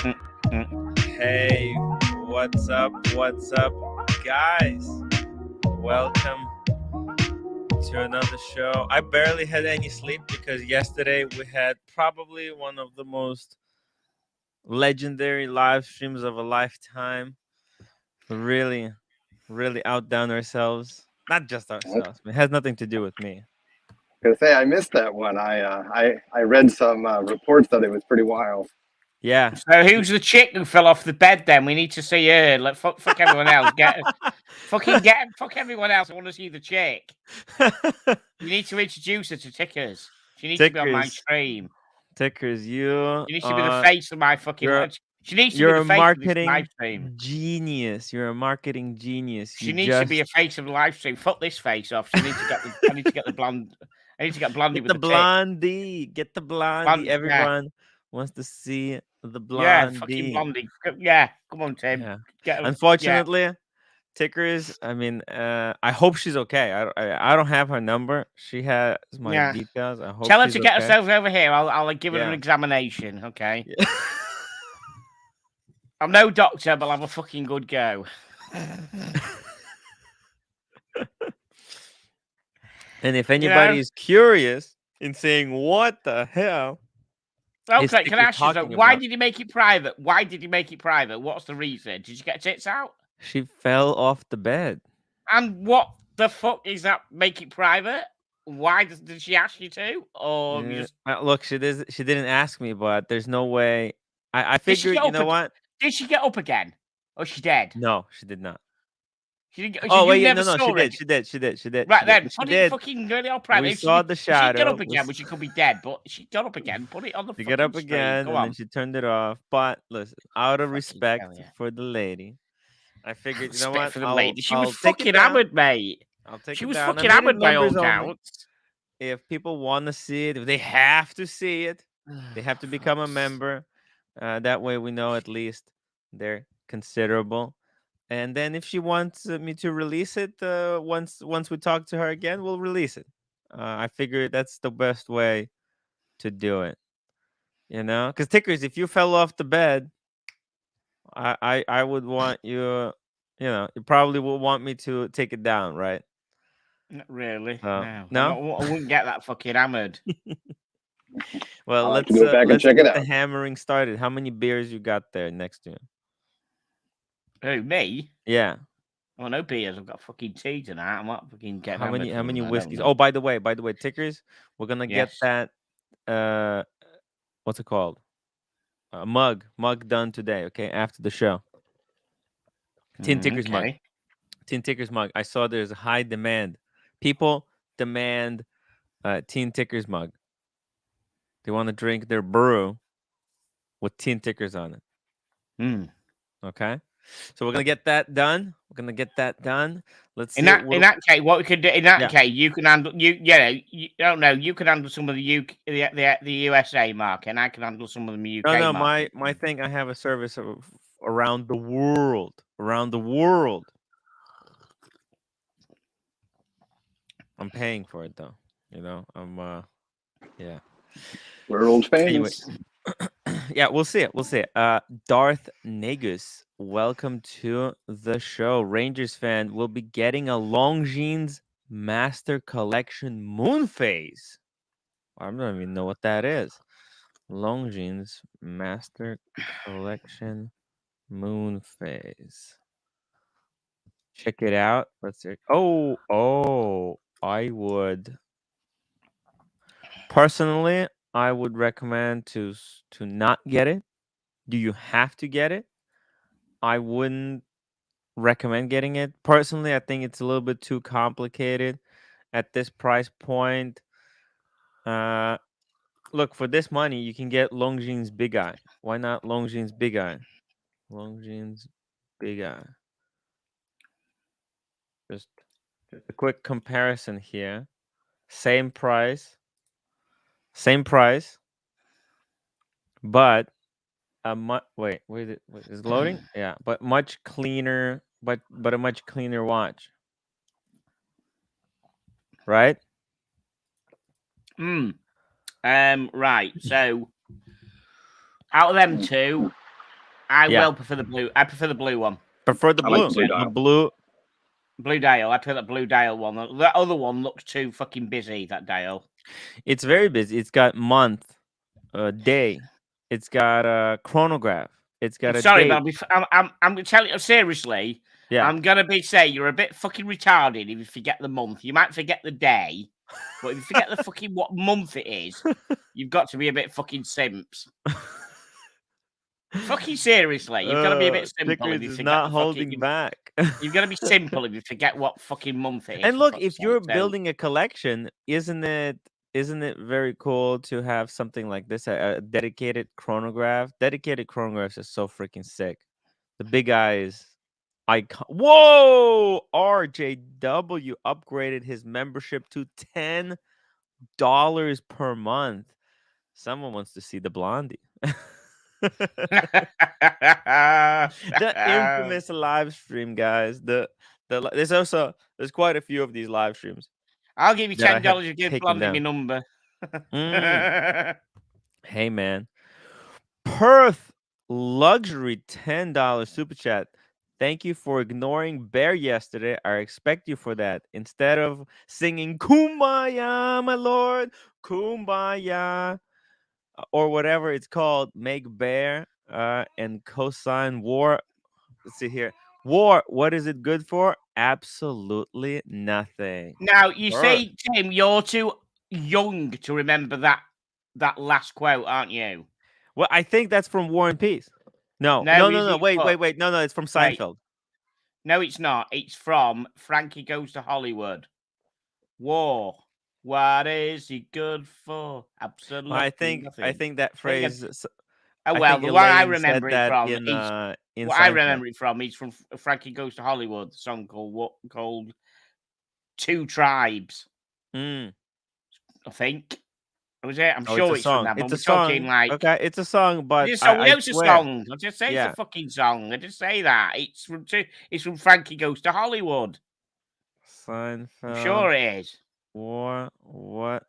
Hey, what's up? What's up, guys? Welcome to another show. I barely had any sleep because yesterday we had probably one of the most legendary live streams of a lifetime. Really, really outdone ourselves. Not just ourselves. It has nothing to do with me. Gonna say I missed that one. I read some reports that it was pretty wild. Yeah. So who's the chick who fell off the bed? Then we need to see her. Like fuck everyone else. Fuck everyone else. I want to see the chick. You need to introduce her to Tickers. She needs to be on my stream. Tickers, you. She needs to be the face of my fucking. She needs to be the face of this live stream. Genius. You're a marketing genius. She needs to be a face of the live stream. Fuck this face off. She needs to get the. I need to get the blonde. I need to get Blondie with the blondie. Get the blondie. Everyone wants to see the blondie. Yeah, fucking Blondie. Yeah, come on, Tim. Yeah. Unfortunately, Tickers. I mean, I hope she's okay. I don't have her number. She has my details. I hope. Tell her to get herself over here. I'll give her an examination. Okay. Yeah. I'm no doctor, but I'll have a fucking good go. And if anybody is curious in saying what the hell. Okay, can I ask you, why did you make it private? Why did you make it private? What's the reason? Did you get tits out? She fell off the bed. And what the fuck is that? Make it private? Why did she ask you to? Or look, she didn't ask me, but there's no way. I figured, you know what? Did she get up again? Or she dead? No, she did not. She didn't. Oh wait, no, she did. Right then, put it fucking really all private. We saw the shadow. She got up again, but she could be dead. But she got up again. Put it on the. She got up again, and then she turned it off. But listen, out of respect for the lady, I figured, you know what? For the lady, she was fucking hammered, mate. She was fucking hammered by all counts. If people want to see it, if they have to see it, they have to become a member. That way, we know at least they're considerable. And then if she wants me to release it, once we talk to her again, we'll release it. I figure that's the best way to do it. You know, because Tickers, if you fell off the bed, I would want you. You know, you probably would want me to take it down, right? Not really. No. I wouldn't get that fucking hammered. Well, let's get the hammering started. How many beers you got there next to you? Who, me? Yeah. Oh, no beers. I've got fucking tea tonight. I'm not fucking getting How many whiskeys? Oh, by the way, Tickers, we're gonna get that. What's it called? Mug done today. Okay, after the show. Tin Tickers mug. Tin Tickers mug. I saw there's a high demand. People demand Tin Tickers mug. They want to drink their brew with Tin Tickers on it. Okay. So we're gonna get that done. Let's see. In that case, what we could do in that case, you can handle you don't know. You can handle some of the the USA market, and I can handle some of the UK. No, market. my thing. I have a service around the world. I'm paying for it though. You know, yeah. World famous. Anyway. Yeah, we'll see it. Darth Negus, welcome to the show. Rangers fan will be getting a Longines Master Collection Moon Phase. I don't even know what that is. Longines Master Collection Moon Phase. Check it out. Let's see. Oh, I would personally. I would recommend to not get it. Do you have to get it? I wouldn't recommend getting it. Personally, I think it's a little bit too complicated at this price point. Look, for this money, you can get Longines Big Eye. Why not Longines Big Eye? Longines Big Eye. Just a quick comparison here. Same price. But wait, is it loading? Yeah, but much cleaner, but a much cleaner watch. Right? Right. So out of them two, I will prefer the blue. I prefer the blue one. Prefer the I like blue. blue dial. The blue. Blue dial. I prefer that blue dial one. That other one looks too fucking busy. That dial. It's very busy. It's got month, day. It's got a chronograph. It's got a Sorry, date. but I'm going to tell you seriously. Yeah. I'm gonna say you're a bit fucking retarded if you forget the month. You might forget the day, but if you forget the fucking what month it is, you've got to be a bit fucking simps. Fucking seriously, you've got to be a bit simple if Tickers you is forget not the holding fucking. back. You've got to be simple if you forget what fucking month it is. And for look, fuck's if sake. you're So, building a collection, isn't it very cool to have something like this, a dedicated chronograph? Dedicated chronographs are so freaking sick. The big eyes icon. Whoa! RJW upgraded his membership to $10 per month. Someone wants to see the blondie. The infamous live stream, guys. There's quite a few of these live streams. I'll give you that I have $10 if you give taken Blondie my down. number. Hey man, Perth luxury $10 super chat. Thank you for ignoring Bear yesterday. I expect you for that. Instead of singing "Kumbaya, my lord, Kumbaya," or whatever it's called, make Bear and cosign war. Let's see here. War. What is it good for? Absolutely nothing. Now you Perth. say, Tim, you're too young to remember that last quote, aren't you? Well, I think that's from War and Peace. No. Wait. No, it's from Seinfeld. No, it's not. It's from Frankie Goes to Hollywood. War. What is he good for? Absolutely nothing. I think that phrase. Oh well, the one I remember it from in what I remember it from is from Frankie Goes to Hollywood. The song called Two Tribes. I think. Was it? I'm sure it's from that. But it's we're a song. talking like Okay, it's a song, but it's I a swear. song. I just say it's a fucking song. I just say that it's from Frankie Goes to Hollywood. Seinfeld. I'm sure it is. War. What?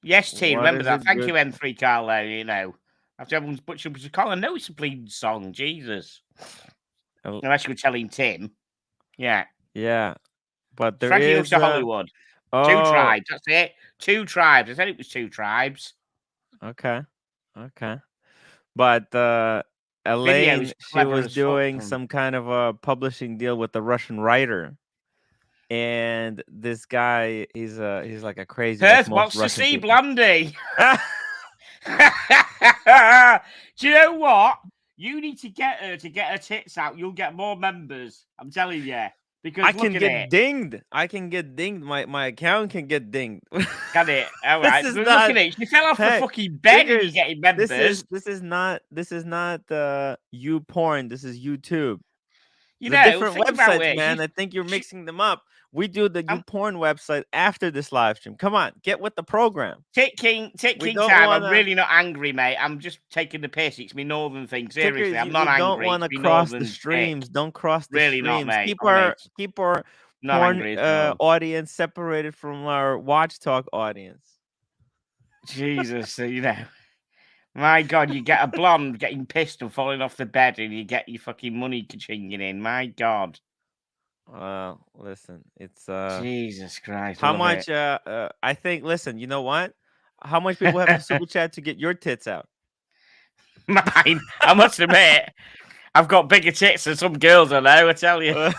Yes, T. Remember that. Thank you, good? M3 Carlo. You know, after everyone's butchered was a call. I know it's a bleeding song. Jesus. Unless you were telling Tim. Yeah. Yeah, but there Frankie is Goes to Hollywood. Two tribes. That's it. Two tribes. I said it was two tribes. Okay. But Elaine, she was doing some kind of a publishing deal with the Russian writer, and this guy, he's like a crazy. Perth like wants Russian to see people. Blondie. Do you know what? You need to get her tits out. You'll get more members. I'm telling you. Because I can get dinged. I can get dinged. My account can get dinged. Got it. All right. Look at it. You fell off the fucking bed and you're getting members. This is not you porn. This is YouTube. You the know, different think websites, about it. man. I think you're mixing them up. We do the you porn website after this live stream. Come on, get with the program. Ticking time. I'm really not angry, mate. I'm just taking the piss. It's me northern thing. Seriously, I'm not angry. Don't want to cross the streams. Don't cross the streams. Not, mate. Keep our porn audience separated from our Watch Talk audience. Jesus, you know. My God, you get a blonde getting pissed and falling off the bed, and you get your fucking money ka-chinging in. My God. Listen, it's Jesus Christ. How much? I think. Listen, you know what? How much people have to super chat to get your tits out? Mine. I must admit, I've got bigger tits than some girls I know. I tell you.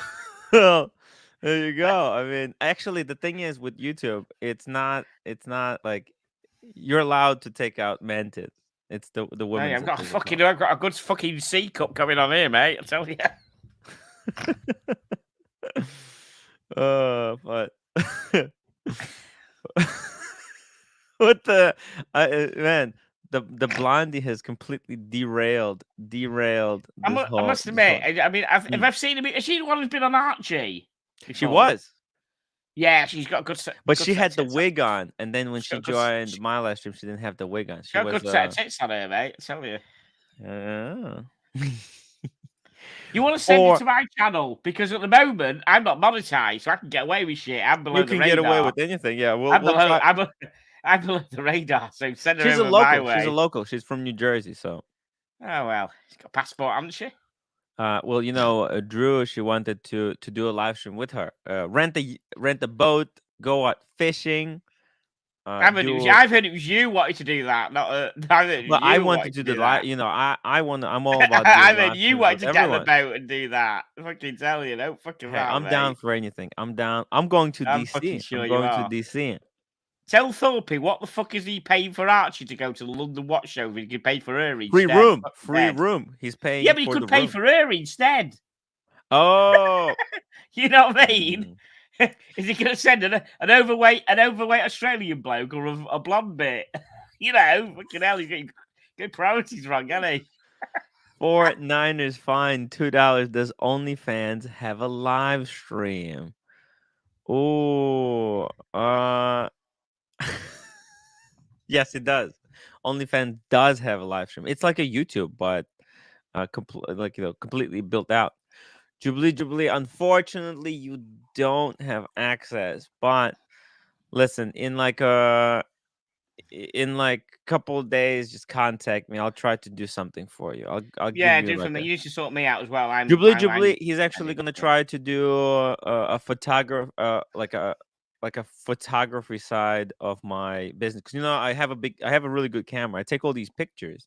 Well, there you go. I mean, actually, the thing is with YouTube, it's not like you're allowed to take out men tits. It's the women. Hey, I've got a good fucking C cup coming on here, mate. I tell you. But what the man? The blondie has completely derailed. I must admit, I mean, if I've seen is she the one who's been on Archie? Before? She was. Yeah, she's got a good set. But she had the wig on, and then when she joined my live stream, she didn't have the wig on. She got a good set of tits on her, mate. I tell you. You want to send it to my channel because at the moment I'm not monetized, so I can get away with shit. I'm below the radar. You can get away with anything, yeah. I'm below the radar, so send her over my way. She's a local. She's from New Jersey, so Oh well, she's got a passport, hasn't she? Well, you know, Drew, she wanted to do a live stream with her. Rent a boat, go out fishing. I've heard it was you wanted to do that. Not I've heard it was Well, I you want to wanted do to the do live. that. You know, I'm all about I've doing heard live you streams wanted with to get in the everyone. boat and do that. I fucking tell you, don't fucking Hey, around, I'm down mate. for anything. I'm down. I'm going to I'm fucking DC. sure I'm you going to are. DC. Tell Thorpe what the fuck is he paying for Archie to go to the London Watch Show if he could pay for her Free instead? room. Fuck Free dead. room. He's paying Yeah, but he for could the pay room. for her instead. Oh, You know what I mean? Is he going to send an overweight Australian bloke or a blonde bit? You know, fucking hell, he's getting good priorities wrong, hasn't he? $4 fine. $2. Does OnlyFans have a live stream? Oh, yes, it does. OnlyFans does have a live stream. It's like a YouTube, but completely built out. Jubilee. Unfortunately, you don't have access. But listen, in like a couple of days, just contact me. I'll try to do something for you. I'll give Yeah, you do like something. a You need to sort me out as well. I'm Jubilee. He's actually gonna try to do a photograph, like a photography side of my business. Cause you know I have a really good camera. I take all these pictures,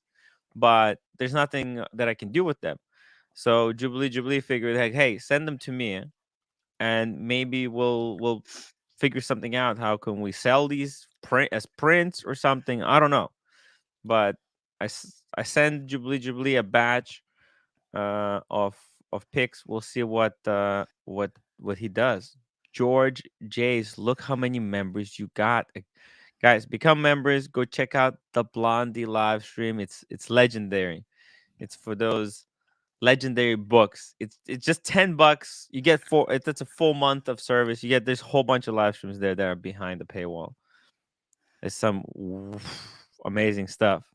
but there's nothing that I can do with them. So Jubilee figured like, hey, send them to me, and maybe we'll figure something out. How can we sell these as prints or something? I don't know, but I send Jubilee a batch of picks. We'll see what he does. George Jays, look how many members you got. Guys, become members. Go check out the Blondie live stream. It's legendary. It's for those legendary books. It's just $10. You get that's a full month of service. You get this whole bunch of live streams there that are behind the paywall. There's some amazing stuff.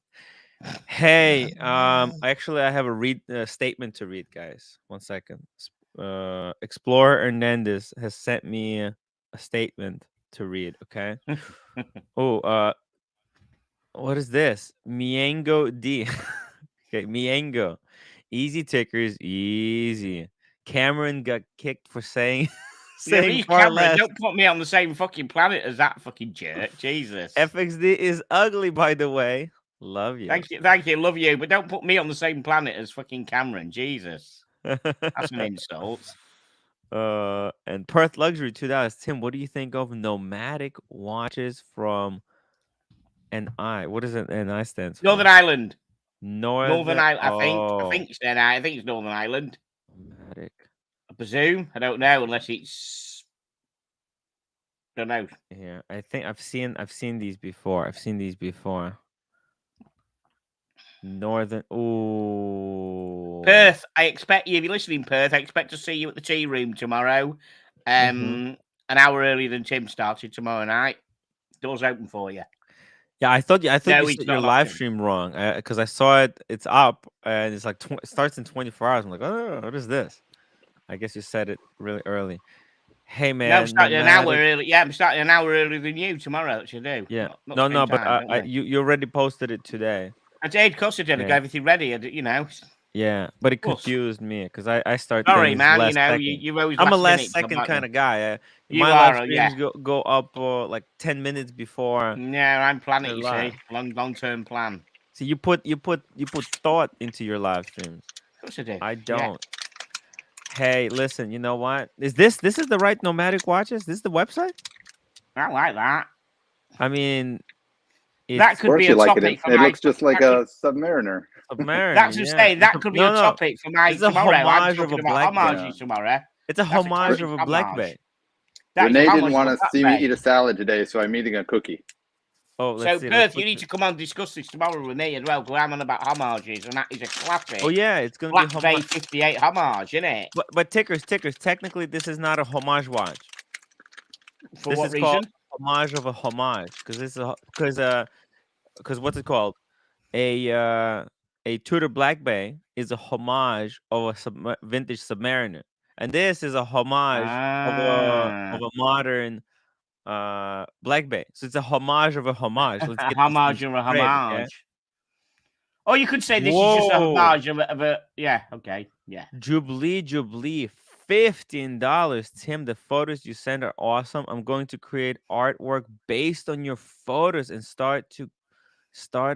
Hey, actually, I have a statement to read, guys. 1 second. Explorer Hernandez has sent me a statement to read. Okay. Oh, what is this? Miengo D. Okay, Miengo. Easy tickers, easy. Cameron got kicked for saying Yeah, saying leave far Cameron. less. Don't put me on the same fucking planet as that fucking jerk. Jesus. FXD is ugly, by the way. Love you. Thank you, love you, but don't put me on the same planet as fucking Cameron. Jesus, that's an insult. And Perth Luxury $2. Tim, what do you think of nomadic watches from NI? What does it NI stands for? Northern Ireland. Northern Ireland. I oh. think it's NI. I think it's Northern Ireland. Nomadic. I presume. I don't know unless it's. Don't know. Yeah, I think I've seen these before. Northern. Ooh. Perth. I expect you. If you're listening, Perth, I expect to see you at the tea room tomorrow. An hour earlier than Tim started tomorrow night. Doors open for you. Yeah, I thought you No, set your live stream wrong because I saw it. It's up and it's like it starts in 24 hours. I'm like, oh, what is this? I guess you said it really early. Hey man, no, I'm starting an hour early. Yeah, I'm starting an hour earlier than you tomorrow. That you do. Yeah, not but you already posted it today. I did. Of course I did. I got everything ready. You know. Yeah, but it confused me because I start. Sorry, man. You know, you always. I'm a last second kind of guy. My live streams go up like 10 minutes before. No, I'm planning. You see, long term plan. So you put thought into your live streams. Of course I do. I don't. Hey, listen. You know what? This is the right nomadic watches? This is the website? I like that. I mean, that could be a topic. It looks just like a Submariner. That's to say that could be a topic for my tomorrow. I'm talking about homages tomorrow. It's a homage of a Black Bay. Renee didn't want to see me eat a salad today, so I'm eating a cookie. Oh, so Perth, you need to come on and discuss this tomorrow with me as well, because I'm on about homages, and that is a classic. Oh yeah, it's gonna Black be Bay 58 homage, isn't it? But tickers. Technically, this is not a homage watch. For what reason? Called homage of a homage, because what's it called? A Tudor Black Bay is a homage of a vintage Submariner, and this is a homage of a modern Black Bay. So it's a homage of a homage. Let's get a homage of a homage. Okay? Or you could say this is just a Whoa. homage of a yeah, okay. Yeah. Jubilee, $15. Tim, the photos you send are awesome. I'm going to create artwork based on your photos and start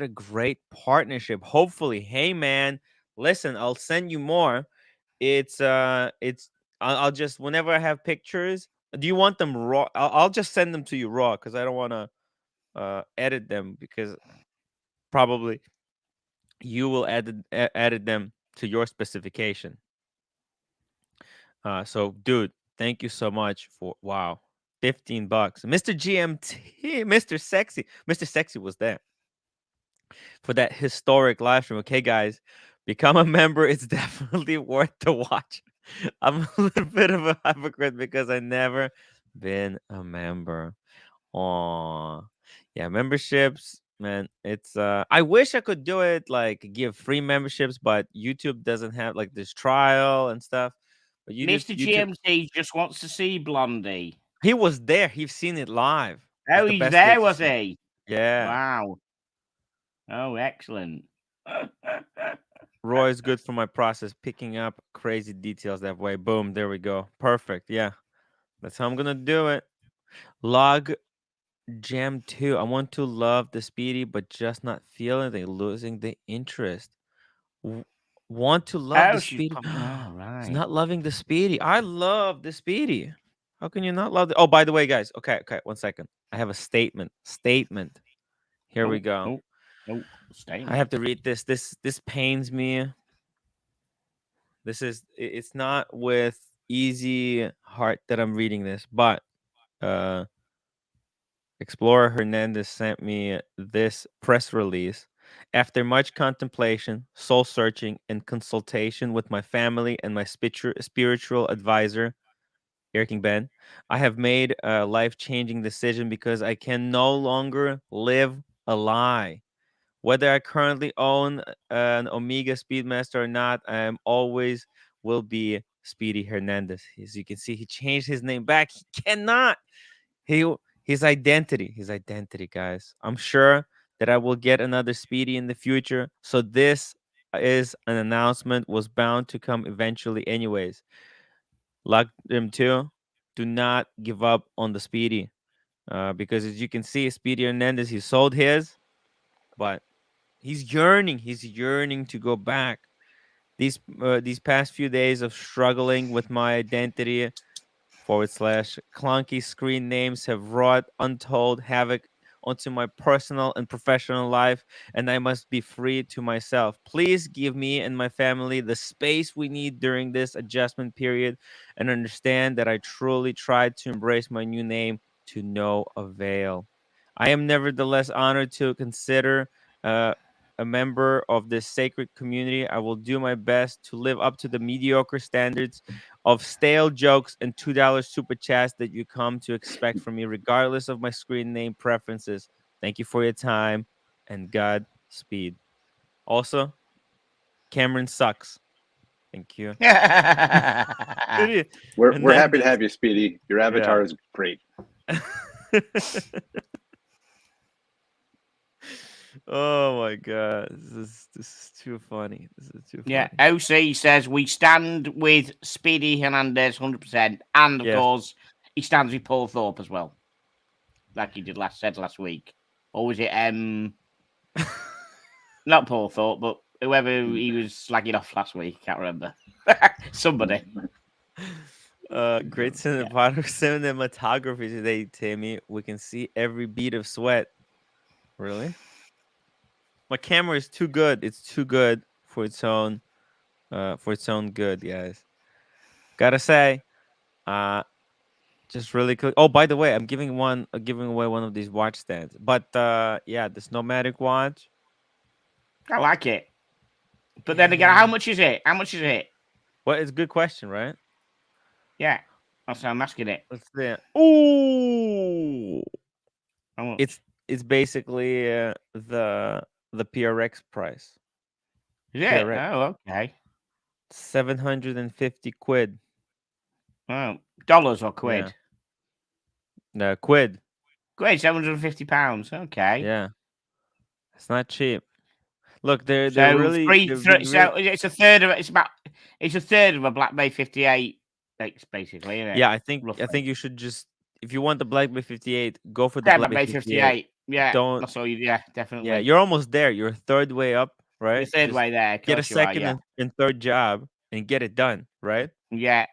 a great partnership. Hopefully. Hey man, listen, I'll send you more. I'll just whenever I have pictures. Do you want them raw? I'll just send them to you raw because I don't want to edit them because probably you will edit them to your specification. So dude, thank you so much for wow, $15, Mr. GMT, Mr. Sexy was there for that historic live stream. Okay, guys, become a member. It's definitely worth the watch. I'm a little bit of a hypocrite because I never been a member. Aw. Yeah, memberships, man. It's I wish I could do it like give free memberships, but YouTube doesn't have like this trial and stuff. But Mr. YouTube GMC just wants to see Blondie. he was there. He's seen it live. It's Oh, the he's best way there, to was see it. he? Yeah. Wow. Oh, excellent. Roy is good for my process, picking up crazy details that way. Boom, there we go. Perfect. Yeah. That's how I'm gonna do it. Log Jam 2. I want to love the speedy, but just not feeling it, losing the interest. W- want to love the Oh, she's speedy. popping. Oh, He's right. not loving the speedy. I love the speedy. How can you not love the? Oh, by the way, guys. Okay. 1 second. I have a statement. Statement. Here we Oh, go. oh, oh, I statement. have to read this. This pains me. It's not with easy heart that I'm reading this, but uh Explorer Hernandez sent me this press release. After much contemplation, soul searching, and consultation with my family and my spiritual advisor, Eric Ben, I have made a life changing decision because I can no longer live a lie. Whether I currently own an Omega Speedmaster or not, I am always will be Speedy Hernandez. As you can see, he changed his name back. He cannot. He his identity, guys. I'm sure that I will get another Speedy in the future. So this is an announcement was bound to come eventually, anyways. Like them too. Do not give up on the Speedy, because as you can see, Speedy Hernandez he sold his, but he's yearning. He's yearning to go back. These past few days of struggling with my identity / clunky screen names have wrought untold havoc onto my personal and professional life, and I must be free to myself. Please give me and my family the space we need during this adjustment period and understand that I truly tried to embrace my new name to no avail. I am nevertheless honored to consider uh, a member of this sacred community. I will do my best to live up to the mediocre standards of stale jokes and $2 super chats that you come to expect from me, regardless of my screen name preferences. Thank you for your time and Godspeed. Also, Cameron sucks. Thank you. We're happy to Hernandez. have you, Speedy. Your Yeah. avatar is great. Oh my god, this is too funny. This is too Yeah, funny. OC says we stand with Speedy Hernandez 100%, and of Yes. course he stands with Paul Thorpe as well, like he did last week. Or was it not Paul Thorpe, but whoever he was slagging off last week? Can't remember. Somebody. Great cinematography today, Timmy. We can see every bead of sweat. Really? My camera is too good. It's too good for its own good, guys. Gotta say, uh just really quick. Oh, by the way, I'm giving away one of these watch stands. But yeah, this nomadic watch. I like it. But then again, Yeah. how much is it? How much is it? Well, it's a good question, right? Yeah. That's why I'm asking it. Let's see. Ooh. How much? It's basically the PRX price. Is it? PRX. Oh, okay. 750 quid. Oh, dollars or Yeah. quid? No, quid. Quid, £750. Okay. Yeah. It's not cheap. Look, they're So really they've been so really. it's a third of it's a third of a Black Bay 58, basically, isn't it? Yeah, I think Roughly. you should just, if you want the Black Bay 58, go for the Yeah, Black Black Bay Bay 58. 58. Yeah, Don't. that's all you. Yeah, Yeah, definitely. you're almost there. You're a third way up, You're right? third Just way there. Of get a course you are. second Yeah, and third job and get it done, right? yeah.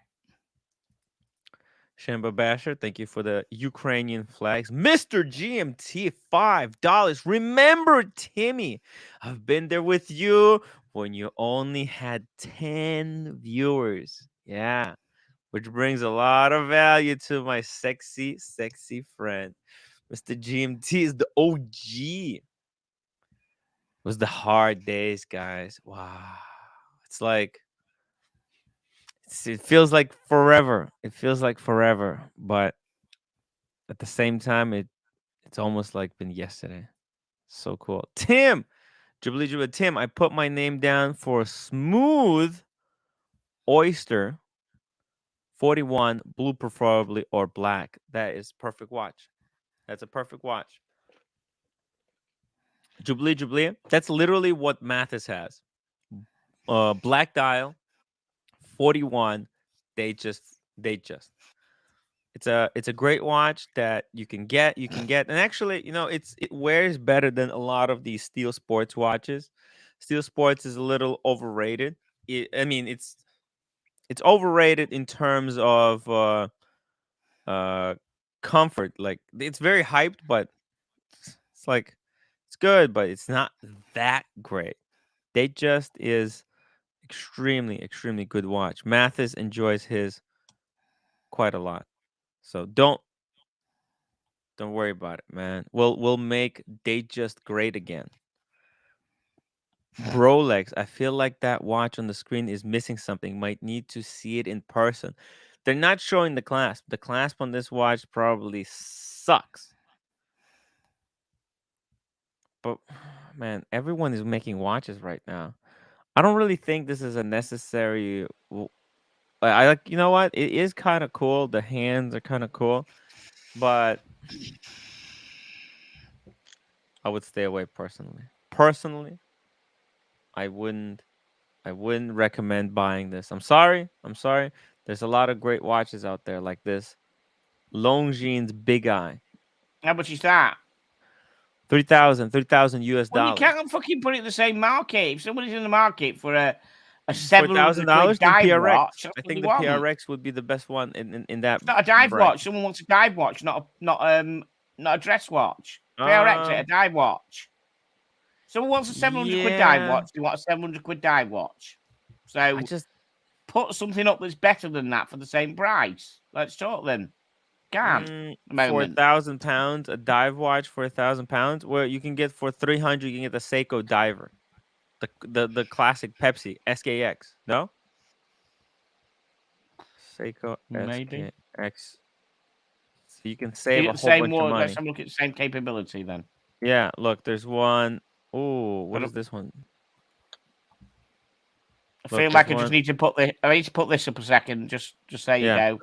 Shamba Basher, thank you for the Ukrainian flags. Mr. GMT, $5. Remember, Timmy, I've been there with you when you only had 10 viewers. Yeah, which brings a lot of value to my sexy, sexy friend. Mr. GMT is the OG. It was the hard days, guys. Wow. It's like, it feels like forever. It feels like forever. But at the same time, it's almost like been yesterday. So cool. Tim, Jubilee, Tim, I put my name down for Smooth Oyster 41, blue preferably or black. That is perfect watch. That's a perfect watch. Jubilee, that's literally what Mathis has. Black dial, 41. They just. It's a great watch that you can get. And actually, it wears better than a lot of these Steel Sports watches. Steel Sports is a little overrated. I mean, it's overrated in terms of uh comfort. Like, it's very hyped, but it's like, it's good, but it's not that great. They just is extremely, extremely good watch. Mathis enjoys his quite a lot. So don't worry about it, man. We'll make They Just great again. Brolex, I feel like that watch on the screen is missing something. Might need to see it in person. They're not showing the clasp. The clasp on this watch probably sucks. But man, everyone is making watches right now. I don't really think this is a necessary. I like. You know what? It is kind of cool. The hands are kind of cool, but I would stay away personally. Personally, I wouldn't. I wouldn't recommend buying this. I'm sorry. I'm sorry. There's a lot of great watches out there like this. Longines Big Eye. How much is that? 3,000 US Well, you dollars. can't fucking put it in the same market. If somebody's in the market for a For £700 $1,000, then dive PRX. watch, that's I what they think the want. PRX would be the best one in that It's not a dive bracket. watch. Someone wants a dive watch, not a dress watch. PRX it, Uh a dive watch. Someone wants a £700 dive yeah. watch. They want a £700 dive watch. I So just put something up that's better than that for the same price. Let's talk them. Can't at the for moment. £1,000, a dive watch for £1,000. Well, you can get for 300. You can get the Seiko diver, the classic Pepsi SKX. No, Seiko Maybe. SKX. So you can Is save it a the whole same bunch of one? Let's money. have a look at the same capability then. Yeah, look, there's one. Oh, what But is this one? I Look, feel this like I just one. need to put this. I need to put this up a second. Just there you Yeah. go.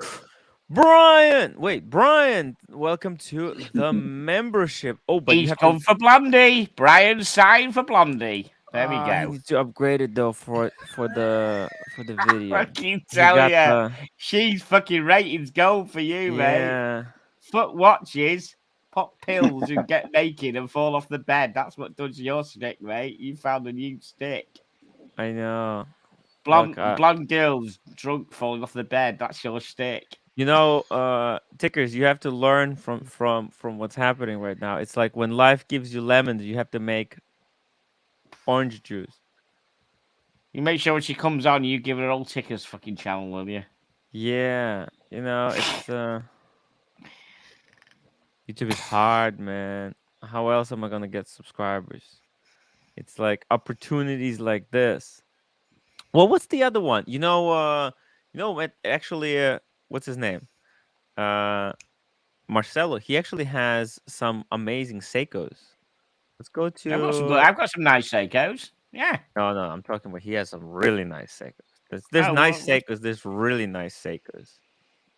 Brian, wait, Brian, welcome to the membership. Oh, but you He's have gone to. for Blondie. Brian signed for Blondie. There we He go. needs to upgrade it though for the video. Fucking He tell got you, the she's fucking ratings gold for you, mate. yeah. Foot watches, pop pills, and get naked and fall off the bed. That's what does your stick, mate. You found a new stick. I know. Look, Blonde girls drunk falling off the bed. That's your stick. Tickers, you have to learn from what's happening right now. It's like when life gives you lemons, you have to make orange juice. You make sure when she comes on, you give her all tickers fucking channel, will you? Yeah, it's YouTube is hard, man. How else am I gonna get subscribers? It's like opportunities like this. Well, what's the other one? Actually, what's his name? Uh, Marcelo. He actually has some amazing Seikos. Let's go to. I've got some nice Seikos. Yeah. No, I'm talking about. He has some really nice Seikos. There's Oh, nice Seikos. There's really nice Seikos.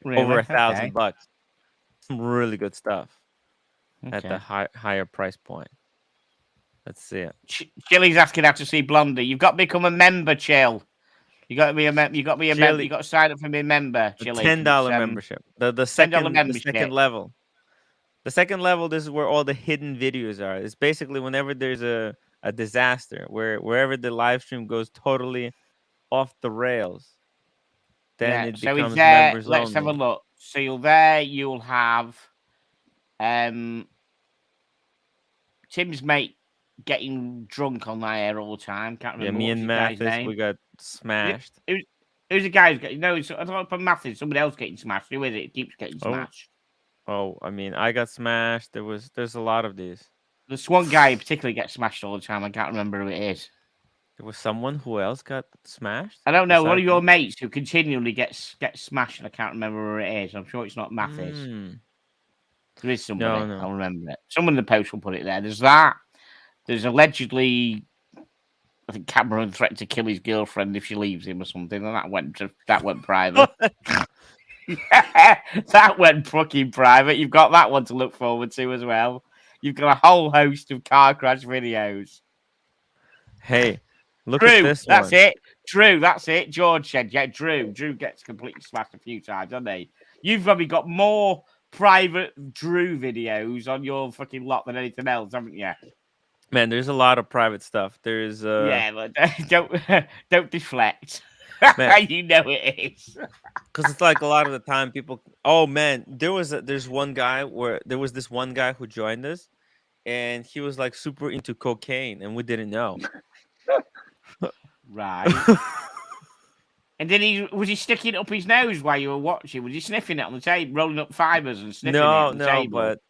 Over really? Okay. $1,000. Some really good stuff at the Okay. higher price point. Let's see it. Chili's asking how to see Blondie. You've got to become a member, Chill. You got to be a member. You got to be a member. You got to sign up for me member, A Chili. $10 membership. The $10 second membership. level. The second level, this is where all the hidden videos are. It's basically whenever there's a disaster, wherever the live stream goes totally off the rails, then it So it's becomes there. members Let's have a only. look. So you'll have Tim's mate getting drunk on my air all the time. Can't remember Me what was and the guy's Mathis, name. we got smashed. Who's the guy who's getting? No, it's not from Mathis. Somebody else getting smashed. Who is it? It keeps getting smashed. Oh, I mean, I got smashed. There's a lot of these. There's one guy who particularly gets smashed all the time. I can't remember who it is. There was someone who else got smashed. I don't know. One of besides your me? mates who continually gets smashed, and I can't remember who it is. I'm sure it's not Mathis. There is somebody. No. I'll remember it. Someone in the post will put it there. There's that. There's allegedly, I think Cameron threatened to kill his girlfriend if she leaves him or something, and that went private. That went fucking private. You've got that one to look forward to as well. You've got a whole host of car crash videos. Hey, look Drew, at this that's one. it. Drew, that's it. George said, yeah, Drew. Drew gets completely smashed a few times, doesn't he? You've probably got more private Drew videos on your fucking lot than anything else, haven't you? Man, there's a lot of private stuff. There's yeah, but don't deflect. Man. You know it is. Because it's like a lot of the time people. Oh man, there's one guy where there was this one guy who joined us, and he was like super into cocaine, and we didn't know. Right. And then was he sticking it up his nose while you were watching? Was he sniffing it on the table, rolling up fibers and sniffing it on the table? But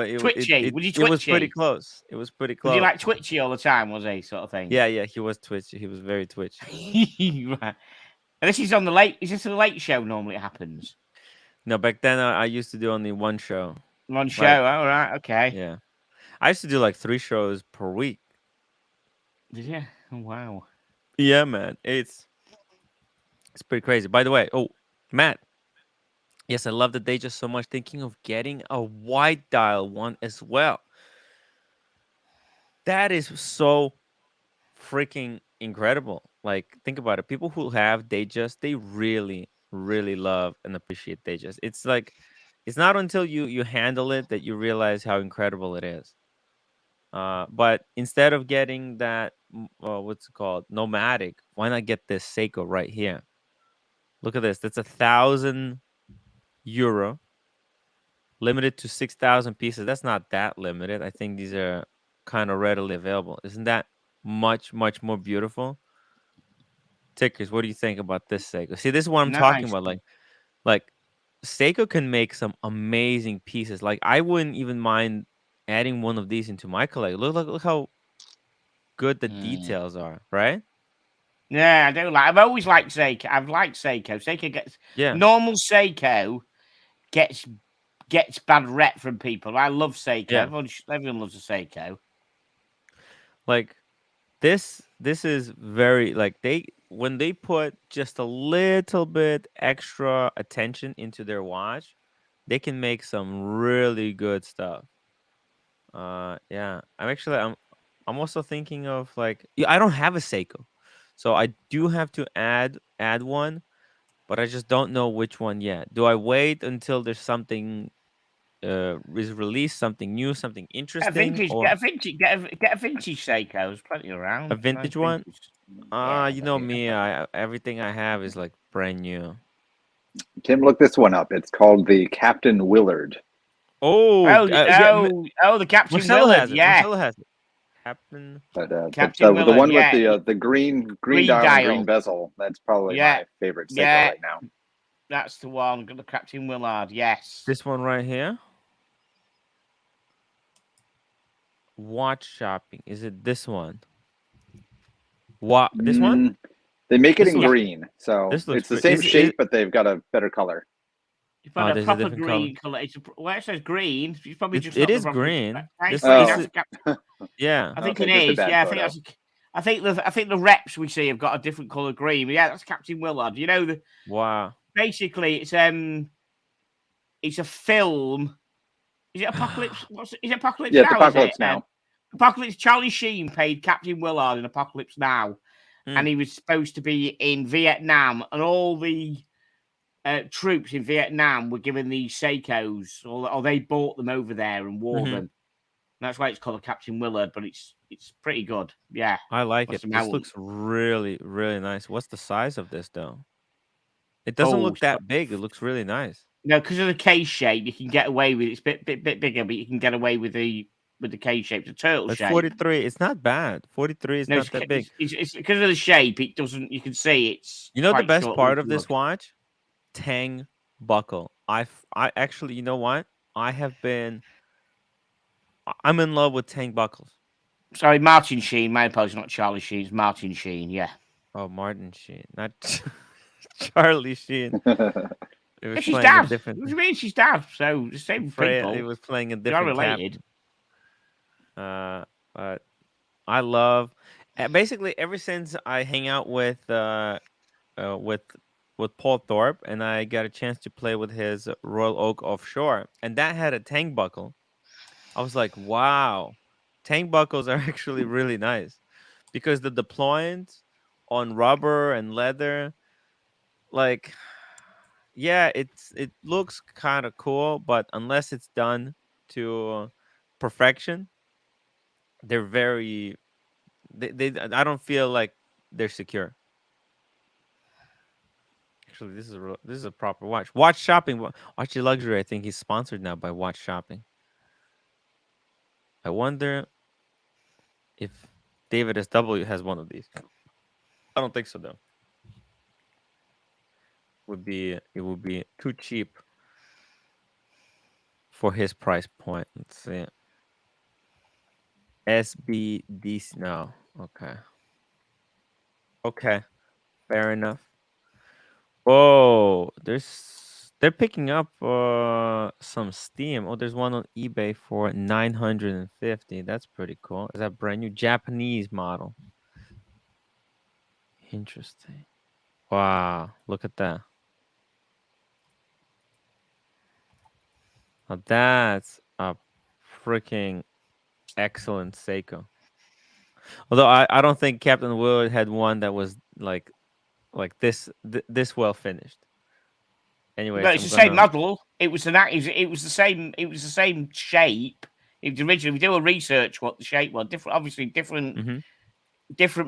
it twitchy. Was he twitchy? It was pretty close. It was pretty close. Was he like twitchy all the time? Was he sort of thing? Yeah, he was twitchy. He was very twitchy. Right. And this is on the late. Is this the late show? Normally it happens. No, back then I used to do only one show. One show. All right. Okay. Yeah, I used to do like 3 shows per week. Did you? Oh, wow. Yeah, man, it's pretty crazy. By the way, Matt. Yes, I love the day just so much. Thinking of getting a white dial one as well. That is so freaking incredible. Like, think about it. People who have Datejust, they really, really love and appreciate Datejust. It's like, it's not until you handle it that you realize how incredible it is. But instead of getting that, what's it called, nomadic, why not get this Seiko right here? Look at this. That's €1,000, limited to 6,000 pieces. That's not that limited. I think these are kind of readily available. Isn't that much more beautiful? Tickers, what do you think about this Seiko? See, this is what I'm talking about. Like Seiko can make some amazing pieces. Like, I wouldn't even mind adding one of these into my collection. Look how good the details are, right? Yeah, I do like. I've always liked Seiko. I've liked Seiko. Seiko gets normal Seiko gets bad rep from people. I love Seiko. Yeah. Everyone loves a Seiko. Like, this is very, like, when they put just a little bit extra attention into their watch, they can make some really good stuff. Yeah, I'm also thinking of, like, I don't have a Seiko, so I do have to add one, but I just don't know which one yet. Do I wait until there's something is released, something new, something interesting? Get a vintage Seiko. There's plenty around. A vintage one? Yeah, you know me. Everything I have is like brand new. Tim, look this one up. It's called the Captain Willard. The Captain Marcelo Willard. has it. Yeah, Marcelo has it. Captain The one with the green dial and green bezel. That's probably my favorite Seiko right now. That's the one. Got the Captain Willard. Yes, this one right here. Watch shopping. Is it this one? What? This one? They make it in green, so it's the same shape, but they've got a better color. You've got a proper green color. It says green. It's probably just it is green. Yeah, I think it is. Yeah, I think the reps we see have got a different color green. But yeah, that's Captain Willard. You know wow. Basically, it's a film. Is it Apocalypse? Is it Apocalypse Now? Now? It's Apocalypse Now. Apocalypse. Charlie Sheen played Captain Willard in Apocalypse Now, and he was supposed to be in Vietnam, and all the troops in Vietnam were given these Seikos, or they bought them over there and wore them. And that's why it's called a Captain Willard, but it's pretty good. Yeah, I like it. This looks really, really nice. What's the size of this though? It doesn't look that big. It looks really nice. No, because of the case shape, you can get away with it. It's a bit bigger, but you can get away with the case shape. It's a turtle shape. 43. It's not bad. 43 is not that big. It's because of the shape. It doesn't. You can see it's. You know the best part of this watch? Tang buckle. I actually, you know what? I'm in love with Tang buckles. Sorry, Martin Sheen. My apologies, not Charlie Sheen. It's Martin Sheen. Yeah. Oh, Martin Sheen, not Charlie Sheen. It was she's dad. What do you mean she's dad? So the same people. It was playing a different. They're related. But I love basically ever since I hang out with Paul Thorpe and I got a chance to play with his Royal Oak Offshore, and that had a Tang buckle. I was like, wow, Tang buckles are actually really nice because the deployment on rubber and leather, like, yeah, it looks kind of cool, but unless it's done to perfection, they're very they I don't feel like they're secure. Actually, this is a proper watch. Watch Shopping, Watch Your Luxury. I think he's sponsored now by Watch Shopping. I wonder if David SW has one of these. I don't think so though. It would be too cheap for his price point. Let's see. SBDC. No. Okay. Fair enough. Oh, they're picking up some steam. Oh, there's one on eBay for 950. That's pretty cool. Is that brand new Japanese model? Interesting. Wow, look at that. Now that's a freaking excellent Seiko. Although I don't think Captain Willard had one that was like this well finished. Anyway, no, it's the same model. It was the same. It was the same shape. It was originally. We do a research what the shape was. Different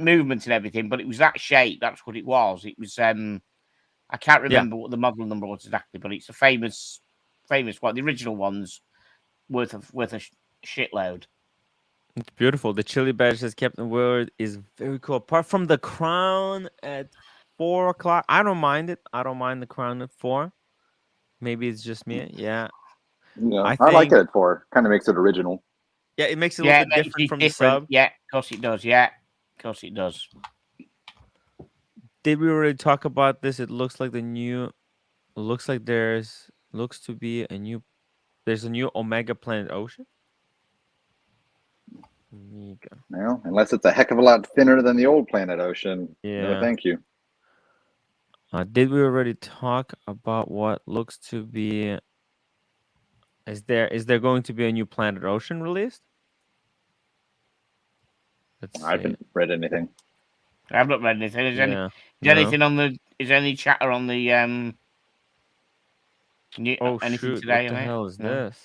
movements and everything, but it was that shape. That's what it was. It was. I can't remember what the model number was exactly, but it's a famous one. The original one's worth a shitload. It's beautiful. The chili badge says Captain Willard is very cool. Apart from the crown at 4 o'clock, I don't mind it. I don't mind the crown at 4. Maybe it's just me. Yeah. I like it at 4. Kind of makes it original. Yeah, it makes it a little bit different from the sub. Yeah, of course it does. Yeah, of course it does. Did we already talk about this? It looks like there's a new Omega Planet Ocean. Well, unless it's a heck of a lot thinner than the old Planet Ocean. Yeah. No, thank you. Did we already talk about what looks to be? Is there going to be a new Planet Ocean released? I haven't read anything. I've not read anything. Is anything on the? Is there any chatter on the? Anything shoot! Today, what the hell is this?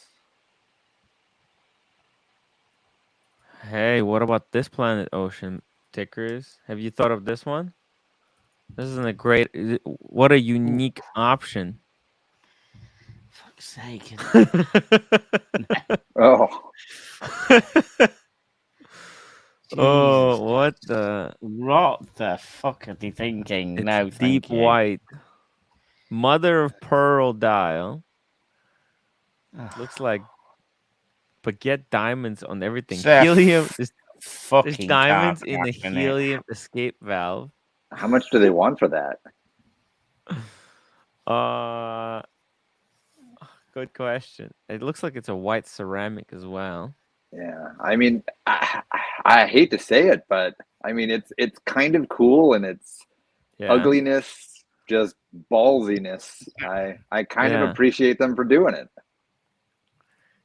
Hey, what about this Planet Ocean tickers? Have you thought of this one? This isn't a great. What a unique option. Fuck's sake. Oh. Oh, what the fuck are they thinking? It's no, deep white. Mother of pearl dial. Looks like baguette diamonds on everything. Helium. There's diamonds in the helium escape valve. How much do they want for that? Good question. It looks like it's a white ceramic as well. Yeah, I mean, I hate to say it, but I mean, it's kind of cool, and it's ugliness, just ballsiness. I kind of appreciate them for doing it.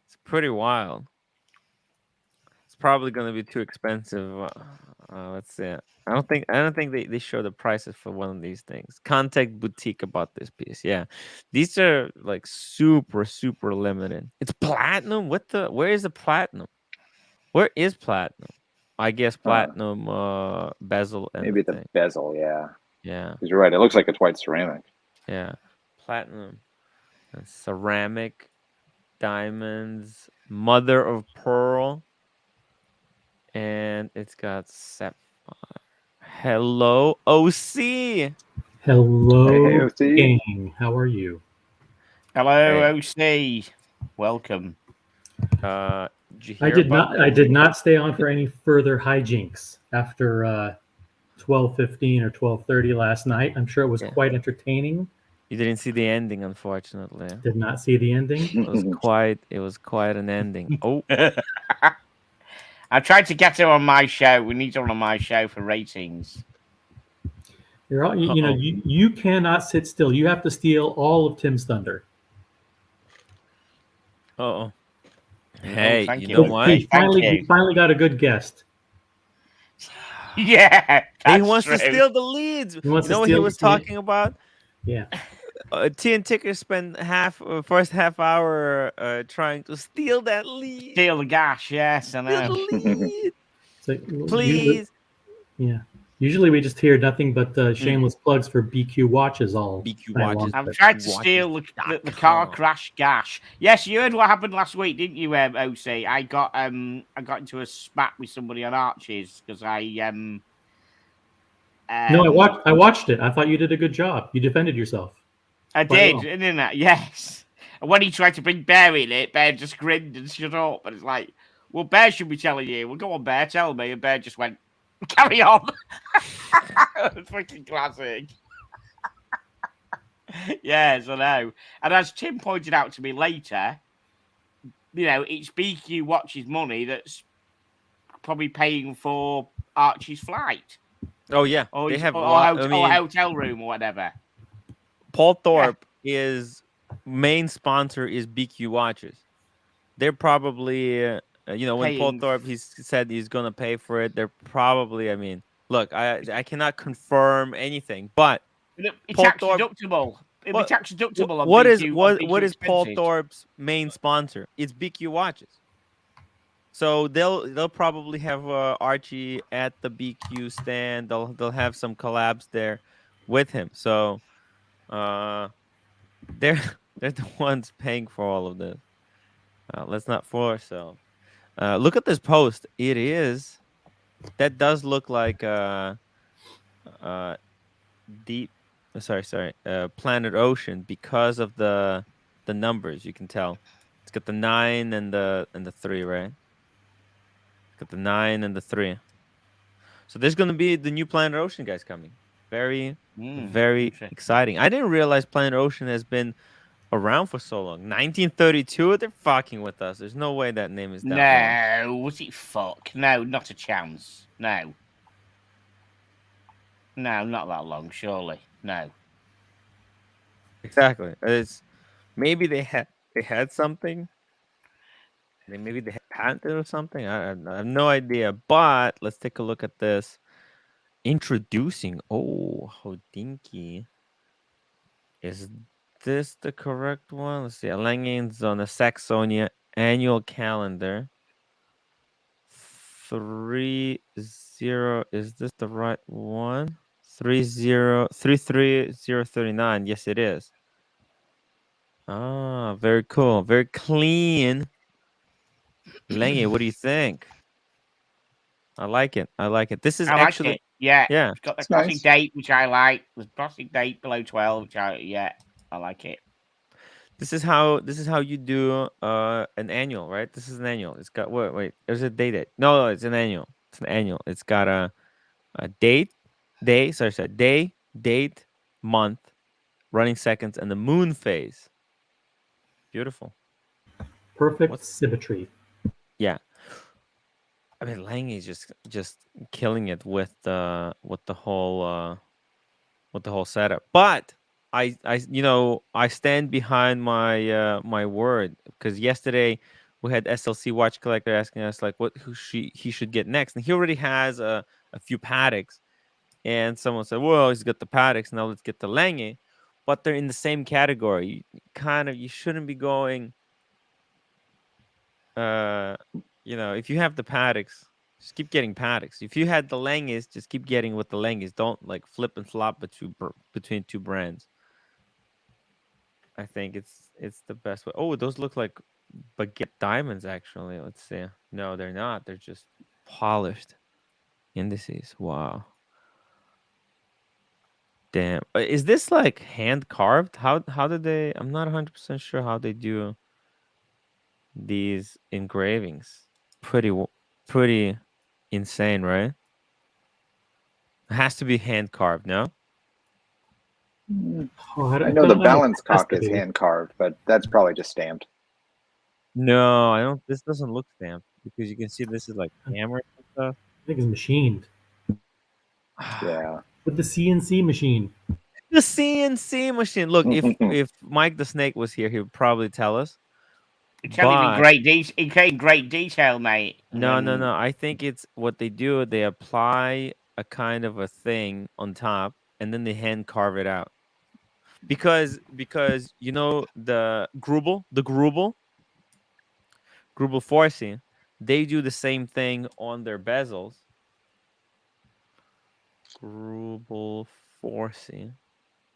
It's pretty wild. probably gonna be too expensive. Let's see. I don't think they show the prices for one of these things. Contact Boutique about this piece. Yeah, these are like super limited. It's platinum. Where is the platinum? Where is platinum? I guess platinum bezel and the Maybe the thing. bezel, yeah. Yeah. Because you're right. It looks like it's white ceramic. Yeah. Platinum. Ceramic, diamonds, mother of pearl, and it's got sapphire. Hello, OC. Hey, Hello, OC. gang. How are you? Hello, Hey, OC. Welcome. did you hear about I that? did not stay on for any further hijinks after 12:15 or 12:30 last night. I'm sure it was Yeah. quite entertaining. You didn't see the ending, unfortunately. Did not see the ending. It was quite an ending. Oh, I tried to get her on my show. We need her on my show for ratings. You're all, you know, uh-oh. you cannot sit still. You have to steal all of Tim's thunder. Uh-oh. Oh, Hey, thank you you. know But what? Thank he you. finally got a good guest. Yeah, He that's wants true. to steal the leads. He wants You know to what he steal. was talking about? Yeah. T and Ticker spent first half hour trying to steal that lead. Steal the gash, yes, I Steal know. the lead. So usually, Please. yeah. Usually we just hear nothing but shameless plugs for BQ watches all BQ night long. watches. I've But tried to steal the car crash gash. Yes, you heard what happened last week, didn't you, OC? I got into a spat with somebody on Arches because no, I watched it. I thought you did a good job. You defended yourself. I Quite did, well. didn't I? Yes. And when he tried to bring Bear in it, Bear just grinned and shut up. And it's like, well, Bear should be telling you. Well, go on, Bear, tell me. And Bear just went, carry on. It's freaking classic. Yes, I know. And as Tim pointed out to me later, you know, it's BQ Watch's money that's probably paying for Archie's flight. Oh yeah, Or they have or, a lot. or hotel room or whatever. Paul Thorpe is main sponsor is BQ watches. They're probably when Paul Paying Thorpe he said he's gonna pay for it. They're probably. I mean, look, I cannot confirm anything, but it's Paul tax Thorpe. deductible. It'll be What tax deductible on what is BQ. what is Paul expenses. Thorpe's main sponsor? It's BQ watches. So they'll probably have Archie at the BQ stand. They'll have some collabs there with him. So they're they're the ones paying for all of this. Let's not fool ourselves. Look at this post. That does look like deep. Sorry. Planet Ocean because of the numbers. You can tell. It's got the 9 and the 3, right? It's got the 9 and the 3. So there's gonna be the new Planet Ocean guys coming. Very exciting. I didn't realize Planet Ocean has been around for so long. 1932. They're fucking with us. There's no way that name is that long. No, was it fuck? No, not a chance. No, not that long. Surely, no. Exactly. It's maybe they had something. Maybe they had patented or something. I have no idea. But let's take a look at this. Introducing. Oh, Hodinky. Is this the correct one? Let's see. Longines on the Saxonia annual calendar. 30. Is this the right one? 33039. Yes, it is. Ah, very cool. Very clean. Lengy, what do you think? I like it. This is actually it. Yeah. Yeah. It's got the It's classic nice. date, which I like. The classic date below 12, which I like it. This is how you do an annual, right? This is an annual. It's got wait, there's a date. No, it's an annual. It's an annual. It's got a date, date, month, running seconds, and the moon phase. Beautiful. Perfect symmetry. Yeah. I mean, Lang is just killing it with the whole setup. But I stand behind my my word because yesterday we had SLC watch collector asking us like who he should get next, and he already has a few Patek's, and someone said, well, he's got the Patek's, now let's get the Lange, but they're in the same category. You shouldn't be going. If you have the Patek's, just keep getting Patek's. If you had the Langes, just keep getting with the Langes. Don't like flip and flop between two brands. I think it's the best way. Oh, those look like baguette diamonds, actually. Let's see. No, they're not. They're just polished indices. Wow. Damn. Is this like hand carved? How did they? I'm not 100% sure how they do these engravings. Pretty insane, right? It has to be hand carved, no? I know the balance cock is hand carved, but that's probably just stamped. No, I don't. This doesn't look stamped because you can see this is like hammered and stuff. I think it's machined. Yeah. With the CNC machine. The CNC machine. Look, if Mike the Snake was here, he would probably tell us. He's telling me great detail, mate. No. I think it's what they do. They apply a kind of a thing on top, and then they hand carve it out. Because you know the Grubel Forcing, they do the same thing on their bezels. Grubel Forcing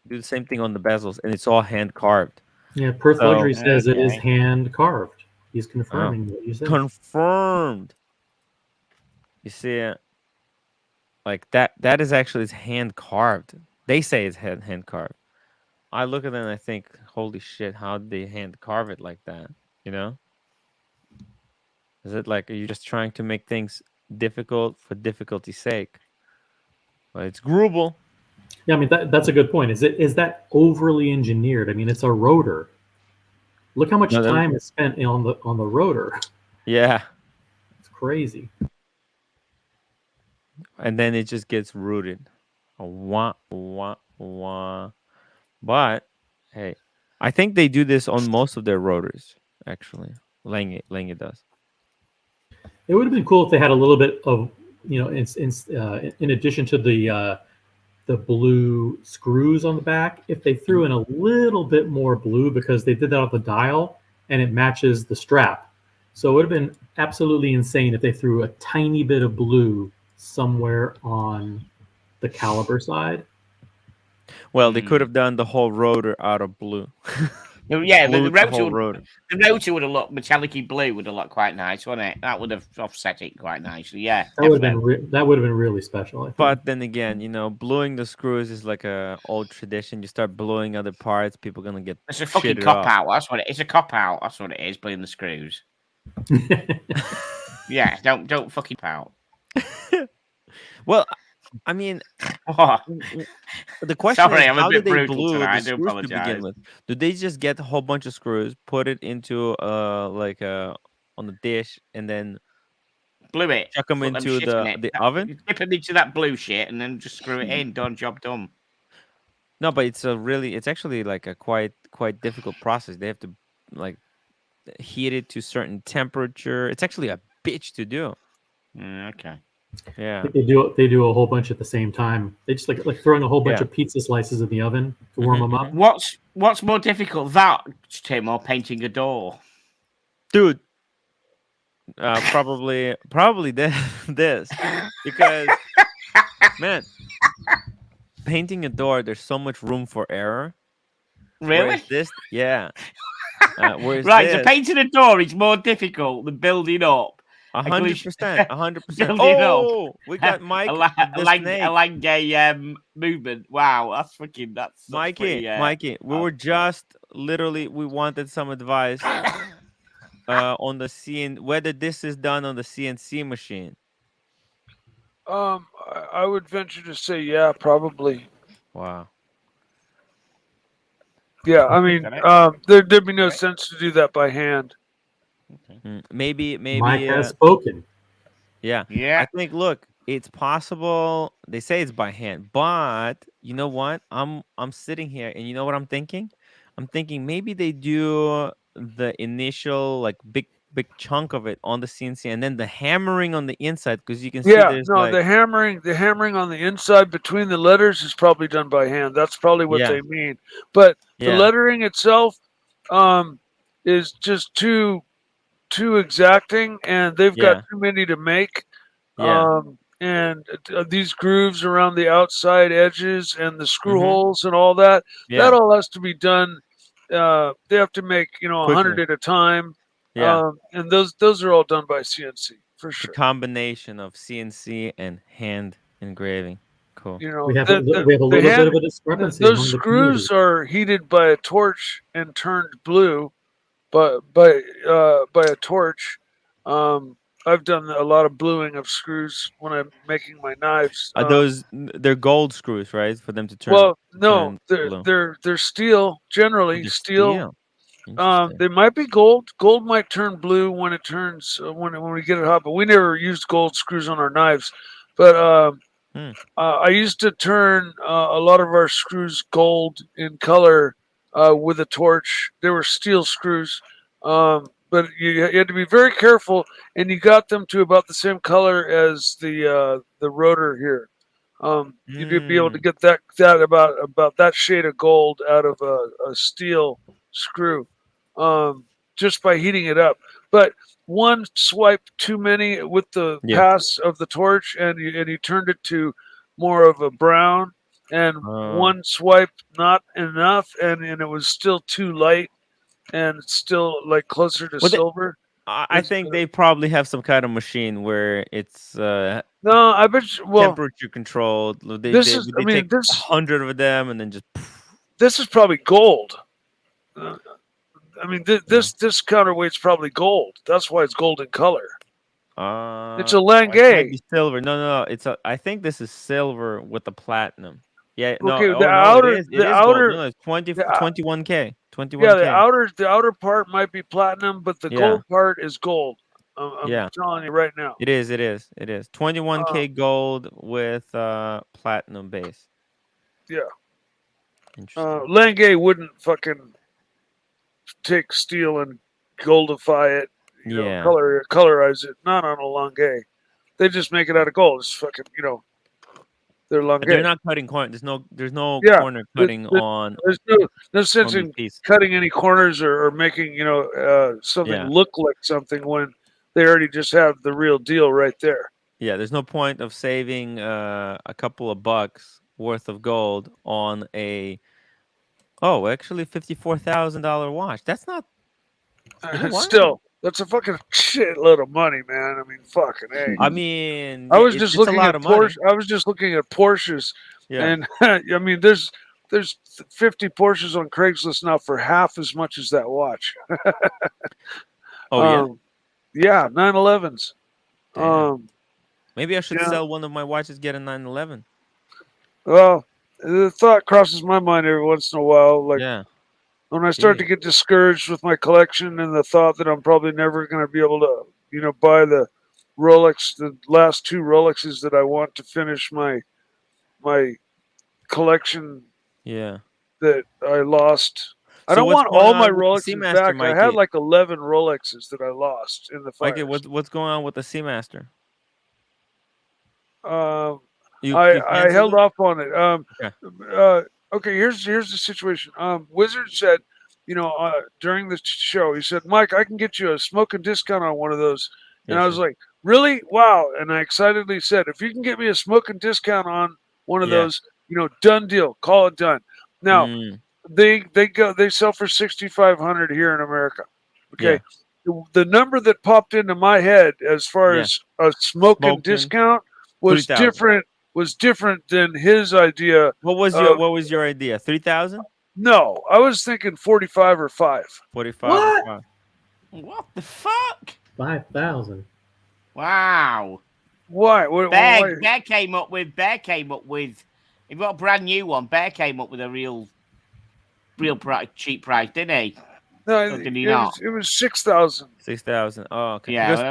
do the same thing on the bezels, and it's all hand carved. Yeah, Perth Luxury says it is hand carved. He's confirming what you said. Confirmed. You see it? Like that is actually hand carved. They say it's hand carved. I look at it and I think, holy shit, how did they hand carve it like that? You know? Is it like, are you just trying to make things difficult for difficulty's sake? Well, it's Grubel. Yeah, I mean that's a good point. Is that overly engineered? I mean, it's a rotor. Look how much time is spent on the rotor. Yeah, it's crazy. And then it just gets rooted. Wah. But hey, I think they do this on most of their rotors. Actually, Lange does. It would have been cool if they had a little bit of, in addition to the blue screws on the back, if they threw in a little bit more blue, because they did that on the dial and it matches the strap. So it would have been absolutely insane if they threw a tiny bit of blue somewhere on the caliber side. Well, they could have done the whole rotor out of blue. Yeah, the rotor would have looked metallic-y blue, would have looked quite nice, wouldn't it? That would have offset it quite nicely. Yeah, that would have been really special. I think. But then again, bluing the screws is like a old tradition. You start bluing other parts, people are gonna get. It's a fucking cop out. That's what it is. It's a cop out. That's what it is. Bluing the screws. Yeah, don't fucking out. Well, I mean, the question is, how do they glue the screws to begin with? Do they just get a whole bunch of screws, put it into on the dish, and then glue it, chuck them into the oven? Dip them into that blue shit, and then just screw it in. Done, job done. No, but it's actually like a quite difficult process. They have to like heat it to a certain temperature. It's actually a bitch to do. Okay. Yeah, they do a whole bunch at the same time. They just like throwing a whole bunch of pizza slices in the oven to warm them up. What's more difficult, that, Tim, or painting a door? Dude, probably this because man, painting a door, there's so much room for error. Really? Whereas this, yeah. Right, so painting a door is more difficult than building up. 100%. 100%. Oh, we got Mike. a Lange movement. Wow, that's Mikey. We were just literally, we wanted some advice on the whether this is done on the CNC machine. I would venture to say, yeah, probably. Wow. Yeah, I mean, there'd be no sense to do that by hand. Okay. Maybe Mike has spoken. Yeah. I think, look, it's possible. They say it's by hand, but you know what? I'm sitting here, and you know what I'm thinking? I'm thinking maybe they do the initial like big chunk of it on the CNC, and then the hammering on the inside, because you can see Yeah, there's no, like the hammering on the inside between the letters is probably done by hand. That's probably what yeah, they mean. But the yeah, lettering itself is just too exacting, and they've got yeah, too many to make. yeah. And these grooves around the outside edges and the screw Mm-hmm. holes and all that, Yeah, that all has to be done. They have to make 100 quickly. at a time, Yeah, and those are all done by CNC for the sure. combination of CNC and hand engraving. Cool. You know, We have a little bit of a discrepancy those among the screws community. are heated by a torch and turned blue, but by a torch. Um, I've done a lot of bluing of screws when I'm making my knives. Are those they're gold screws, right? For them to Well, no, turn blue. they're steel. Oh, Generally, they're steel. steel. Interesting. They might be gold. Gold might turn blue when it turns when we get it hot. But we never used gold screws on our knives. But Hmm. I used to turn a lot of our screws gold in color with a torch. They were steel screws, but you had to be very careful, and you got them to about the same color as the rotor here. You'd be able to Mm. get that about that shade of gold out of a steel screw just by heating it up. But one swipe too many with the Yeah. pass of the torch, and you turned it to more of a brown, and one swipe not enough, and it was still too light, and still like closer to Well, silver. I think they probably have some kind of machine where it's No, I bet you, well, temperature controlled. They this they is. I they mean, take 100 of them and then just this is probably gold. Uh, I mean, yeah. this counterweight's probably gold. That's why it's gold in color. It's a It might Langay. be silver. No. It's I think this is silver with the platinum. Yeah, no. Okay, Oh no, it is. It is gold. No, it's 20, the, 21K. yeah, 21K. the outer part might be platinum, but the Yeah. gold part is gold. I'm Yeah. telling you right now. It is. It is. It is. 21K gold with platinum base. Yeah, Interesting. Langay wouldn't fucking take steel and goldify it, Yeah. colorize it. Not on a Langay. They just make it out of gold. It's fucking, they're But they're Langay. not cutting corner. There's no Yeah, corner cutting on there's no sense these in pieces. cutting any corners or making something Yeah. look like something when they already just have the real deal right there. Yeah, there's no point of saving a couple of bucks worth of gold on actually $54,000 watch. That's not. You know what? Still, that's a fucking shitload of money, man. I mean, fucking hey. I mean, I was it's just a looking lot at of money. Porsche. I was just looking at Porsches, Yeah. and I mean, there's 50 Porsches on Craigslist now for half as much as that watch. Oh yeah. Yeah, 911s. Damn. Maybe I should yeah. sell one of my watches, get a 911. Well, the thought crosses my mind every once in a while. Like Yeah. when I start to get discouraged with my collection and the thought that I'm probably never going to be able to, buy the Rolex, the last two Rolexes that I want to finish my collection Yeah. that I lost. I So don't what's want going all my on with the Rolexes Seamaster, back. I had Mikey? like 11 Rolexes that I lost in the Mikey, fires. what's going on with the Seamaster? I held off on it. Okay. Okay, here's the situation. Wizard said, during the show, he said, "Mike, I can get you a smoking discount on one of those." And I was like, "Really? Wow!" And I excitedly said, "If you can get me a smoking discount on one of those, done deal. Call it done." Now they sell for $6,500 here in America. Okay. Yeah. The number that popped into my head as far as a smoking discount was 3,000. different than his idea. What was your idea? 3,000? No, I was thinking 45 or 5. 45 What? or 5. What the fuck? 5,000. Wow. Why? Bear came up with. He got a brand new one. Bear came up with a real cheap price, didn't he? No, did he not? It was 6,000. 6,000. Oh, okay. Yeah,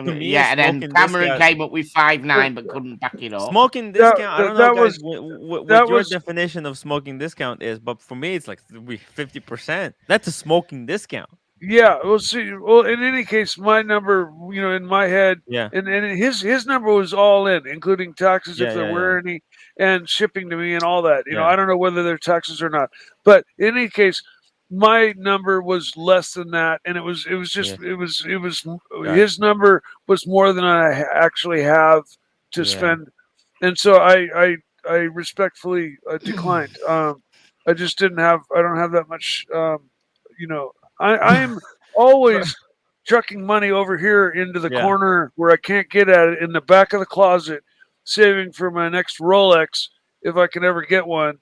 and then Cameron came up with 5,900, but couldn't back it up. Smoking discount. I don't know, guys, what your definition of smoking discount is, but for me, it's like 50%. That's a smoking discount. Yeah, we'll see. Well, in any case, my number, in my head, Yeah. and his number was all in, including taxes if Yeah. there Yeah. were Yeah. any, and shipping to me and all that. Yeah. I don't know whether they're taxes or not, but in any case, my number was less than that, and it was just Yeah. it was Gotcha. his number was more than I actually have to Yeah. spend, and so I respectfully declined. I just didn't have I don't have that much. I'm always chucking money over here into the Yeah. corner where I can't get at it in the back of the closet, saving for my next Rolex if I can ever get one.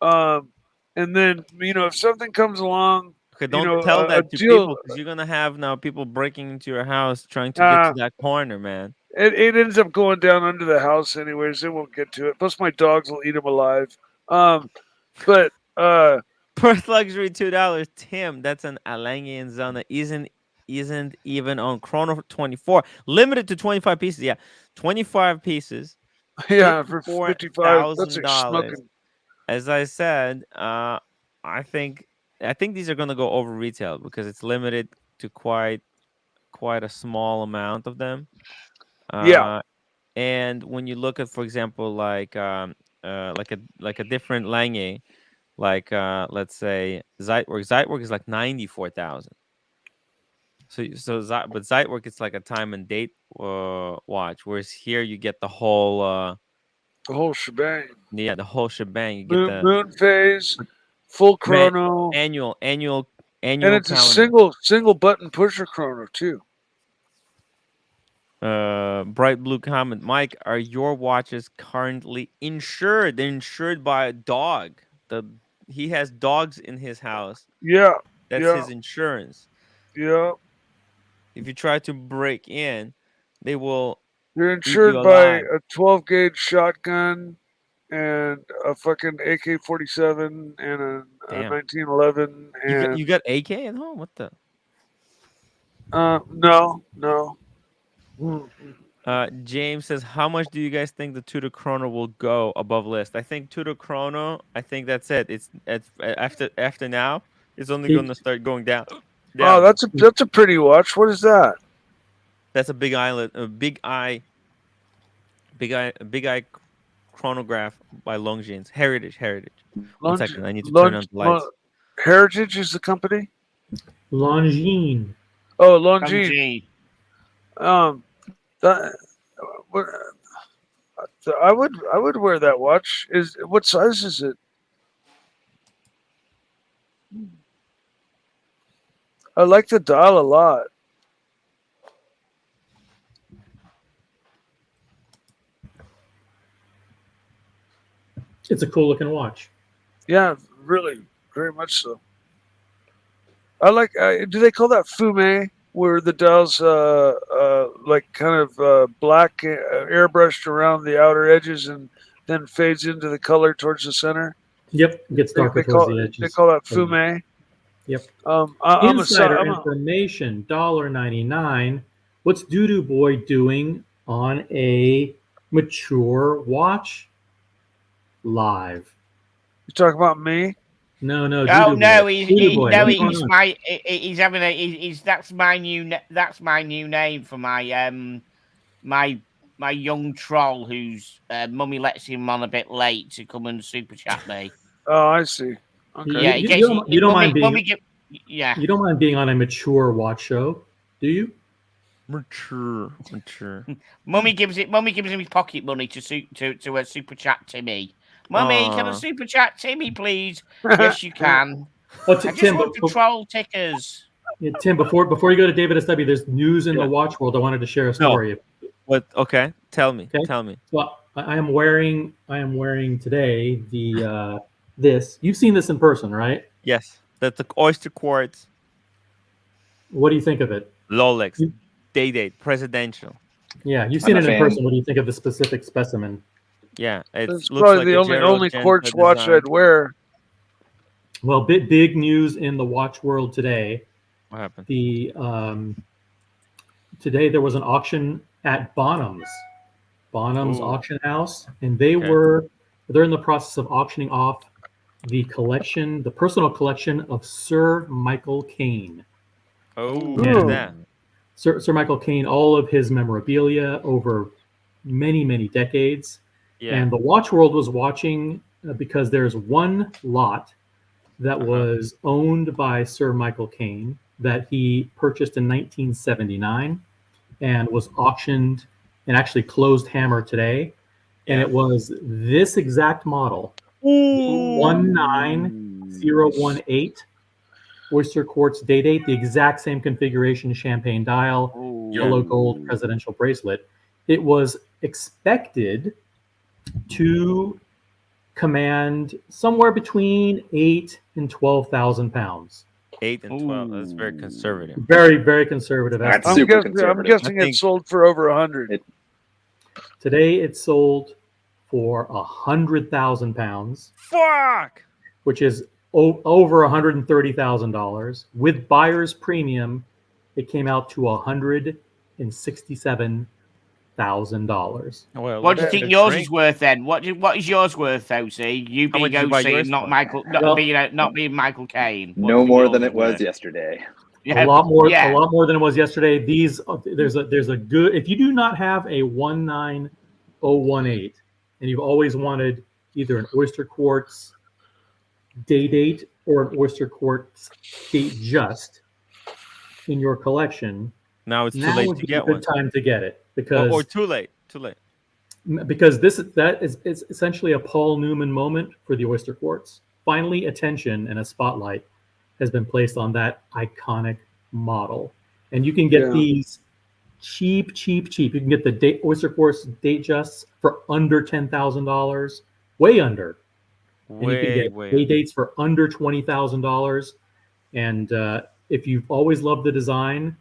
And then if something comes along, Okay, don't tell a that to deal. people because you're gonna have now people breaking into your house trying to get to Uh, that corner, man. it ends up going down under the house anyways. They won't get to it. Plus, my dogs will eat them alive. But Perth luxury $2. Tim, that's an Alangian Zona. Isn't even on Chrono 24. Limited to 25 pieces. Yeah, 25 pieces. yeah, for 55, that's like $54,000. smoking. As I said, I think these are gonna go over retail because it's limited to quite a small amount of them. Yeah, And when you look at, for example, like a different Lange, like let's say Zeitwerk is like 94,000. But Zeitwerk it's like a time and date watch, whereas here you get the whole the whole shebang. the whole shebang. You get the Moon phase, full man, chrono, annual and it's a calendar. single button pusher chrono too. Bright blue comment. Mike, are your watches currently insured? They're insured by a dog. He has dogs in his house. Yeah, That's yeah, his insurance. yeah. If you try to break in, they will You're eat you insured by alive. a 12 gauge shotgun and a fucking AK-47 and a Damn. 1911 and You got AK at home? What the? no. James says, how much do you guys think the Tudor Chrono will go above list? I think Tudor Chrono. I think that's it. It's after now. It's only going to start going down. Oh, that's a pretty watch. What is that? That's a big eye chronograph by Longines. Heritage. 1 second, I need to turn on the lights. Heritage is the company. Longines. Oh, Longines. That, I would wear that watch. What size is it? I like the dial a lot. It's a cool looking watch. Yeah, really, very much so. I like. Do they call that fume, where the dial's like kind of black, airbrushed around the outer edges, and then fades into the color towards the center? Yep, it gets darker towards the edges. They call that fume. Yep. I'm Insider I'm information, $1.99. What's Doo-Doo Boy doing on a mature watch live? You talking about me? No, Oh Doo-Doo no, Boy. he's my he's having that's my new name for my my young troll who's mummy lets him on a bit late to come and super chat me. Oh, I see. Okay. Yeah, you don't mind being yeah. You don't mind being on a mature watch show, do you? Mature. Mummy gives him his pocket money to super chat Timmy. Mummy, can I super chat Timmy, please? Yes, you can. Oh, I just want to troll tickers. Yeah, Tim, before you go to David SW, there's news in the watch world. I wanted to share a story. What? Okay, tell me. Okay? Tell me. Well, I am wearing today the this. You've seen this in person, right? Yes, that's the oyster quartz. What do you think of it? Lolex, date, presidential. Yeah, you've seen it in person. What do you think of the specific specimen? Yeah, it's probably like the only quartz watch I'd wear. Well, big news in the watch world today. What happened? Today there was an auction at Bonham's auction house, and they're in the process of auctioning off the personal collection of Sir Michael Caine. Oh, what is that? Sir Michael Caine, all of his memorabilia over many, many decades. Yeah. And the watch world was watching because there's one lot that was owned by Sir Michael Caine that he purchased in 1979 and was auctioned and actually closed hammer today. And it was this exact model, 19018 oyster quartz date, the exact same configuration, champagne dial, yellow gold presidential bracelet. It was expected to command somewhere between 8 and 12,000 pounds. 8 and 12. That's very conservative. Very, very conservative. That's I'm super guessing, conservative. I'm guessing it sold for over 100. Today it sold for 100,000 pounds. Fuck! Which is over $130,000. With buyer's premium, it came out to $167,000. Well, what do you think yours is worth then? What is yours worth, OC? You being OC and not Michael, not being Michael Caine. No more than it was yesterday. Yeah, a lot more than it was yesterday. There's a good, if you do not have a 19018 and you've always wanted either an oyster quartz date or an oyster quartz date just in your collection, now it's too late to get one. Time to get it because or too late. Because that is essentially a Paul Newman moment for the oyster quartz. Finally, attention and a spotlight has been placed on that iconic model, and you can get these cheap. You can get the oyster quartz date justs for under $10,000, way under. And you can get day dates for under $20,000. And if you've always loved the design,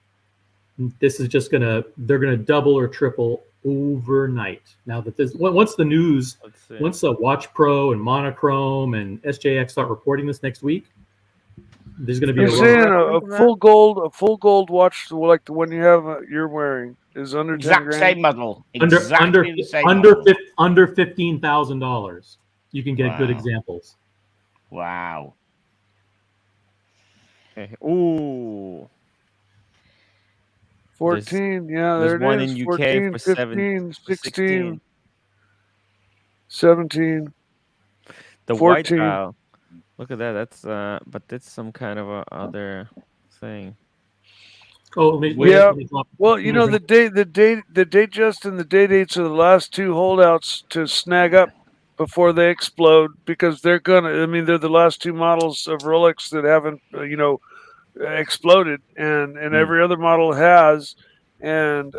this is they're gonna double or triple overnight. Now that once the Watch Pro and Monochrome and SJX start reporting this next week, there's going to be a full gold watch like the one you're wearing is under exact same model, under $15,000. You can get good examples. Wow. Ooh. 14, there it one is. in UK 14, for 15, 16, 17. The 14. white dial. Look at that. That's but that's some kind of a other thing. Oh, well, the date just and the day dates are the last two holdouts to snag up before they explode because they're the last two models of Rolex that haven't exploded, and every other model has, and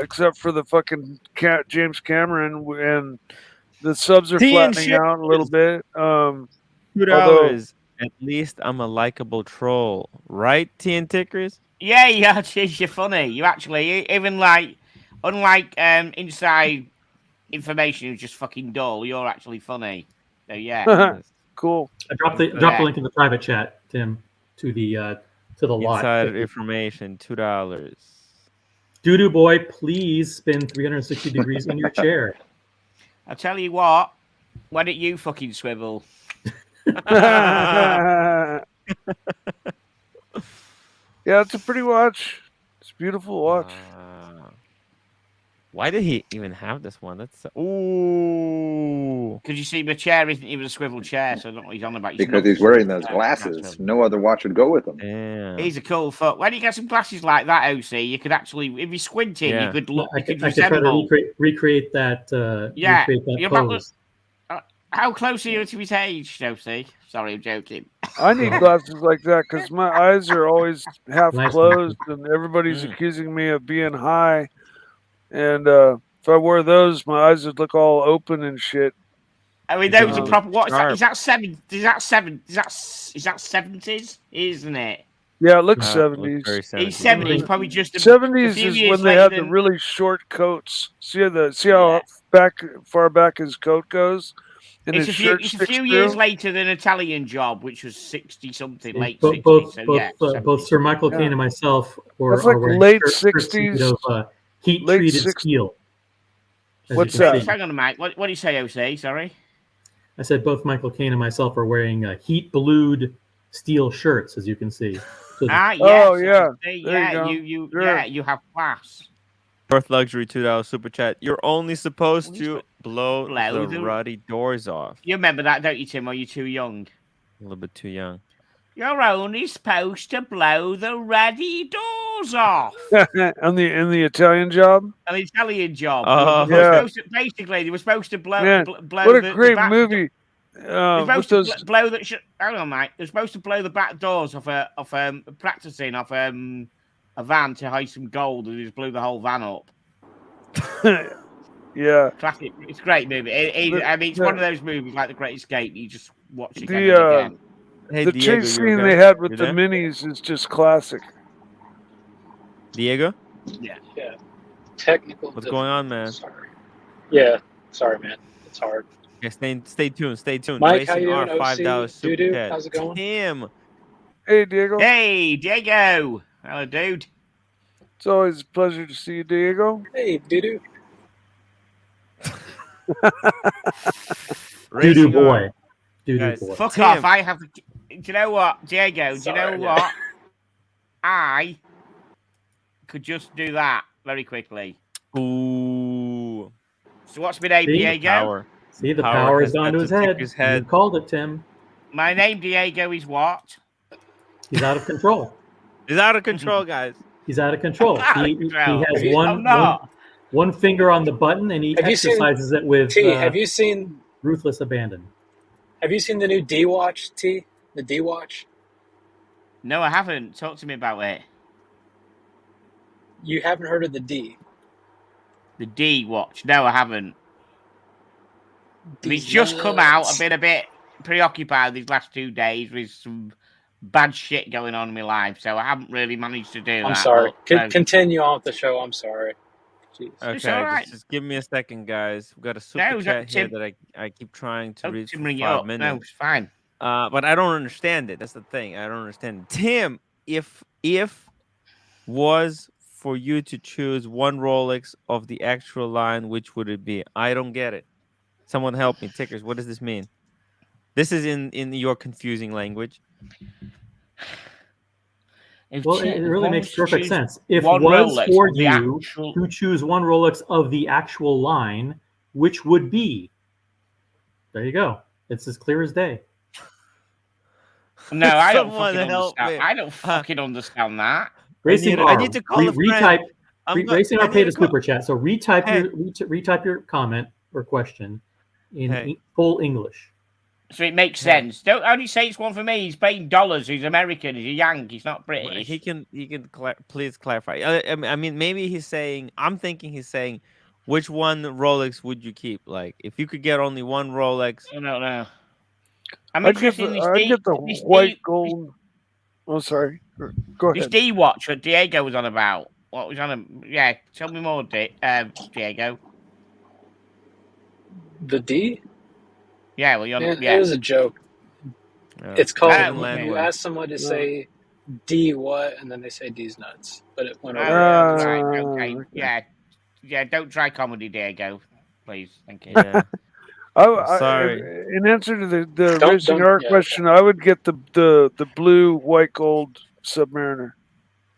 except for the fucking James Cameron, and the subs are flattening out a little bit. $2. At least I'm a likable troll, right, T and Tickers? Yeah, you're funny. You actually, even unlike inside information who's just fucking dull, you're actually funny. So yeah. Cool. I dropped the link in the private chat, Tim, to the lot. Inside information, $2. Doo-doo boy, please spin 360 degrees in your chair. I'll tell you what. Why don't you fucking swivel? Yeah, it's a pretty watch. It's a beautiful watch. Why did he even have this one? That's ooh. Because you see, my chair isn't even a swivel chair, so I don't know what he's on about. Because he's wearing those glasses. No other watch would go with them. Damn. He's a cool fuck. When you get some glasses like that, OC, you could actually, if you squinted, you could look. I could try to recreate that. Recreate that pose. How close are you to his age, OC? Sorry, I'm joking. I need glasses like that because my eyes are always half closed, and everybody's accusing me of being high. And if I wore those, my eyes would look all open and shit. I mean, those are proper. What is that? Is that 7? Is that 70s? Isn't it? Yeah, it looks 70s. He's 70s, probably just 70s is when they had the really short coats. See how far back his coat goes. And it's a few years later than Italian Job, which was 60-something, late 60s. Both Sir Michael Caine and myself were late 60s. Heat-treated steel. What's that? Hang on a minute. What do you say, OC? Sorry? I said both Michael Caine and myself are wearing heat-blued steel shirts, as you can see. Ah, yes. Oh, yeah. Yeah, you have class. Birth Luxury $2 super chat. You're only supposed to blow the the- ruddy doors off. You remember that, don't you, Tim? Or are you too young? A little bit too young. You're only supposed to blow the ruddy doors off. In the Italian Job. An Italian job. Oh, They were yeah. supposed to, basically, they were supposed to blow. Man, blow what a the great back movie. They're With supposed those, to blow the. Hang on, mate. They're supposed to blow the back doors off practicing off a van to hide some gold, and they just blew the whole van up. yeah. Classic. It's a great movie. I mean, it's one of those movies like The Great Escape. You just watch it again and again. Hey, The Diego, chase you scene okay? they had with You the there? minis is just classic. Diego, Yeah. Technical. what's going on, man? Sorry. Yeah. Sorry, man. It's hard. Okay, stay tuned. Stay tuned. Mike, how Racing you R doing? $5 OC, super Doo-doo, chat. how's it going? Tim, Hey, Diego. Hey, Diego. Hello, dude. It's always a pleasure to see you, Diego. Hey, doo-doo. Doo-doo Racing boy. R. Doo-doo Guys, boy. Fuck Tim. off. I have. Do you know what, Diego? Do you know Sorry, what? I could just do that very quickly. Ooh, So what's my name, See? Diego? power. See, the Power power has has gone got to to his head. Ticker's You head. called it, Tim. My name, Diego, is what? He's out of control. He's out of control, guys. He's out of control. I'm out of He control. has I'm one not. one finger on the button, and he Have you seen- exercises it with T, have you seen ruthless abandon. the new D Watch, T? The D Watch? No, I haven't. Talk to me about it. You haven't heard of the D. The D watch. No, I haven't. It's These just come out. nuts. I've been a bit preoccupied these last 2 days with some bad shit going on in my life, so I haven't really managed to do that. I'm sorry. but, Continue on with the show. I'm sorry. Jeez. It's Okay, all right. just give me a second, guys. We've got a super No, chat here Tim- that I keep trying to don't read for bring it 5 up. No, minutes. it's fine. But I don't understand it. That's the thing. I don't understand it. Tim, if was for you to choose one Rolex of the actual line, which would it be? I don't get it. Someone help me, Tickers. What does this mean? This is in your confusing language. Well, it really makes perfect sense. If one was Rolex for of the you actual- to choose one Rolex of the actual line, which would be? There you go. It's as clear as day. No, I don't Someone fucking help understand. me. I don't fucking understand that. Racing I R, need to call a friend. retype. I'm go- Racing I R need paid to a call- super chat, so retype Hey. retype your comment or question in Hey. full English. So it makes sense. Don't only say it's one for me. He's paying dollars. He's American. He's a Yank. He's not British. He can please clarify. I mean, maybe he's saying. I'm thinking he's saying, which one Rolex would you keep? Like, if you could get only one Rolex. I don't know. I'm I'd get interested in the this white gold. Oh, sorry. Go This ahead. D watch that Diego was on about. What was on a? Yeah, tell me more, Diego. The D? Yeah, well, you're It was a joke. It's called, you ask someone to say D what, and then they say D's nuts. But it went over. Right, okay. Yeah, don't try comedy, Diego. Please, thank you. Yeah. Sorry. In answer to the Don't- Racing R yeah, question, I would get the blue, white, gold Submariner.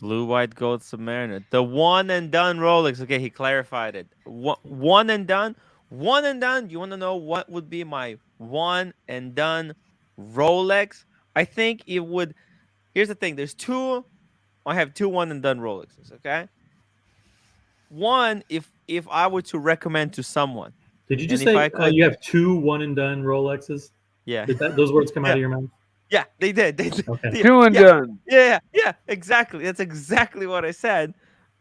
Blue, white, gold Submariner. The one and done Rolex. Okay, he clarified it. One and done. One and done. You want to know what would be my one and done Rolex? I think it would. Here's the thing. There's two. I have two one and done Rolexes. Okay. One, if I were to recommend to someone. Did you just And if say I could- you have two one and done Rolexes? Yeah. Did those words come out of your mouth? Yeah, they did. They did. Okay. Two and yeah, done. Yeah, exactly. That's exactly what I said.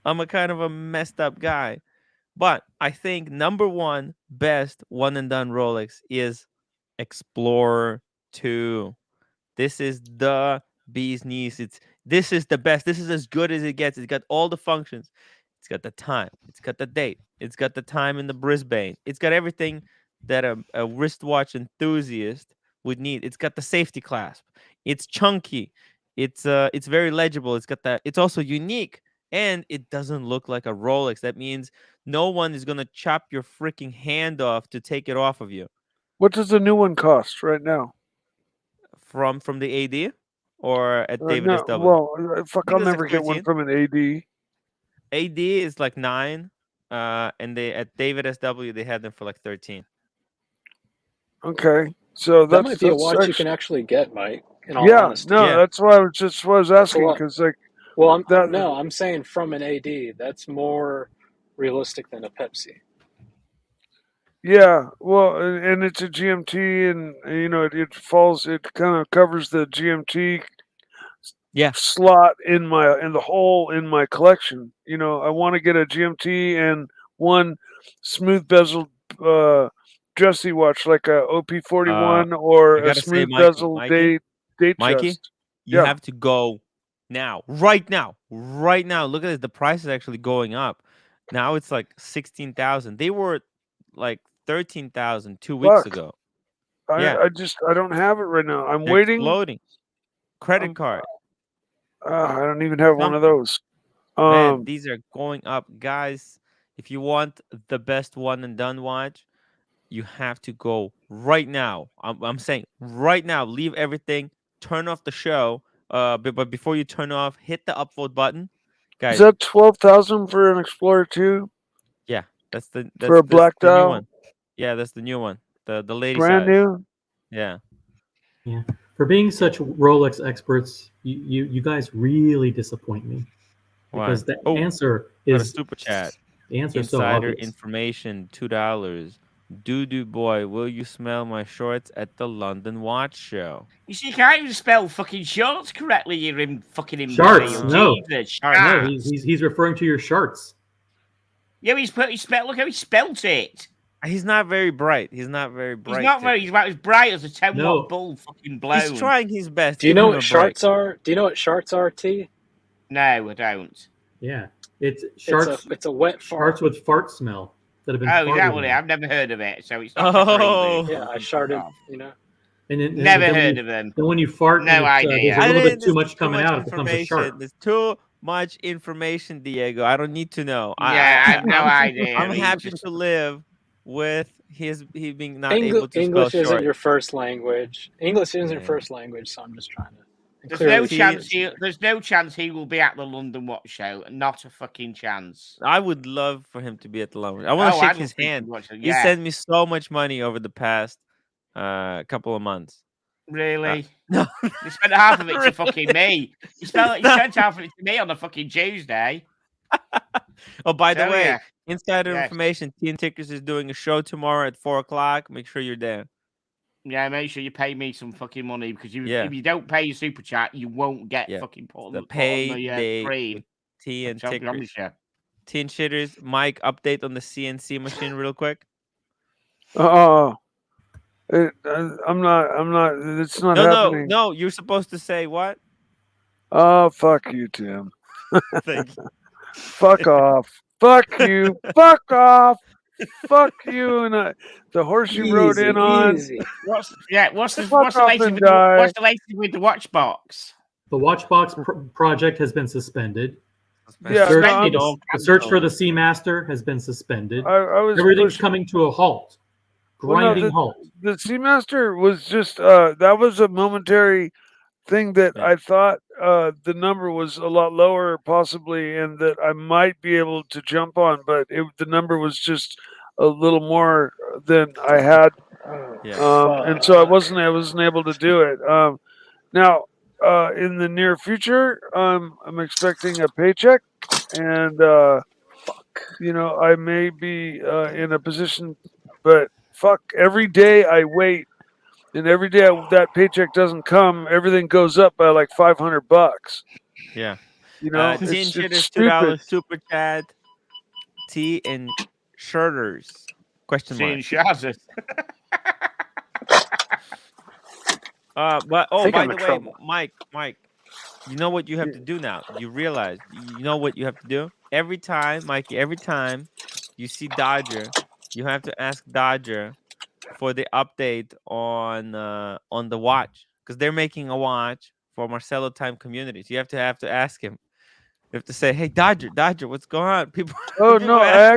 I'm a kind of a messed up guy. But I think number one best one and done Rolex is Explorer 2. This is the bee's knees. This is the best. This is as good as it gets. It's got all the functions. It's got the time. It's got the date. It's got the time in the Brisbane. It's got everything that a wristwatch enthusiast would need. It's got the safety clasp. It's chunky. It's very legible. It's got that. It's also unique, and it doesn't look like a Rolex. That means no one is gonna chop your freaking hand off to take it off of you. What does the new one cost right now? From the AD? or at David No, SW? well, fuck, think I'll it was like never get one 13. from an AD. AD is like 9, and they at David SW they had them for like 13. Okay, so that might be a that's watch actually, you can actually get, Mike. In all yeah, honesty, no, Yeah. that's why I was that's a asking lot. because like Well, that. I'm saying from an AD. That's more realistic than a Pepsi. Yeah, well, and it's a GMT, and it kind of covers the GMT Yeah. slot in the hole in my collection. I want to get a GMT and one smooth bezeled dressy watch like a OP41 I or a gotta say, smooth bezel date Mikey, chest. you Yeah. have to go now, right now, right now. Look at this. The price is actually going up. Now it's like 16,000. They were like 13,000 2 weeks Fuck. ago. I don't have it right now. I'm They're waiting. exploding. Credit card. I don't even have one of Something. those. Man, these are going up, guys. If you want the best one and done watch, you have to go right now. I'm saying right now. Leave everything. Turn off the show. But before you turn off, hit the upvote button, guys. Is that 12,000 for an Explorer 2? Yeah, that's for a black the new dial? one. Yeah, that's the new one. The lady Brand size. new? Yeah. Yeah. For being such Rolex experts, you guys really disappoint me. Because the answer got a is super chat. The answer is so Insider obvious. information, $2. Doo boy, will you smell my shorts at the London Watch Show? You see, you can't even spell fucking shorts correctly. You're in fucking Sharts. No, Jesus, no, he's referring to your sharts. Yeah, he spelled. Look how he spelt it. He's not very bright. He's not very bright. He's not very. He's about as bright as a 10-watt No. bulb fucking blown. He's trying his best. Do you know what sharts are? Do you know what sharts are, T? No, I don't. Yeah, it's sharts. It's a wet fart. Sharts with fart smell that have been. Oh, is that what it is? I've never heard of it, so it's not. Yeah, I sharted. You know. And never heard of them. Then when you fart, no idea. There's a little bit too much coming out. It becomes a shark. There's too much information, Diego. I don't need to know. Yeah, I have no idea. I'm happy to live with he being not able to English spell isn't short. your first language. English isn't your first language, so I'm just trying to. There's no chance he will be at the London Watch Show. Not a fucking chance. I would love for him to be at the London. I want to shake his hand. He sent me so much money over the past couple of months. Really? No. He spent half of it to fucking me. He spent half of it to me on a fucking Tuesday. Oh, by the way, insider information, Teen Tickers is doing a show tomorrow at 4:00. Make sure you're there. Yeah, make sure you pay me some fucking money because if you don't pay your super chat, you won't get fucking put the on pay free. Tea and Tickers. Teen Shitters, Mike, update on the CNC machine real quick. I'm not. It's not happening. No. You're supposed to say what? Oh, fuck you, Tim. Thank you. Fuck off. Fuck you. Fuck off. Fuck you. And the horse you rode in on. What's the latest with the watch box? The watch box project has been suspended. Yeah, the search for the Seamaster has been suspended. Everything's coming to a halt. Grinding halt. The Seamaster was just that was a momentary thing that I thought the number was a lot lower possibly and that I might be able to jump on, but the number was just a little more than I had. And so I wasn't able to do it. Now in the near future, I'm expecting a paycheck and I may be in a position, but fuck, every day I wait and every day that paycheck doesn't come, everything goes up by like $500. Yeah. Teen Shitters, $2 super chat. Tea and Shirters. Question mark. Shazers. But by the way, Mike, you know what you have to do now? You realize you know what you have to do? Every time, Mikey, you see Dodger, you have to ask Dodger for the update on the watch. Because they're making a watch for Marcelo Time communities. You have to ask him. You have to say, "Hey, Dodger, what's going on?" People. Oh no! I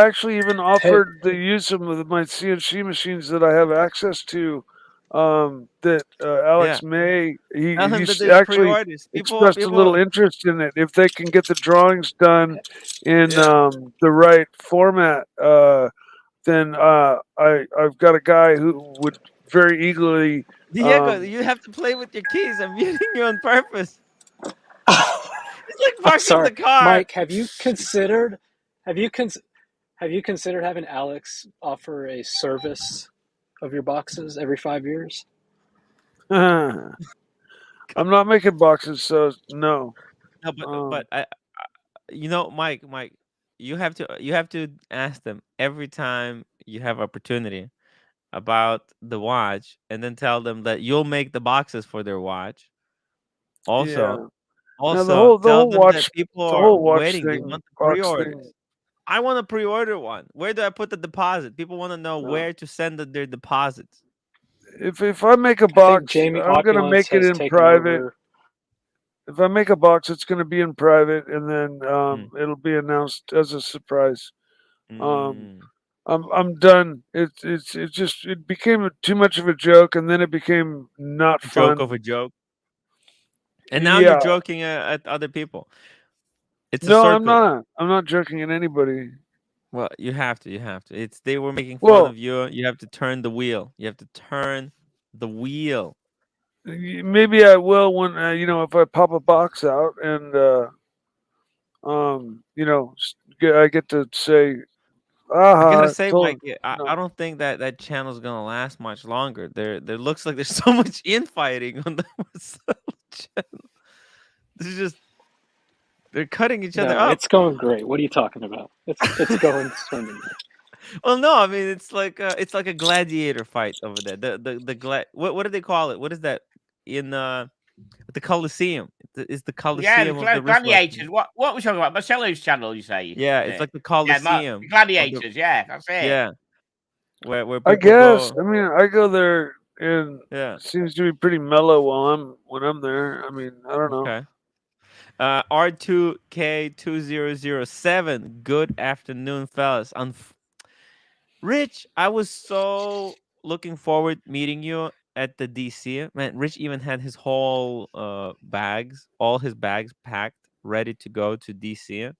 actually even offered the use of my CNC machines that I have access to that Alex May he actually expressed a little interest in it. If they can get the drawings done in the right format, then I've got a guy who would very eagerly. Diego, you have to play with your keys. I'm muting you on purpose. It's like parking the car. Mike, have you considered having Alex offer a service of your boxes every 5 years? I'm not making boxes, so no. No, but I Mike, you have to ask them every time you have opportunity about the watch, and then tell them that you'll make the boxes for their watch. Also, now the whole them watch, that people the are whole watch waiting. thing, They want the pre-orders. I want to pre-order one. Where do I put the deposit? People want to know where to send their deposits. If I make a box, I'm going to make it in private. If I make a box, it's going to be in private, and then it'll be announced as a surprise. I'm done. It became too much of a joke, and then it became not fun. Joke of a joke. And now you're joking at other people. It's a circle. I'm not joking at anybody. Well, you have to. They were making fun of you. You have to turn the wheel. You have to turn the wheel. Maybe I will when if I pop a box out and I get to say. I gotta say, Mike, I don't think that channel's gonna last much longer. There looks like there's so much infighting on the channel. This is just they're cutting each other up. It's going great. What are you talking about? It's going swimmingly. Well, no, I mean it's like a gladiator fight over there. What do they call it? What is that in the Coliseum? It's the Coliseum of the gladiators. What are we talking about? Marcelo's channel, you say? Yeah, it's like the Coliseum. Gladiators. That's it. Yeah. Where I guess. I mean, I go there and it seems to be pretty mellow when I'm there. I mean, I don't know. Okay. R2K2007. Good afternoon, fellas. Rich, I was so looking forward meeting you at the DC. Man, Rich even had his whole all his bags packed, ready to go to DC.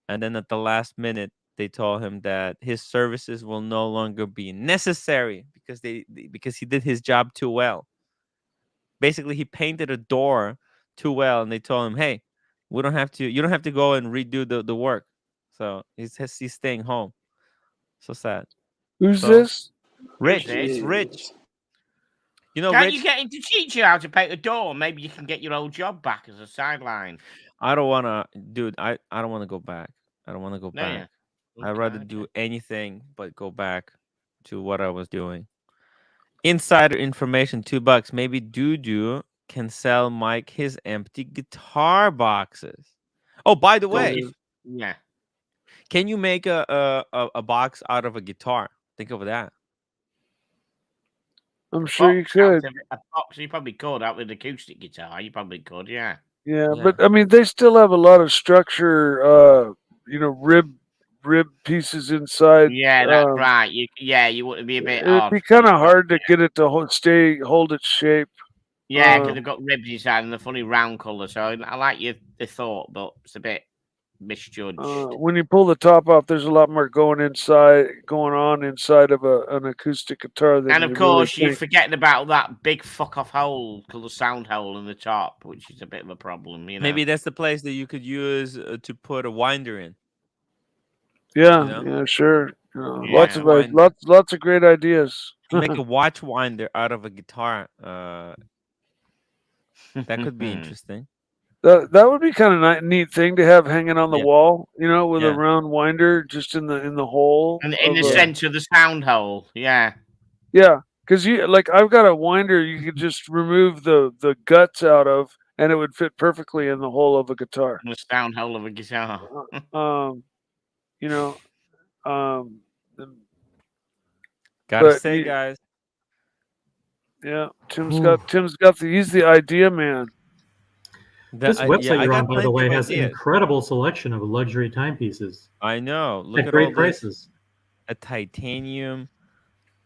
And then at the last minute, they told him that his services will no longer be necessary because he did his job too well. Basically, he painted a door too well, and they told him, "Hey, you don't have to go and redo the work." So he's staying home. So sad. Who's this? Rich. It's Rich. Can't Rich, you get him to teach you how to paint a door? Maybe you can get your old job back as a sideline. I don't want to, dude. I don't want to go back. I don't want to go back. I'd rather do anything but go back to what I was doing. Insider information, $2. Maybe Dudu can sell Mike his empty guitar boxes. Oh, by the way, can you make a box out of a guitar? Think of that. I'm sure you could. A box, you probably could out with an acoustic guitar. You probably could, yeah. Yeah, but I mean, they still have a lot of structure. Rib pieces inside. Yeah, that's right. You wouldn't be a bit. It'd be kind of hard to get it to hold its shape. Yeah, because they've got ribs inside and a funny round color. So I like the thought, but it's a bit misjudged. When you pull the top off, there's a lot more going on inside of an acoustic guitar. And of course, you're forgetting about that big fuck off hole called the sound hole in the top, which is a bit of a problem. Maybe that's the place that you could use to put a winder in. Yeah, sure. Lots of great ideas. Make a watch winder out of a guitar. That could be interesting. That would be kind of neat thing to have hanging on the wall, with a round winder just in the hole. And in the center of the sound hole, yeah. Yeah, because I've got a winder you could just remove the guts out of, and it would fit perfectly in the hole of a guitar. The sound hole of a guitar. Gotta say, guys. Yeah, Tim's got he's the idea man. This website you're on, by the way, has an incredible selection of luxury timepieces. I know. Look at great prices. A titanium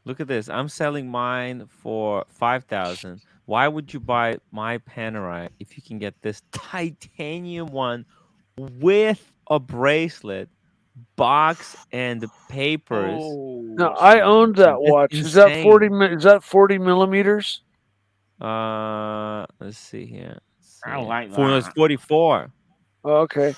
Look at this. I'm selling mine for 5,000. Why would you buy my Panerai if you can get this titanium one with a bracelet, box, and the papers? No, I owned that It's watch. Is that insane. 40? Is that 40 millimeters? Let's see here. I like It's that. 44. Oh, okay.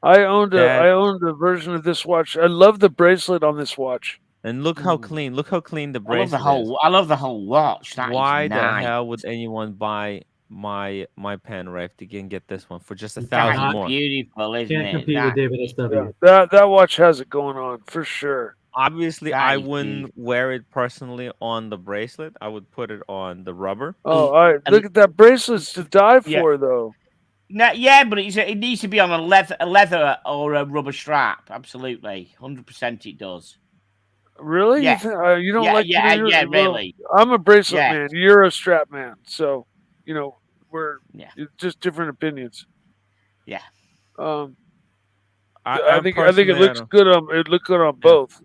I owned That a version of this watch. I love the bracelet on this watch. and look how clean. Look how clean the I love the bracelet is. whole. I love the whole watch. That Why is the nice. hell would anyone buy my Panerai if they can get this one for just 1,000 That's more? beautiful, isn't Can't it? compete That- with David SW. Yeah, that watch has it going on for sure. Obviously, That I is wouldn't wear it personally on the bracelet. I would put it on the rubber. Oh, all right. Look at that bracelet's to die for, though. No, yeah, but it needs to be on a leather or a rubber strap. Absolutely, 100% it does. Really? Yeah. You don't Yeah, like? yeah, well, really. I'm a bracelet Yeah. man. You're a strap man. So, we're Yeah. just different opinions. Yeah. I think it looks good on both.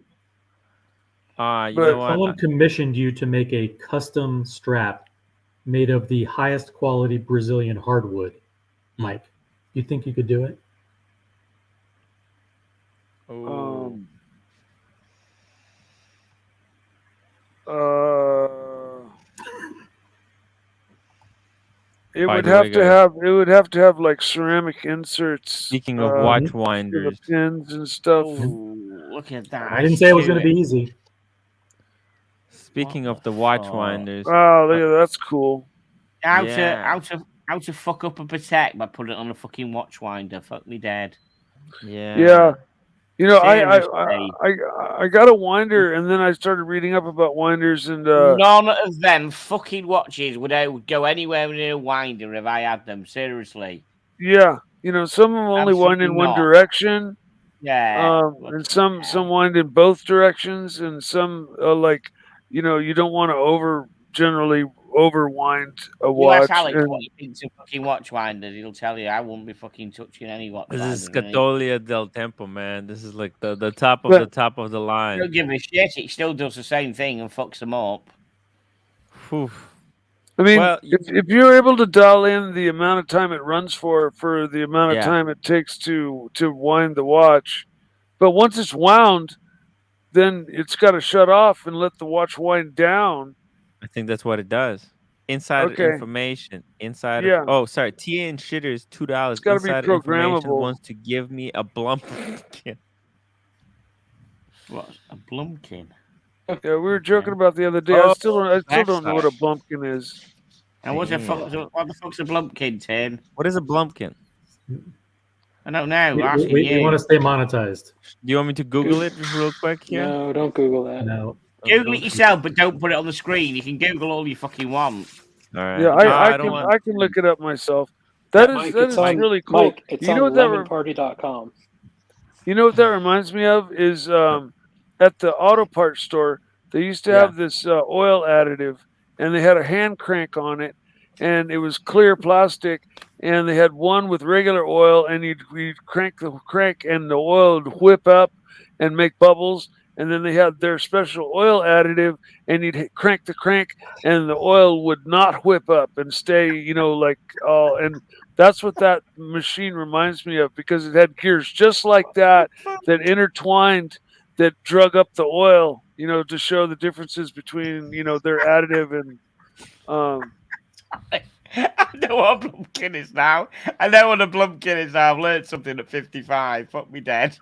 You But know what? Someone commissioned you to make a custom strap made of the highest quality Brazilian hardwood. Mike, you think you could do it? It would have to have like ceramic inserts. Speaking of watch the winders, pins and stuff. Ooh, look at that! I didn't say it was going to be easy. Speaking of the watch winders, oh, look at that, that's cool. How to fuck up a Patek by putting it on a fucking watch winder? Fuck me dead. Yeah. Seriously. I got a winder, and then I started reading up about winders, and none of them fucking watches would go anywhere near a winder if I had them. Seriously. Yeah, some of them only wind in one direction. Yeah. And some wind in both directions, and some you don't want to generally overwind a watch. You ask Alex what he thinks of fucking watch winders, he'll tell you I wouldn't be fucking touching any watch winder. This is Scatolia del Tempo, man. This is like the top of the top of the line. Don't give a shit. It still does the same thing and fucks them up. Whew. I mean, if you're able to dial in the amount of time it runs for the amount of time it takes to wind the watch, but once it's wound, then it's got to shut off and let the watch wind down. I think that's what it does. Insider information. Insider. Oh, sorry. TA and Shitters, $2. It's got to be programmable. Wants to give me a Blumpkin. What? A Blumpkin? Yeah, we were joking about the other day. I still don't know what a Blumpkin is. And what the fuck's a Blumpkin, Tim? What is a Blumpkin? I don't know. We want to stay monetized. Do you want me to Google it just real quick here? No, don't Google that. No. Google it yourself, but don't put it on the screen. You can Google all you fucking want. All right. Yeah, I can look it up myself. That is really cool. Mike, it's on lemonparty.com. You know what that reminds me of is at the auto parts store, they used to have this oil additive, and they had a hand crank on it, and it was clear plastic, and they had one with regular oil, and you'd crank the crank, and the oil would whip up and make bubbles. And then they had their special oil additive, and you'd crank the crank, and the oil would not whip up and stay, and that's what that machine reminds me of, because it had gears just like that intertwined, that drug up the oil, to show the differences between, their additive and. I know what a Blumpkin is now. I've learned something at 55. Fuck me dead.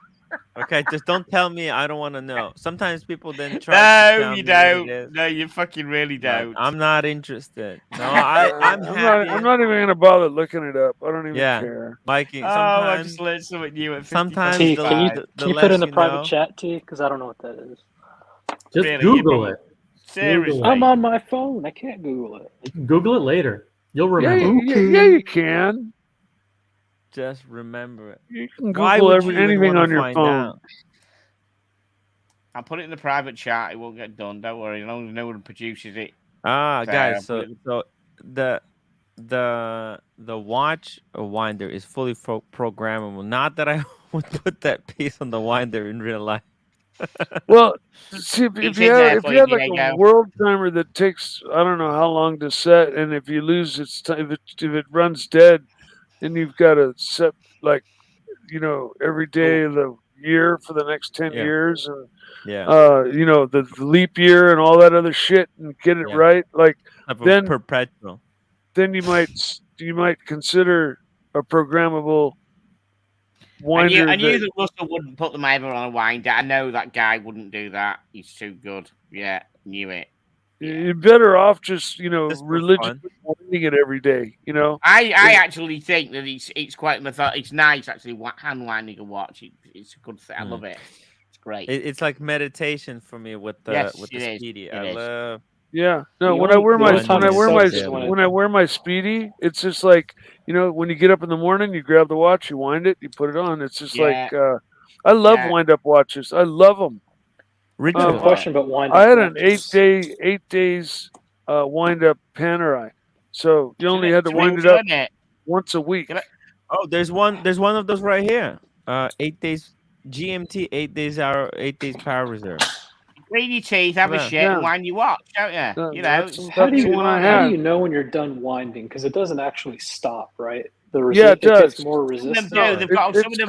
Okay, just don't tell me. I don't want to know. Sometimes people then try. No, you don't. No, you fucking really don't. I'm not interested. No, I'm happy. I'm not even gonna bother looking it up. I don't even care. Mikey, I just learned something new at 55. Sometimes T, can you put in the private chat, T? Because I don't know what that is. Just Google it. Seriously, I'm on my phone. I can't Google it. You can Google it later. You'll remember. Yeah, you can. Just remember it. You can Google anything on your phone. I'll put it in the private chat. It won't get done. Don't worry. As long as no one produces it. Guys. So the watch winder is fully programmable. Not that I would put that piece on the winder in real life. Well, see, It's if you in there had for you, like a Diego. world timer that takes I don't know how long to set, and if you lose its time, if it runs dead, then you've got to set like every day of the year for the next 10 Yeah. years, and Yeah. the leap year and all that other shit, and get it Yeah. right. Like Type of then perpetual. then you might consider a programmable winder. I knew that Russell wouldn't put them ever on a winder. I know that guy wouldn't do that. He's too good. Yeah, knew it. Yeah. You're better off just Just for religiously fun. winding it every day. I actually think that it's quite methodical. It's nice actually hand winding a watch. It's a good thing. I love it. It's great. It's like meditation for me with the Speedy. I love. Yeah. No, The when I wear only time it sucks is when I wear my Speedy, it's just like when you get up in the morning, you grab the watch, you wind it, you put it on. It's just like I love wind up watches. I love them. No question, but wind up I had watches. an 8 days wind up Panerai, so you only had to wind it up once a week. Oh, there's one of those right here. 8 days GMT, 8 days hour, 8 days power reserve. Clean your teeth, have a shit, and wind your watch, don't you? How do you know when you're done winding? Because it doesn't actually stop, right? It does. Takes more resistance. Some of them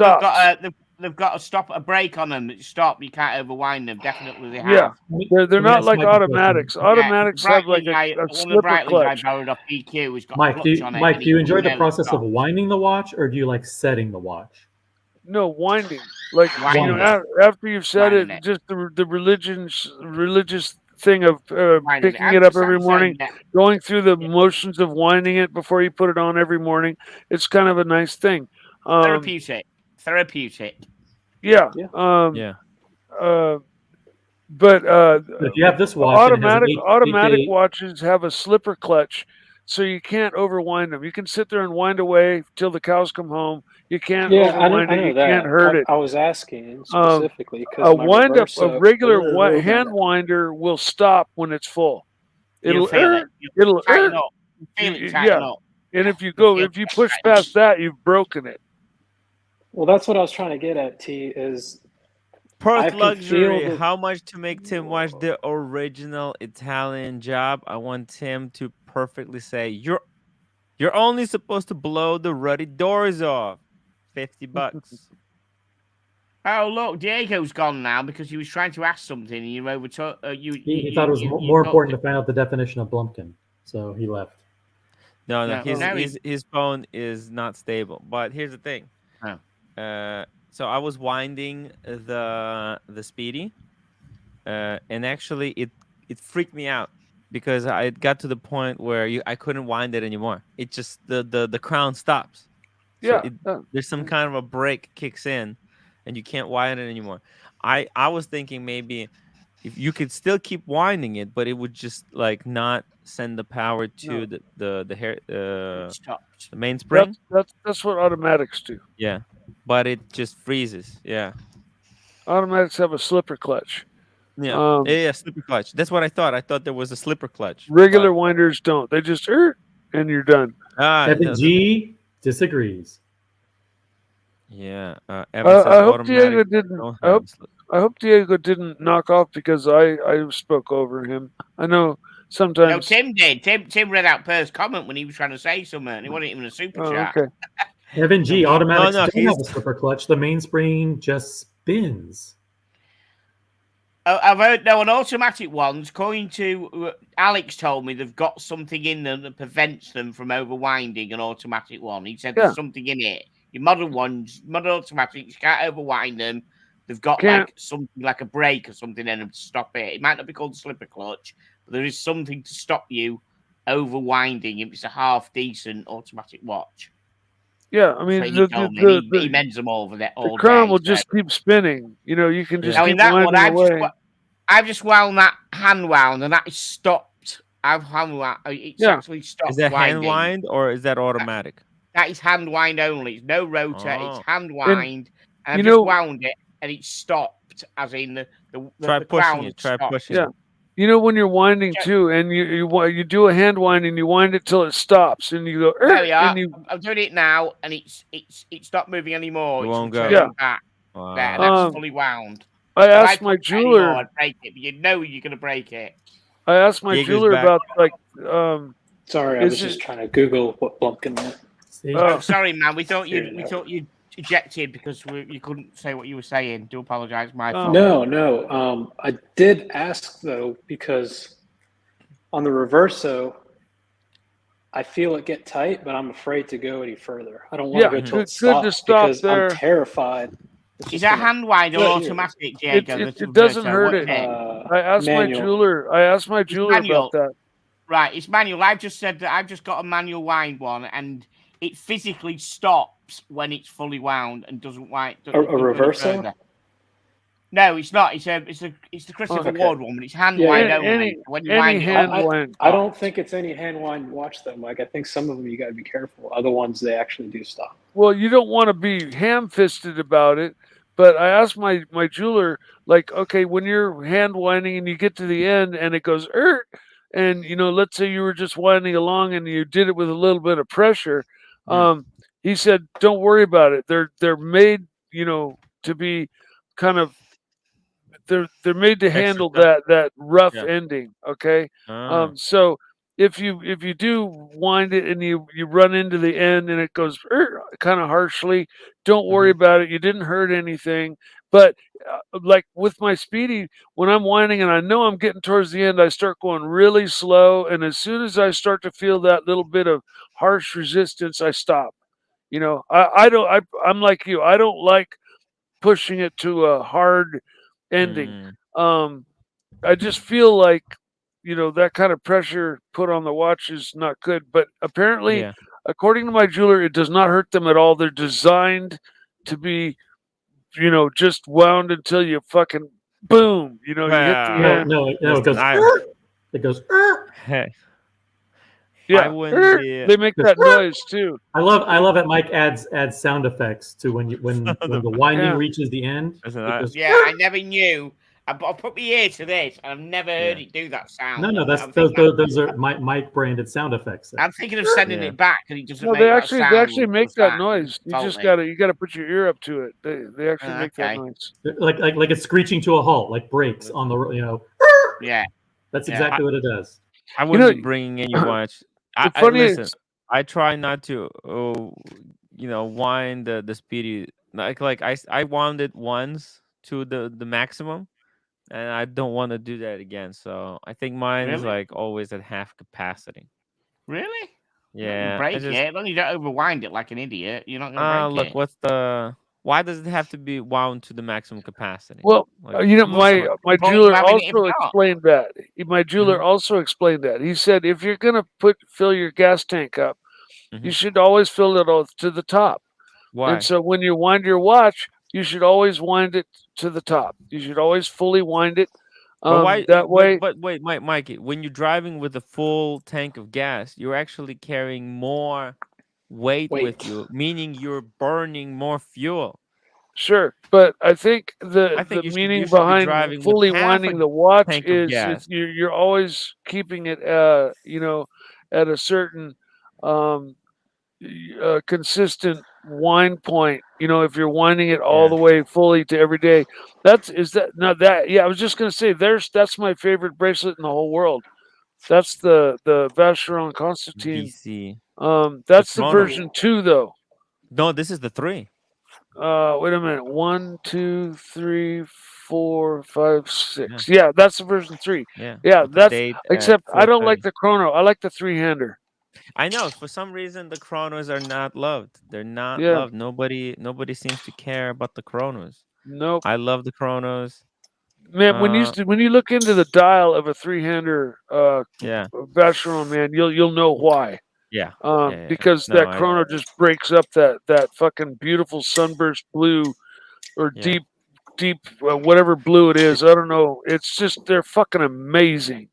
have got they've got a stop, a break on them. Stop. You can't overwind them. Definitely, they have. Yeah, they're not like automatics. Automatics have like a slipper clutch. Mike, do you enjoy the process of winding the watch, or do you like setting the watch? No, winding. Like after you've set it, just the religious thing of picking it up every morning, going through the motions of winding it before you put it on every morning. It's kind of a nice thing. Therapeutic. Yeah. But if you have this watch, automatic watches have a slipper clutch, so you can't overwind them. You can sit there and wind away till the cows come home. You can't overwind it. You can't hurt it. I was asking specifically because a regular hand winder will stop when it's full. It'll tighten up. And if you push past that, you've broken it. Well, that's what I was trying to get at. Is Perth Luxury, how much to make Tim watch the original Italian job? I want Tim to perfectly say, you're only supposed to blow the ruddy doors off. $50. Oh, look, Diego's gone now because he was trying to ask something and you overtook. He thought it was more important to find out the definition of Blumpkin, so he left. No, his phone is not stable. But here's the thing. So I was winding the Speedy, and actually it freaked me out because I got to the point where I couldn't wind it anymore. It just the crown stops. So there's some kind of a break kicks in, and you can't wind it anymore. I was thinking maybe if you could still keep winding it, but it would just like not send the power to the mainspring. That's what automatics do. Yeah. But it just freezes. Yeah. Automatics have a slipper clutch. Yeah, slipper clutch. That's what I thought. I thought there was a slipper clutch. Regular winders don't. They just and you're done. Evan G disagrees. Yeah. I hope Diego didn't knock off because I spoke over him. I know sometimes. No, Tim did. Tim read out Per's comment when he was trying to say something. It wasn't even a super chat. Okay. Evan G, automatics don't have a slipper clutch. The mainspring just spins. I've heard an automatic ones. According to Alex, told me they've got something in them that prevents them from overwinding an automatic one. He said there's something in it. Your modern automatics, you can't overwind them. They've got like something like a brake or something in them to stop it. It might not be called a slipper clutch, but there is something to stop you overwinding if it's a half decent automatic watch. Yeah, I mean, he mends them over there all the crown day, will just keep spinning. You can just keep that winding away. I've just wound that hand wound, and that is stopped. I've hand wound. It's actually stopped. Is that hand wind or is that automatic? That is hand wind only. It's no rotor. It's hand wind. And I've just wound it, and it's stopped. As in the try the pushing it. Try pushing it. When you're winding too, and you do a hand wind and you wind it till it stops, and you go. There we are. I'm doing it now, and it's not moving anymore. It won't go. Back. Wow. That's fully wound. I asked my jeweler. Break it, but you know you're gonna break it. I asked my jeweler about like. Sorry, I was just trying to Google what Blumpkin meant. Oh, sorry, man. We thought you ejected because you couldn't say what you were saying. Do apologize, my fault. No. I did ask though because on the Reverso, I feel it get tight, but I'm afraid to go any further. I don't want to go till it stops because I'm terrified. Is that hand wind or automatic, Diego? It doesn't hurt it. I asked my jeweler. About that. Right, it's manual. I've just said that I've just got a manual wind one, and it physically stops when it's fully wound and doesn't wind. A Reverso? No, it's not. It's the Christopher Ward one, but it's hand wind only. When you wind it, I don't think it's any hand wind watch though, Mike. I think some of them you got to be careful. Other ones they actually do stop. Well, you don't want to be ham-fisted about it, but I asked my jeweler, like, okay, when you're hand winding and you get to the end and it goes and let's say you were just winding along and you did it with a little bit of pressure, he said, don't worry about it. They're made, to be kind of they're made to handle that rough ending. Okay. So if you do wind it and you run into the end and it goes kind of harshly, don't worry about it. You didn't hurt anything. But like with my Speedy, when I'm winding and I know I'm getting towards the end, I start going really slow. And as soon as I start to feel that little bit of harsh resistance, I stop. I'm like you. I don't like pushing it to a hard ending. I just feel like that kind of pressure put on the watch is not good. But apparently, according to my jeweler, it does not hurt them at all. They're designed to be, just wound until you fucking boom. You hit the end. No, it goes. Hey. Yeah, they make that noise too. I love it. Mike adds sound effects to when the winding reaches the end. I never knew. I'll put my ear to this, and I've never heard it do that sound. No, those are Mike branded sound effects. I'm thinking of sending it back, and it doesn't. No, they actually make that noise. You just gotta put your ear up to it. They actually make that noise. Like it's screeching to a halt, like brakes on the Yeah, that's exactly what it does. I wouldn't be bringing in your watch. I try not to, wind the Speedy. Like I wound it once to the maximum, and I don't want to do that again. So I think mine is like always at half capacity. Really? Yeah. Break it. As long as you don't overwind it like an idiot, you're not gonna break it. Why does it have to be wound to the maximum capacity? Well, my jeweler also explained that. My jeweler also explained that. He said if you're gonna fill your gas tank up, you should always fill it all to the top. Why? And so when you wind your watch, you should always wind it to the top. You should always fully wind it. That way. But wait, Mikey, when you're driving with a full tank of gas, you're actually carrying more weight with you, meaning you're burning more fuel. Sure, but I think the meaning behind fully winding the watch is you're always keeping it at a certain consistent wind point. If you're winding it all the way fully to every day, I was just gonna say that's my favorite bracelet in the whole world. That's the Vacheron Constantin. DC. That's the version 2 though. No, this is the 3. Wait a minute. 1, 2, 3, 4, 5, 6. Yeah, that's the version 3. Yeah, that's except I don't like the chrono. I like the 3-hander. I know. For some reason, the chronos are not loved. They're not loved. Nobody seems to care about the chronos. Nope. I love the chronos. Man, when you look into the dial of a 3-hander, Vacheron, man, you'll know why. Yeah. Because that chrono just breaks up that fucking beautiful sunburst blue or deep whatever blue it is. I don't know. It's just they're fucking amazing.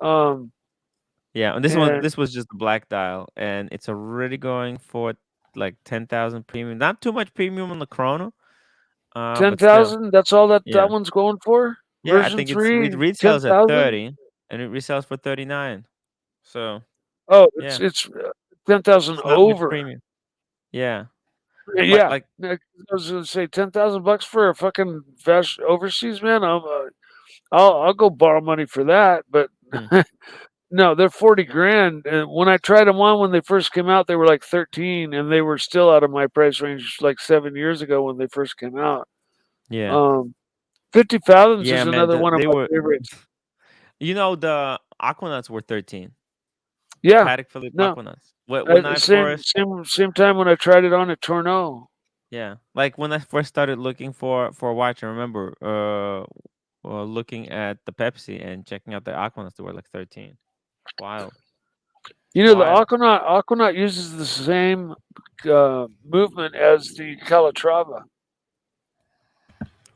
And this was just the black dial, and it's already going for like 10,000 premium. Not too much premium on the chrono. 10,000. That's all that one's going for. Yeah, Version I think 3, it retails 10, at 30, and it resells for 39. So. It's 10,000 over. Premium. Yeah. Yeah, Like I was gonna say $10,000 for a fucking overseas man. I'll go borrow money for that, but hmm, no, they're 40 grand. And when I tried them on when they first came out, they were like 13, and they were still out of my price range like 7 years ago when they first came out. yeah, Um, 50 Fathoms yeah, is man. another one of They my were, favorites. the Aquanuts were 13. Yeah, Patek Philippe no, Aquanuts. When I same first, same time when I tried it on at Tourneau. yeah, like when I first started looking for a watch, I remember looking at the Pepsi and checking out the Aquanuts. They were like 13. Wild, You know, the wild. Aquanaut uses the same movement as the Calatrava.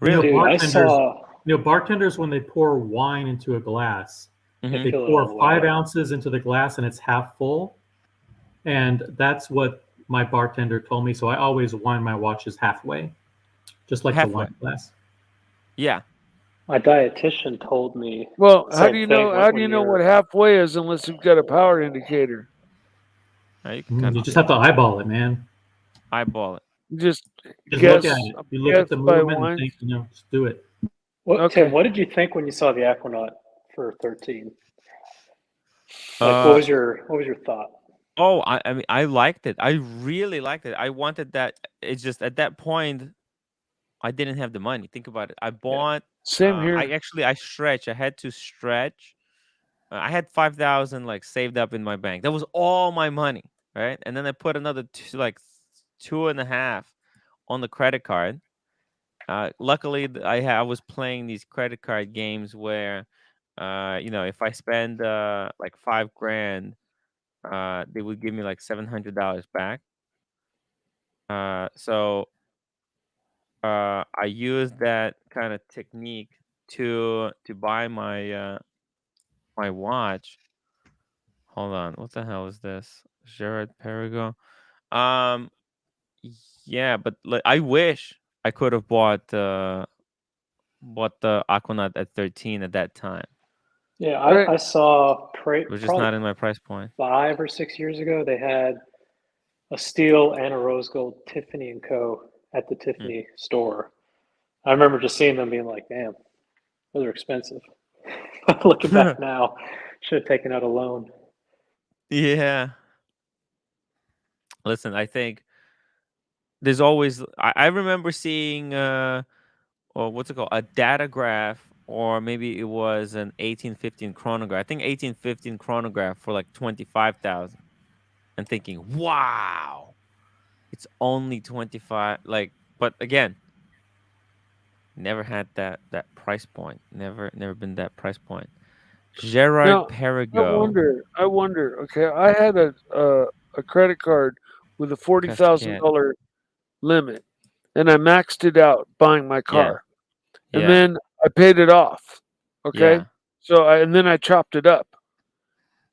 You know, Really? Dude, I bartenders. saw. Bartenders when they pour wine into a glass, Hmm. they Fill it all pour the way 5 ounces into the glass and it's half full, and that's what my bartender told me. So I always wind my watches halfway, just like the Halfway. wine glass. Yeah. My dietitian told me Well, how do same you thing know? How do when you know what you're. halfway is unless you've got a power indicator? You can kind You of just see have it. to eyeball it, man. Eyeball it. You just Just look at guess it. You look at the by movement and wine. think, just do it. What Tim? Okay. What did you think when you saw the Aquanaut for 13? Like, Uh what was your thought? oh, I mean, I liked it. I really liked it. I wanted that. It's just at that point I didn't have the money. Think about it. I Yeah. bought. Same here. I stretched. I had to stretch. I had 5,000 like saved up in my bank. That was all my money, right? And then I put another like 2.5 on the credit card. Luckily, I was playing these credit card games where, if I spend like 5 grand, they would give me like $700 back. So I used that kind of technique to buy my watch. Hold on, what the hell is this? Gerard Perigo. Um, yeah, but like, I wish I could have bought the Aquanaut at 13 at that time. Yeah, Right. I saw It was just probably not in my price point. 5 or 6 years ago. They had a steel and a rose gold Tiffany and Co. at the Mm. Tiffany store. I remember just seeing them being like, "Damn, those are expensive." Looking back now, should have taken out a loan. Yeah. Listen, I think there's always I remember seeing or what's it called? A datograph, or maybe it was an 1815 chronograph. I think 1815 chronograph for like 25,000, and thinking, "Wow, it's only 25." Like, but again, never had that price point. Never been that price point. Gerard Now, Perigo, I wonder. Okay, I had a credit card with a Cascade. $40,000 limit, and I maxed it out buying my Yeah, car, and yeah, then I paid it off. Okay, yeah. and then I chopped it up,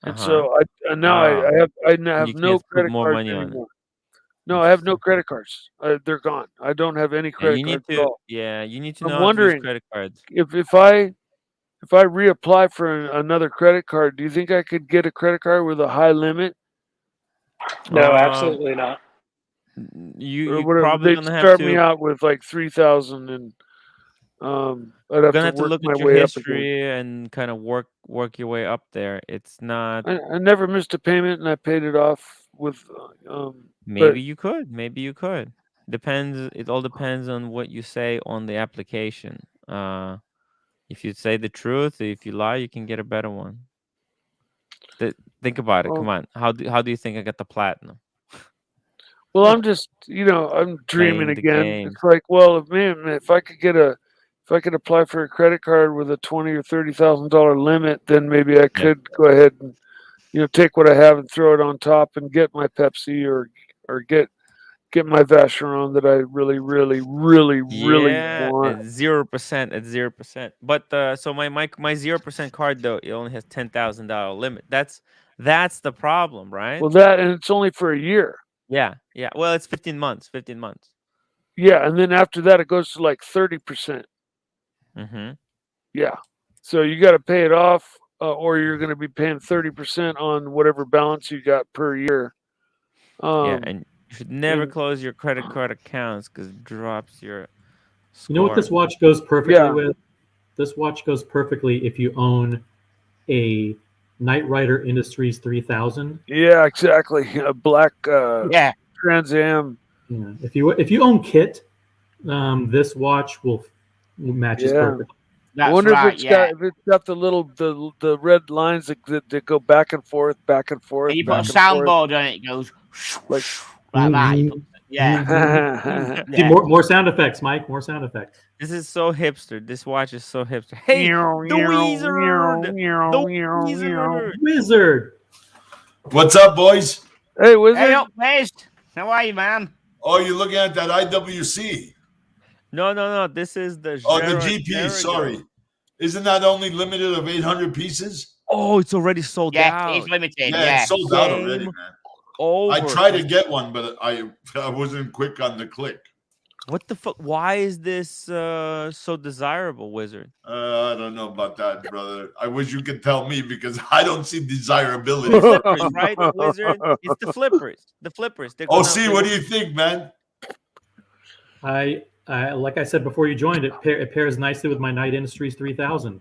Uh and huh. so and now Oh, I now and have you no can't put credit more cards money on it. anymore. No, I have no Interesting. credit cards. They're gone. I don't have any Yeah, credit cards at all. you need to I'm know how to use wondering credit cards. if I reapply for another credit card, do you think I could get a credit card with a high limit, No, Um, absolutely not. or you whatever? probably They'd gonna have start me to out with like 3,000, and I'd have to work look my at your way up again. history and kind of work your way up there. It's not. I never missed a payment, and I paid it off with, but Maybe you could. Depends. It all depends on what you say on the application. If you say the truth, if you lie, you can get a better one. Think about it. Come um, on. How do you think I got the platinum? well, I'm just, I'm dreaming Playing the again. It's games. like, well, if I could if I could apply for a credit card with a $20,000 or $30,000 limit, then maybe I Yeah. could go ahead and, take what I have and throw it on top and get my Pepsi, or get my Vacheron that I really, really, really, really Yeah, want. at 0%, at 0%. But so my 0% card though, it only has $10,000 limit. That's the problem, right? Well, and it's only for a year. Yeah, yeah. Well, it's 15 months. 15 months. Yeah, and then after that, it goes to like 30%. Mm-hmm. Yeah, so you got to pay it off, or you're going to be paying 30% on whatever balance you got per year. Yeah, Um, and You should never close your credit card accounts because it drops your score. You know what this watch goes perfectly with? This watch goes perfectly if you own a Knight Rider Industries 3000. Yeah, exactly. A black Trans Am. Yeah. If you own kit, this watch will matches perfectly. That's I wonder right, if it's got the little the red lines that go back and forth. And you put a soundboard on it, it goes like that. Yeah. See, more sound effects, Mike. More sound effects. This is so hipster. This watch is so hipster. Hey, the Wizard. What's up, boys? Hey, Wizard. Hey, up, Wiz. How are you, man? Oh, you're looking at that IWC. No. This is the the GP. Sorry, isn't that only limited of 800 pieces? Oh, it's already sold out. Yeah, it's limited. Yeah, it's sold out already, man. I tried to get one, but I wasn't quick on the click. What the fuck? Why is this so desirable, Wizard? I don't know about that, brother. I wish you could tell me because I don't see desirability. The flippers, right, Wizard? It's the flippers. The flippers. What do you think, man? I like I said before you joined, it pairs nicely with my Knight Industries 3000.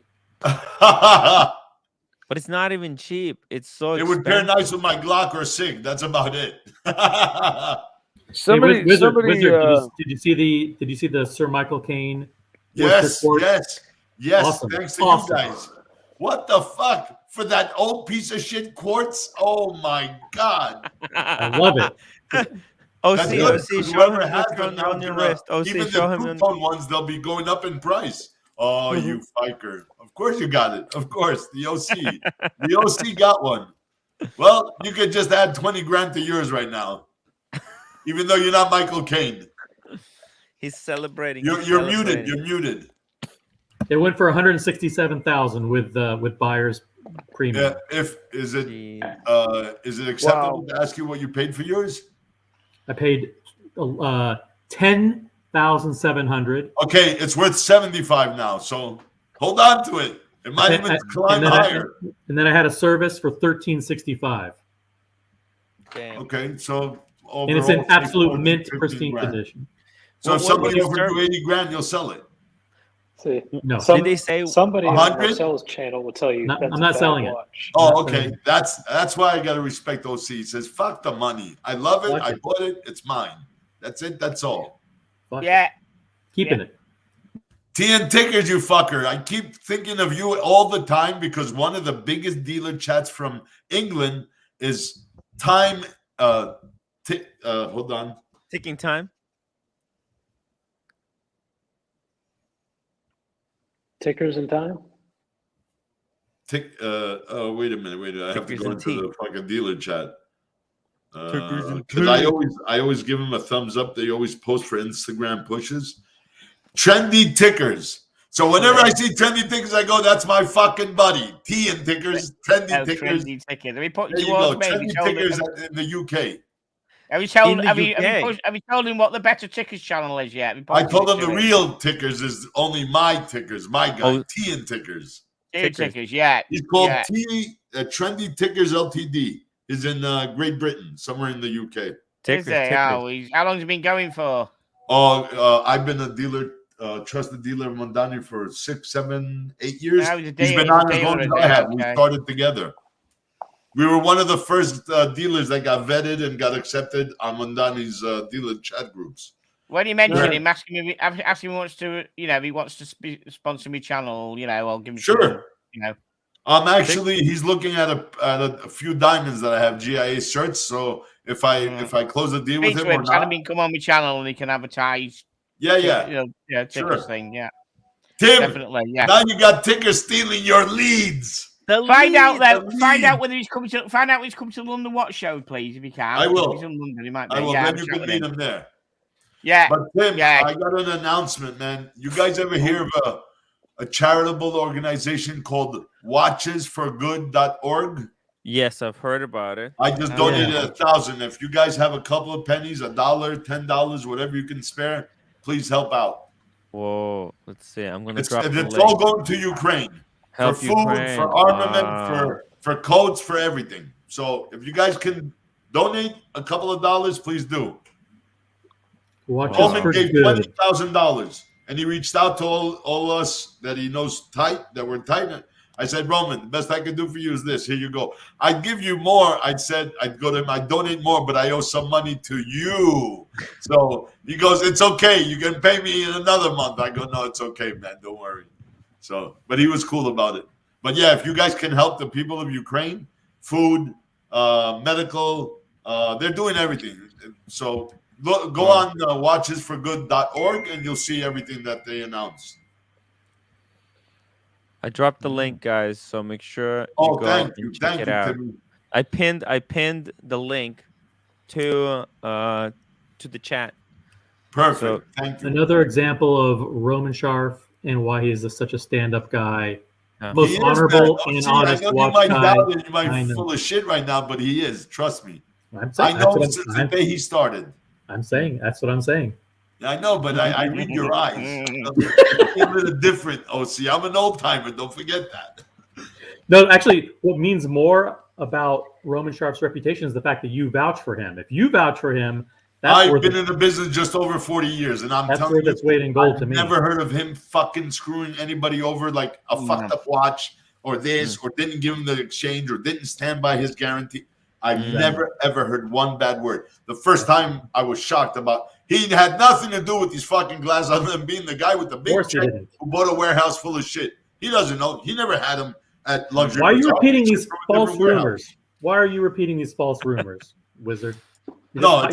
But it's not even cheap. It's so expensive. It would pair nice with my Glock or SIG. That's about it. Wizard, did you see the Sir Michael Caine? Yes. Awesome. Thanks to you guys. What the fuck for that old piece of shit quartz? Oh my god! I love it. OC, show him on your wrist. Even the two-tone ones, they'll be going up in price. Oh, you fiker! Of course you got it. Of course, the OC got one. Well, you could just add 20 grand to yours right now, even though you're not Michael Caine. He's celebrating. You're muted. You're muted. It went for 167,000 with buyer's premium. Yeah. Is it acceptable to ask you what you paid for yours? I paid 10,700. Okay, it's worth 75 now. So hold on to it. It might even climb higher. And then I had a service for 1365. Okay, so overall, and it's in absolute mint pristine condition. So if somebody offered you 80 grand, you'll sell it. See, no. Did they say somebody on Marcel's channel will tell you? I'm not selling it. Oh, okay. That's why I gotta respect OC. He says, "Fuck the money. I love it. I bought it. It's mine. That's it. That's all." Keeping it. TN Tickers, you fucker. I keep thinking of you all the time because one of the biggest dealer chats from England is time. Hold on. Ticking time. Tickers in time. Wait a minute. I have to go into the fucking dealer chat. Because I always give them a thumbs up. They always post for Instagram pushes. Trendy Tickers. So whenever I see Trendy Tickers, I go, that's my fucking buddy. T and Tickers, Trendy Tickers. Trendy Tickers. We put there you go. Trendy Tickers in the UK. Have you told him what the Better Tickers channel is yet? I told him the real Tickers is only my Tickers, my guy, T and Tickers. Tickers, yeah. He's called Trendy Tickers Ltd. He's in Great Britain, somewhere in the UK. How long has he been going for? I've been a dealer, trusted dealer of Mondani for 6, 7, 8 years. He's been on as long as I have. We started together. We were one of the first dealers that got vetted and got accepted on Mondani's dealer chat groups. When you mention him, ask him if he wants to, if he wants to sponsor my channel, I'll give him. Sure. Actually, he's looking at a few diamonds that I have GIA shirts. So if I close a deal with him or not, tell him come on my channel and he can advertise. Tickers thing. Yeah, Tim, definitely. Yeah. Now you got Tickers stealing your leads. Find out whether he's coming to the London Watch Show, please, if you can. I will. If he's in London, he might be. I will. Then you can meet him there. Yeah. But Tim, I got an announcement, man. You guys ever hear of a charitable organization called watchesforgood.org? Yes, I've heard about it. I just donated 1,000. If you guys have a couple of pennies, $1, $10, whatever you can spare, please help out. Whoa, let's see. I'm gonna drop. It's all going to Ukraine. For food, for armament, for coats, for everything. So if you guys can donate a couple of dollars, please do. Roman gave $20,000, and he reached out to all us that he knows that we're tight. I said, Roman, the best I can do for you is this. Here you go. I'd give you more. I'd go to him, I'd donate more, but I owe some money to you. So he goes, it's okay. You can pay me in another month. I go, no, it's okay, man. Don't worry. So, but he was cool about it. But yeah, if you guys can help the people of Ukraine, food, medical, they're doing everything. So go on watchesforgood.org and you'll see everything that they announce. I dropped the link, guys, so make sure you go and check it out. Timmy. I pinned the link to the chat. Perfect. So, thank you. Another example of Roman Sharf and why he is such a stand-up guy. Most honorable and honest watch guy. You might be full of shit right now, but he is. Trust me. I know since the day he started. I'm saying that's what I'm saying. I know, but I read your eyes. It's a little different, OC. I'm an old timer. Don't forget that. No, actually, what means more about Roman Sharf's reputation is the fact that you vouch for him. If you vouch for him, I've been in the business just over 40 years, and I'm telling you, that's weight in gold to me. I've never heard of him fucking screwing anybody over like a fucked up watch or this, or didn't give him the exchange, or didn't stand by his guarantee. I've never, ever heard one bad word. The first time I was shocked about, he had nothing to do with these fucking glasses other than being the guy with the big check who bought a warehouse full of shit. He doesn't know. He never had them at luxury. Why are you repeating these false rumors? Why are you repeating these false rumors, Wizard? You're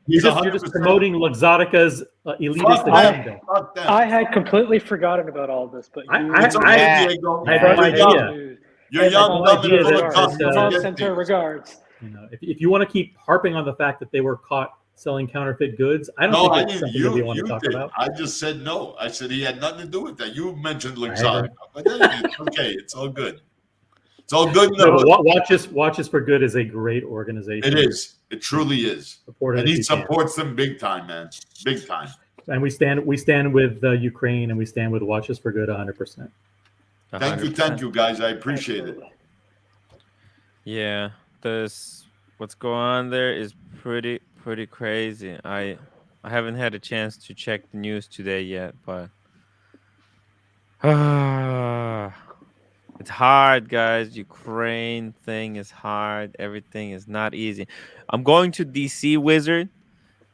just promoting Luxottica's elitist agenda. I had completely forgotten about all this, but I had no idea. You're young, Center regards. You know, if you want to keep harping on the fact that they were caught selling counterfeit goods, I don't think it's something that we want to talk about. I just said no. I said he had nothing to do with that. You mentioned Luxottica, but it's okay. It's all good. It's all good. Watches for Good is a great organization. It is. It truly is. And he supports them big time, man. Big time. And we stand with Ukraine, and we stand with Watches for Good 100%. Thank you, guys. I appreciate it. Yeah, what's going on there is pretty crazy. I haven't had a chance to check the news today yet, but it's hard, guys. Ukraine thing is hard. Everything is not easy. I'm going to DC, Wizard.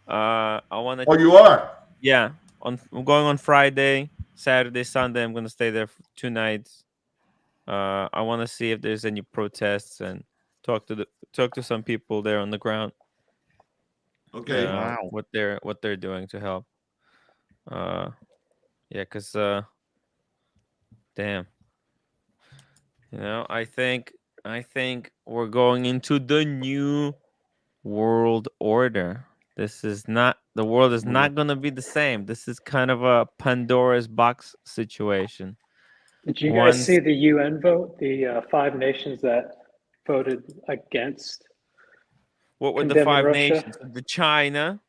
I want to. Oh, you are? Yeah. I'm going on Friday, Saturday, Sunday. I'm going to stay there for 2 nights. I want to see if there's any protests and talk to some people there on the ground. Okay. What they're doing to help. Yeah, because damn. You know, I think we're going into the new world order. The world is not going to be the same. This is kind of a Pandora's box situation. Did you guys see the UN vote? The 5 nations that voted against. What were the 5 nations? The China.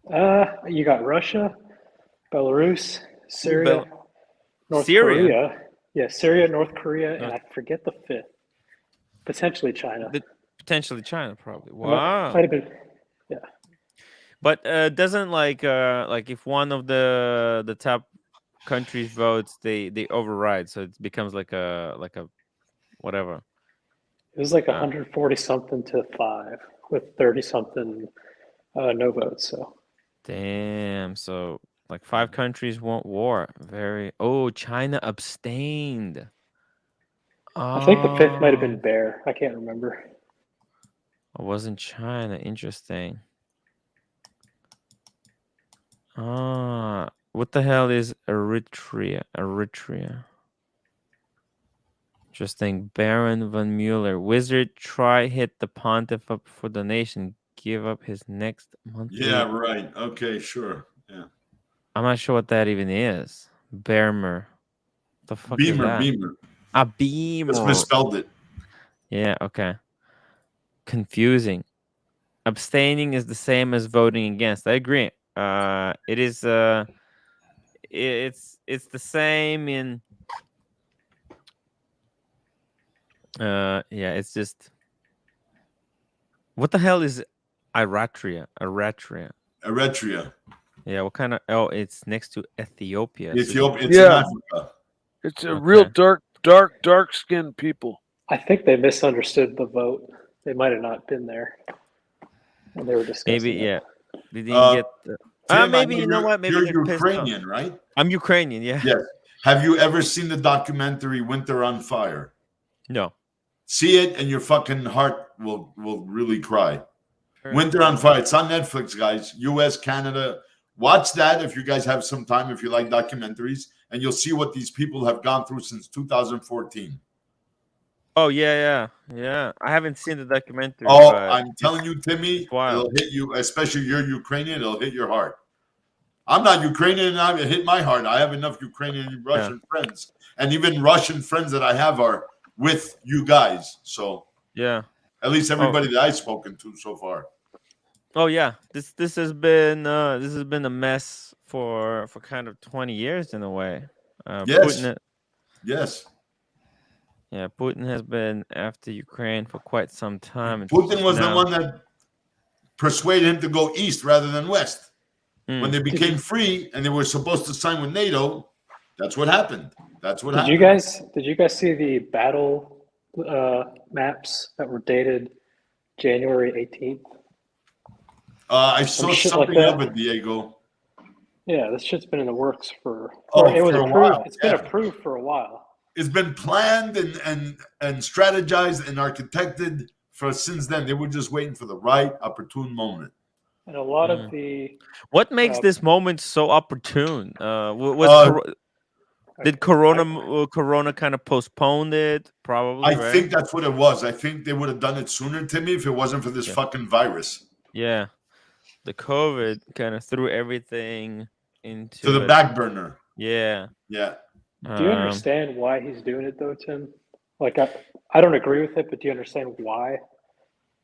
You got Russia, Belarus, Syria, North Korea. Yeah, Syria, North Korea, and I forget the 5th. Potentially China. Potentially China, probably. Wow. Might have been. Yeah. But doesn't like if one of the top countries votes, they override, so it becomes like a whatever. It was like 140 something to 5 with 30 something no votes. So. Damn. So like 5 countries want war. China abstained. I think the 5th might have been Bear. I can't remember. It wasn't China. Interesting. What the hell is Eritrea? Interesting. Baron von Mueller. Wizard try hit the pontiff up for donation. Give up his next month. Yeah, right. Okay, sure. Yeah. I'm not sure what that even is. Beamer. The fuck Beamer, is that? Beamer. Beamer. Just misspelled it. Yeah, okay. Confusing. Abstaining is the same as voting against. I agree. It is it's the same in yeah, it's just What the hell is Eritrea? Eritrea. Yeah, what kind of? Oh, it's next to Ethiopia. Ethiopia. It's in Africa. It's a real dark skinned people. I think they misunderstood the vote. They might have not been there when they were discussing Maybe, it. yeah. They didn't get. Tim, Maybe you know what? Maybe you're they're pissed off. Ukrainian, right? I'm Ukrainian. Yeah. Yes. Have you ever seen the documentary Winter on Fire? No. See it, and your fucking heart will really cry. Winter on Fire. It's on Netflix, guys. U.S., Canada. Watch that if you guys have some time, if you like documentaries, and you'll see what these people have gone through since 2014. Oh, yeah. I haven't seen the documentary. Oh, I'm telling you, Timmy, it'll hit you, especially you're Ukrainian, it'll hit your heart. I'm not Ukrainian, and it hit my heart. I have enough Ukrainian and Russian friends, and even Russian friends that I have are with you guys. So yeah, at least everybody that I've spoken to so far. Oh yeah, this has been a mess for kind of 20 years in a way. Yes. Yes. Yeah, Putin has been after Ukraine for quite some time. Putin was the one that persuaded him to go east rather than west. When they became free and they were supposed to sign with NATO, that's what happened. Did you guys see the battle maps that were dated January 18th? I saw something of it, Diego. Yeah, this shit's been in the works for. It was approved. It's been approved for a while. It's been planned and strategized and architected for since then. They were just waiting for the right opportune moment. And a lot of the. What makes this moment so opportune? Did Corona kind of postponed it? Probably. I think that's what it was. I think they would have done it sooner, Timmy, if it wasn't for this fucking virus. Yeah. The COVID kind of threw everything into the back burner. Yeah. Yeah. Do you understand why he's doing it though, Tim? Like I don't agree with it, but do you understand why?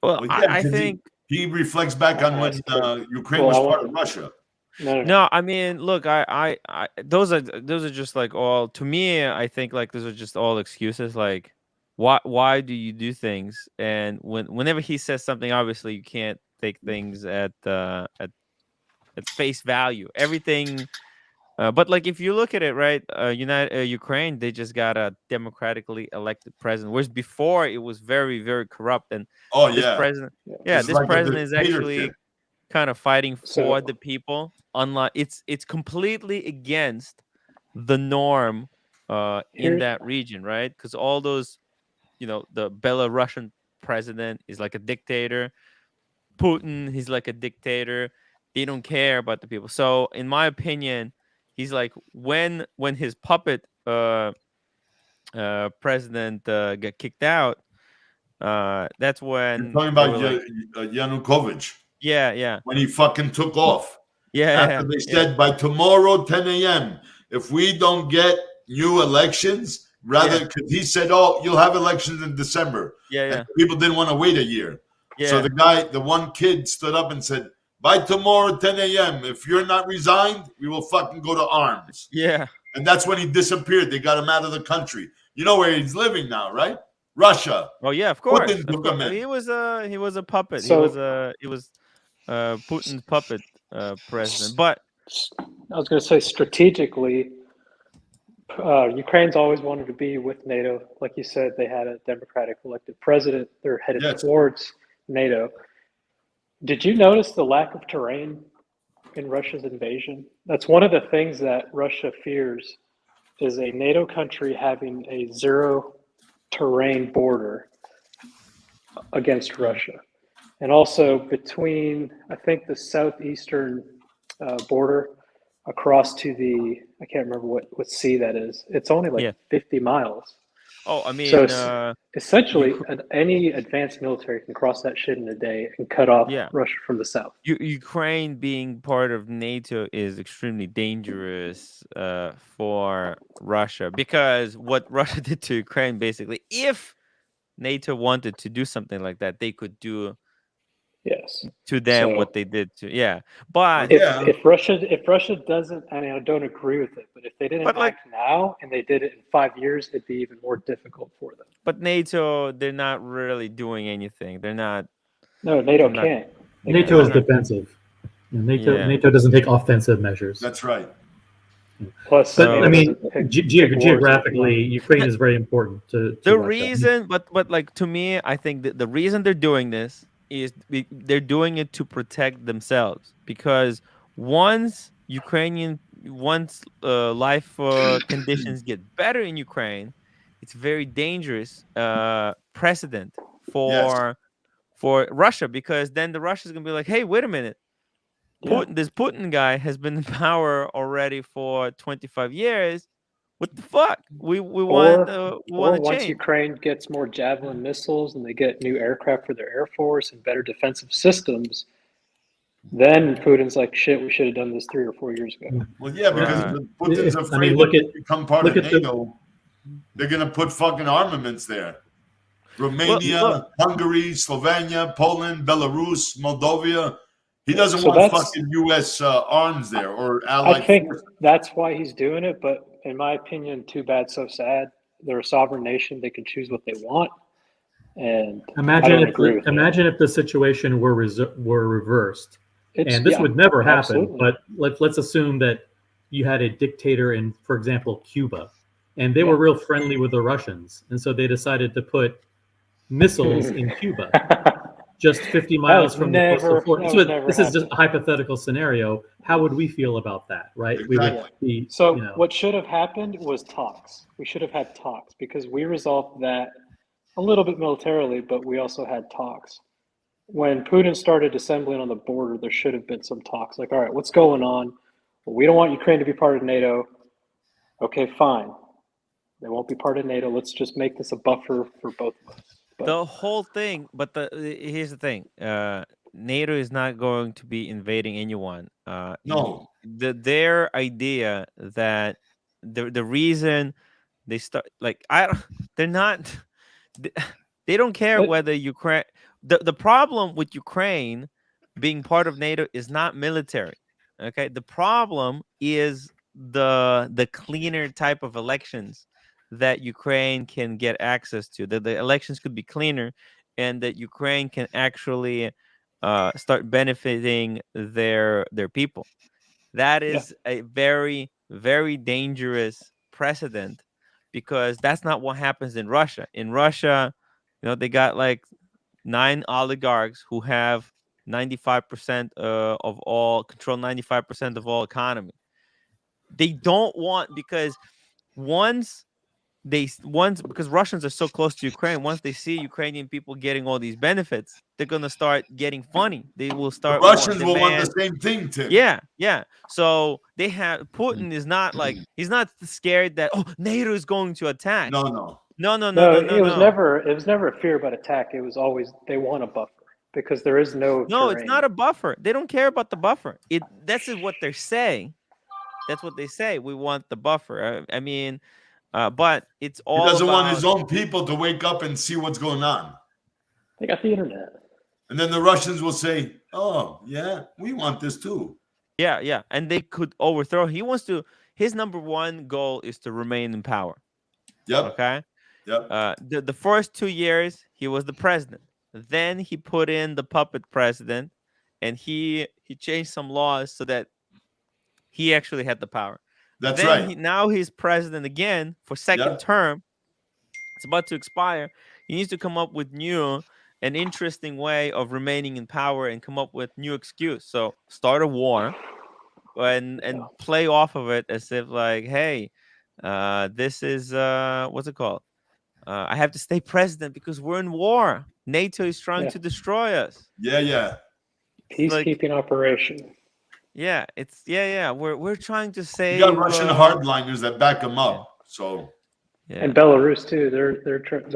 Well, I think he reflects back on when Ukraine was part of Russia. No, I mean, look, I those are just like all, to me, I think like those are just all excuses. Like, why do you do things? And whenever he says something, obviously you can't take things at face value. Everything, but like if you look at it, right, Ukraine, they just got a democratically elected president, whereas before it was very, very corrupt. And this president is actually kind of fighting for the people. Unlike it's completely against the norm in that region, right? Because all those, the Belarusian president is like a dictator. Putin, he's like a dictator. They don't care about the people. So in my opinion, he's like when his puppet president got kicked out, that's when you're talking about Yanukovych. Yeah. When he fucking took off. Yeah. After they said by tomorrow 10 a.m. if we don't get new elections, because he said, "Oh, you'll have elections in December." Yeah. And people didn't want to wait a year. Yeah. So the one kid stood up and said, "By tomorrow 10 a.m. if you're not resigned, we will fucking go to arms." Yeah. And that's when he disappeared. They got him out of the country. You know where he's living now, right? Russia. Oh yeah, of course. He was a puppet. So, he was Putin's puppet president. But I was going to say, strategically, Ukraine's always wanted to be with NATO. Like you said, they had a democratic elected president. They're headed towards NATO. Did you notice the lack of terrain in Russia's invasion? That's one of the things that Russia fears, is a NATO country having a zero terrain border against Russia. And also between, I think, the southeastern border across to the, I can't remember what sea that is. It's only like 50 miles. Oh, I mean, so essentially, any advanced military can cross that shit in a day and cut off Russia from the south. Ukraine being part of NATO is extremely dangerous for Russia, because what Russia did to Ukraine, basically, if NATO wanted to do something like that, they could do to them what they did to but if Russia doesn't, I mean, I don't agree with it, but if they didn't act now and they did it in 5 years, it'd be even more difficult for them. But NATO, they're not really doing anything. They're not No, NATO can't. NATO is defensive. NATO doesn't take offensive measures. That's right. Plus, but I mean, geographically, Ukraine is very important to the Russia. reason, but like to me, I think that the reason they're doing this is they're doing it to protect themselves, because once life conditions get better in Ukraine, it's very dangerous precedent for Russia, because then the Russia's gonna be like, hey, wait a minute. This Putin guy has been in power already for 25 years. What the fuck? We want once change. Ukraine gets more Javelin missiles and they get new aircraft for their air force and better defensive systems, then Putin's like, shit, we should have done this 3 or 4 years ago. Well, yeah, because Putin's afraid to become part of NATO. They're going to put fucking armaments there. Romania, Hungary, Slovenia, Poland, Belarus, Moldova. He doesn't want fucking U.S. arms there or allied forces. That's why he's doing it, but in my opinion, too bad, so sad. They're a sovereign nation. They can choose what they want. And imagine if the situation were reversed. And this would never happen, absolutely. But let's assume that you had a dictator in, for example, Cuba, and they were real friendly with the Russians, and so they decided to put missiles in Cuba, just 50 miles from the coastal fort. This is just a hypothetical scenario. How would we feel about that, right? Exactly. We would be. So what should have happened was talks. We should have had talks, because we resolved that a little bit militarily, but we also had talks. When Putin started assembling on the border, there should have been some talks. Like, all right, what's going on? Well, we don't want Ukraine to be part of NATO. Okay, fine. They won't be part of NATO. Let's just make this a buffer for both of us. The whole thing, but here's the thing. NATO is not going to be invading anyone. No. Their idea that the reason they start, like, they're not, they don't care whether Ukraine, the problem with Ukraine being part of NATO is not military. Okay. The problem is the cleaner type of elections that Ukraine can get access to, that the elections could be cleaner, and that Ukraine can actually start benefiting their people. That is a very, very dangerous precedent, because that's not what happens in Russia. In Russia, they got like 9 oligarchs who have 95% of all, control 95% of all economy. They don't want, because because Russians are so close to Ukraine, once they see Ukrainian people getting all these benefits, they're gonna start getting funny. They will start. The Russians will want the same thing, Tim. Yeah. So they have, Putin is not like, he's not scared that NATO is going to attack. No. It was never a fear about attack. It was always they want a buffer, because there is no. No, it's not a buffer. They don't care about the buffer. That's what they're saying. That's what they say. We want the buffer. I mean. But it's all. He doesn't want his own people to wake up and see what's going on. They got the internet. And then the Russians will say, oh, yeah, we want this too. Yeah. And they could overthrow. His number one goal is to remain in power. Yep. Okay. Yep. The first 2 years, he was the president. Then he put in the puppet president, and he changed some laws so that he actually had the power. That's right. Now he's president again for second term. It's about to expire. He needs to come up with an interesting way of remaining in power, and come up with new excuse. So start a war and play off of it as if like, hey, this is what's it called? I have to stay president because we're in war. NATO is trying to destroy us. Yeah. Peacekeeping operation. Yeah, it's We're trying to save. You got Russian hardliners that back them up. So. Yeah. And Belarus too. They're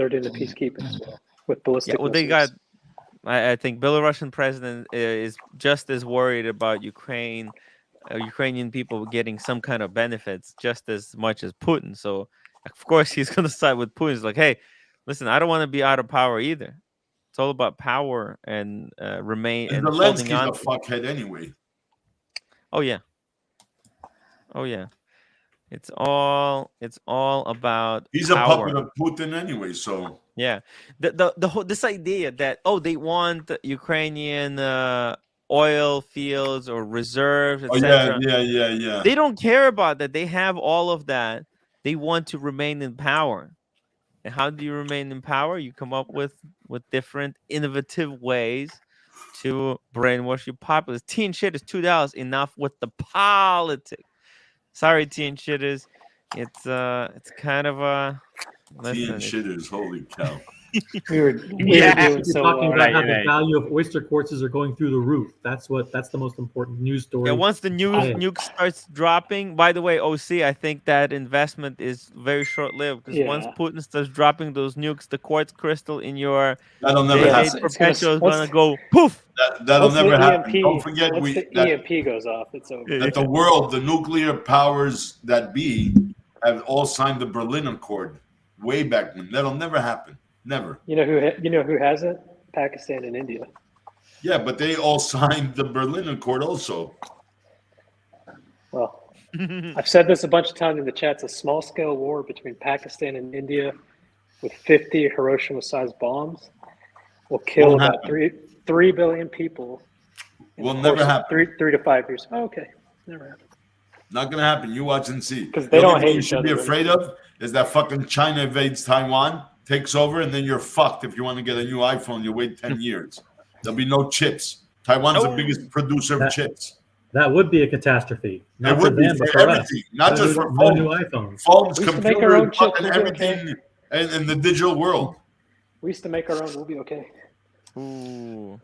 doing the peacekeeping as well with ballistic. Well, they got. I think Belarusian president is just as worried about Ukrainian people getting some kind of benefits just as much as Putin. So, of course, he's going to side with Putin. He's like, hey, listen, I don't want to be out of power either. It's all about power and remain. And Zelensky's a fuckhead anyway. Oh yeah. It's all about. He's power. A puppet of Putin anyway. So Yeah, the whole this idea that they want Ukrainian oil fields or reserves, Oh yeah, etc. yeah. They don't care about that. They have all of that. They want to remain in power. And how do you remain in power? You come up with different innovative ways to brainwash your populace. Tea and shit is $2. Enough with the politics. Sorry, tea and shitters. It's kind of a Tea and listen. shitters, holy cow. We were Yeah. doing so talking about how the Right. value of oyster quartzes are going through the roof. That's the most important news story. Yeah, once the today. nuke starts dropping. By the way, OC, I think that investment is very short-lived because once Putin starts dropping those nukes, the quartz crystal in your That'll never happen. perpetual is gonna go poof. That'll never happen. EMP, Don't forget EMP goes off, it's over. That the world, the nuclear powers that be, have all signed the Berlin Accord way back when. That'll never happen. Never. You know who has it? Pakistan and India. Yeah, but they all signed the Berlin Accord also. Well, I've said this a bunch of times in the chat. It's a small-scale war between Pakistan and India with 50 Hiroshima-sized bombs. Will kill about 3 billion people. Will never happen. 3 to 5 years. Oh, okay, never happened. Not gonna happen. You watch and see. Because they don't hate you should be afraid of is that fucking China invades Taiwan, takes over, and then you're fucked. If you want to get a new iPhone, you wait 10 years. There'll be no chips. Taiwan's the biggest producer of chips. That would be a catastrophe. It would be for everything, not just for phones. New iPhones. Phones, computers, fucking everything in the digital world. We used to make our own. We'll be okay. Ooh,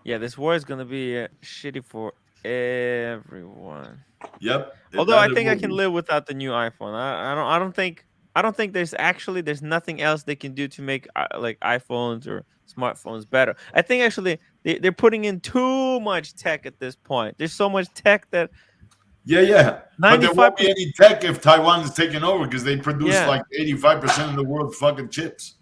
yeah. This war is gonna be shitty for everyone. Yep. Although I think I can live without the new iPhone. I don't think there's nothing else they can do to make like iPhones or smartphones better. I think actually they're putting in too much tech at this point. There's so much tech that but there won't be any tech if Taiwan is taking over because they produce like 85% of the world's fucking chips.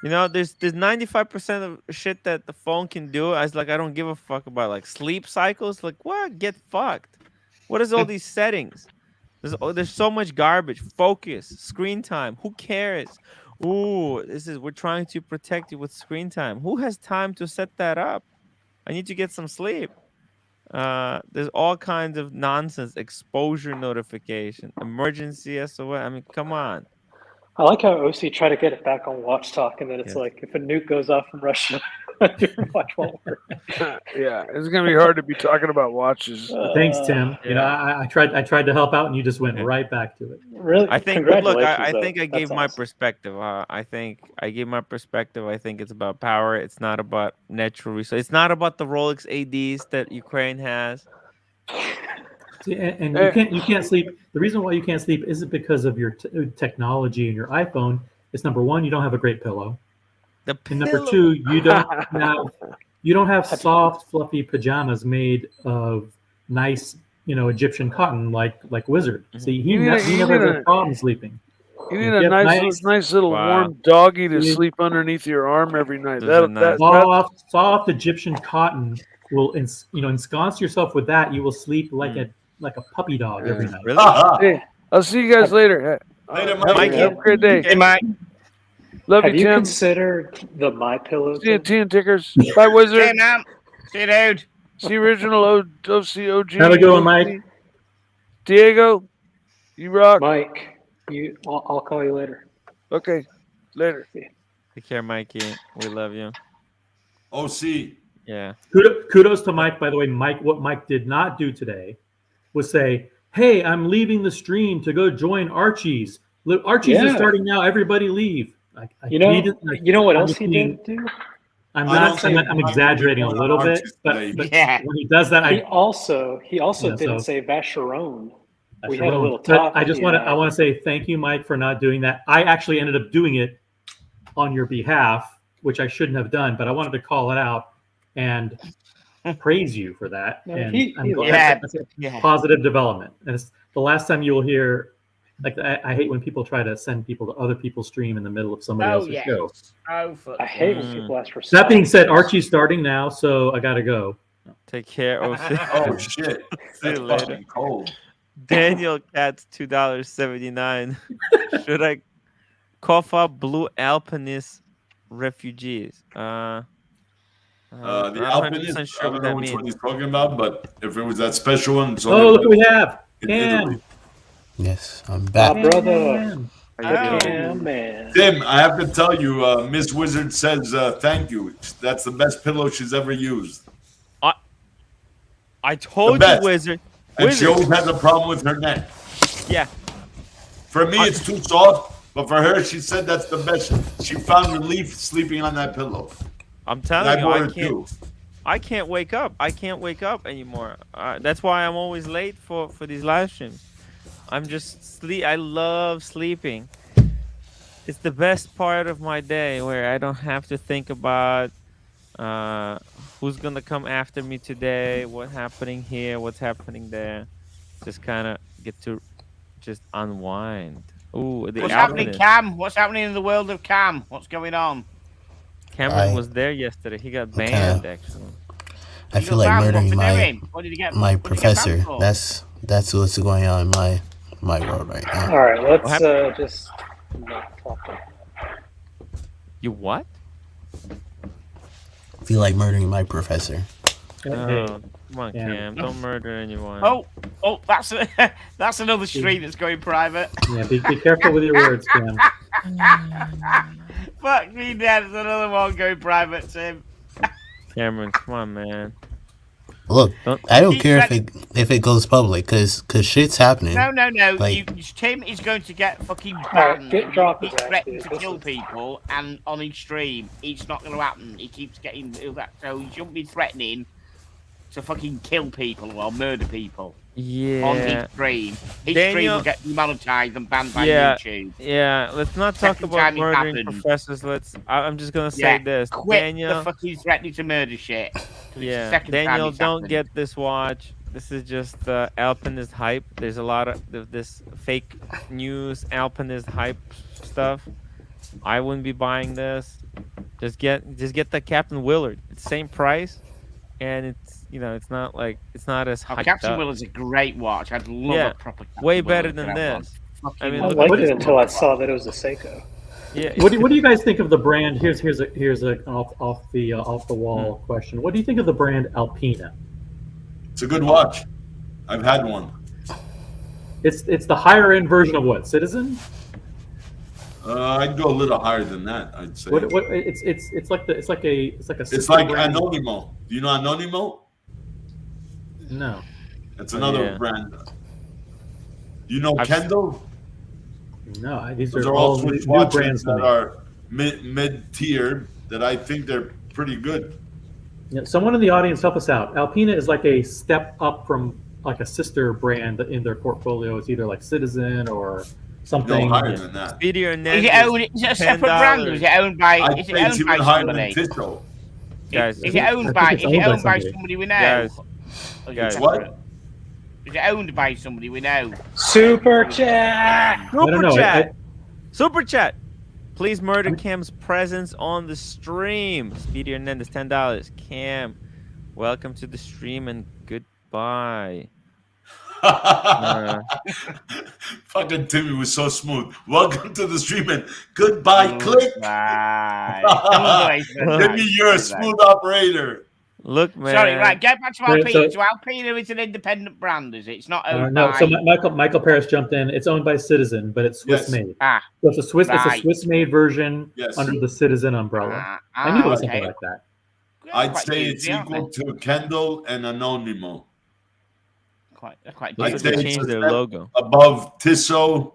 You know, there's 95% of shit that the phone can do. I don't give a fuck about like sleep cycles. Like what? Get fucked. What is all these settings? There's so much garbage. Focus, screen time. Who cares? Ooh, we're trying to protect you with screen time. Who has time to set that up? I need to get some sleep. There's all kinds of nonsense. Exposure notification, emergency SOS. I mean, come on. I like how OC tried to get it back on Watch Talk, and then it's like if a nuke goes off from Russia, your watch won't work. Yeah, it's gonna be hard to be talking about watches. Thanks, Tim. You know, I tried to help out, and you just went right back to it. Really? I think. But look, I think I gave my perspective. I think I gave my perspective. I think it's about power. It's not about natural resources. It's not about the Rolex ADs that Ukraine has. See, and you can't sleep. The reason why you can't sleep isn't because of your technology and your iPhone. It's number one, you don't have a great pillow. And number two, you don't have soft, fluffy pajamas made of nice, Egyptian cotton like Wizard. See, he never had a problem sleeping. You need a nice little warm doggy to sleep underneath your arm every night. Soft Egyptian cotton will, ensconce yourself with that. You will sleep like a puppy dog every night. Really? Hey, I'll see you guys later. Later, Mike. Have a great day. Hey, Mike. Love you, Tim. Have you considered the My Pillow? See you, Tea and Tickers. Bye, Wizard. Hey, man. See you, dude. See original OCOG. Have a good one, Mike. Diego, you rock. Mike, I'll call you later. Okay, later. Take care, Mikey. We love you. OC. Yeah. Kudos to Mike, by the way. Mike, what Mike did not do today was say, "Hey, I'm leaving the stream to go join Archie's. Archie's is starting now. Everybody leave." You know what else he didn't do? I'm exaggerating a little bit, but when he does that, he also didn't say Vacheron. We had a little talk. I want to say thank you, Mike, for not doing that. I actually ended up doing it on your behalf, which I shouldn't have done, but I wanted to call it out and praise you for that. Positive development. And it's the last time you will hear. Like I hate when people try to send people to other people's stream in the middle of somebody else's show. I hate when people ask for. That being said, Archie's starting now, so I gotta go. Take care. Oh shit! That's fucking cold. Daniel Katz $2.79. Should I cough up Blue Alpinist refugees. The I'm not alpinist. 100% sure I don't what know that which one means. he's talking about, but if it was that special one, it's Oh, look what we have. in Cam. Italy. Yes, I'm back. My brother. How you doing? Cam, man. Tim, I have to tell you, Miss Wizard says thank you. That's the best pillow she's ever used. I told you, Wizard. And she always has a problem with her neck. Yeah. For me, it's too soft, but for her, she said that's the best. She found relief sleeping on that pillow. I'm telling you, I can't wake up. I can't wake up anymore. That's why I'm always late for these live streams. I'm just I love sleeping. It's the best part of my day where I don't have to think about who's gonna come after me today, what's happening here, what's happening there. Just kind of get to just unwind. Ooh, what's happening, Cam? What's happening in the world of Cam? What's going on? Cameron was there yesterday. He got banned, actually. I feel like murdering my professor. That's what's going on in my world right now. All right, let's just not talk about that. You what? I feel like murdering my professor. Oh, come on, Cam. Don't murder anyone. Oh, that's another stream that's going private. Yeah, be careful with your words, Cam. Fuck me, Dad. There's another one going private, Tim. Cameron, come on, man. Look, I don't care if it goes public, cause shit's happening. No. Like, Tim is going to get fucking banned. Get dropped, He's threatening to kill people, and on his stream, it's not going to happen. He keeps getting that, so he shouldn't be threatening to fucking kill people or murder people. Yeah. On his stream. His stream will get demonetized and banned by YouTube. Yeah, let's not talk about murdering professors. I'm just gonna say this. Quit Daniel, the fucking threatening to murder shit. Yeah, Daniel, don't get this watch. This is just alpinist hype. There's a lot of this fake news alpinist hype stuff. I wouldn't be buying this. Just get the Captain Willard. It's the same price, and it's not as hyped Captain up. Willard's a great watch. I'd love a proper Captain way better Willard than this. I liked it until I saw that it was a Seiko. Yeah. What do you guys think of the brand? Here's a off the wall question. What do you think of the brand Alpina? It's a good watch. I've had one. It's the higher end version of what? Citizen? I'd go a little higher than that. I'd say. It's like a. It's like Anonimo. Do you know Anonimo? No. It's another brand. You know Kendall? No, these are all Swiss new watches brands that are mid-tier that I think they're pretty good. Yeah, someone in the audience help us out. Alpina is like a step up from like a sister brand in their portfolio. It's either like Citizen or something. No, higher than that. Is it a separate brand or is it owned by? Is it owned by somebody? Guys, is it owned by somebody we know? Guys, what? Is it owned by somebody we know? Super chat. Super chat. Please murder Cam's presence on the stream. Speedy Hernandez, $10. Cam, welcome to the stream and goodbye. Fucking Timmy was so smooth. Welcome to the stream and goodbye. Click. Timmy, you're a smooth operator. Look, man. Sorry, right. Get back to Alpina. So Alpina is an independent brand, is it? It's not owned by. So Michael Paris jumped in. It's owned by Citizen, but it's Swiss made. So it's a Swiss made version under the Citizen umbrella. I knew it was something like that. I'd say it's equal to Kendall and Anonimo. Quite I'd say change their logo above Tissot.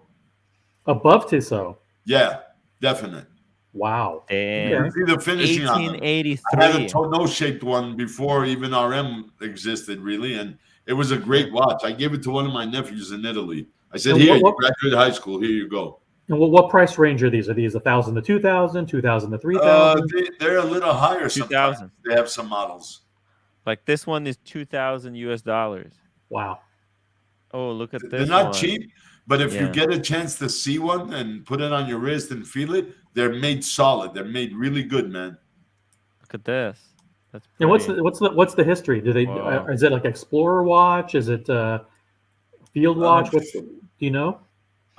Above Tissot. Yeah, definite. Wow. You see the finishing on them. 1883. I had a tonneau-shaped one before even RM existed, really, and it was a great watch. I gave it to one of my nephews in Italy. I said, "Here, you graduated high school. Here you go." And what price range are these? Are these 1,000 to 2,000, 2,000 to 3,000? They're a little higher. 2,000. They have some models. Like this one is $2,000 US. Wow. Oh, look at this. They're not cheap, but if you get a chance to see one and put it on your wrist and feel it, they're made solid. They're made really good, man. Look at this. That's and what's the history? Do they is it like Explorer watch? Is it Field watch? Do you know?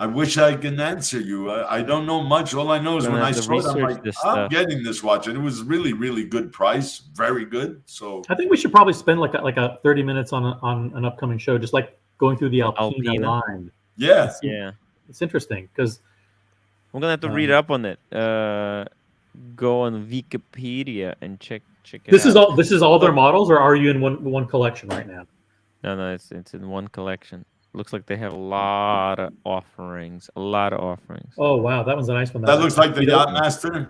I wish I can answer you. I don't know much. All I know is when I saw it, I'm like, I'm getting this watch, and it was really, really good price, very good. So I think we should probably spend like a 30 minutes on an upcoming show, just like going through the Alpina line. Yeah, it's interesting because I'm gonna have to read up on it. Go on Wikipedia and check it out. This is all their models, or are you in one collection right now? No, it's in one collection. Looks like they have a lot of offerings. Oh wow, that one's a nice one. That looks like the Yachtmaster,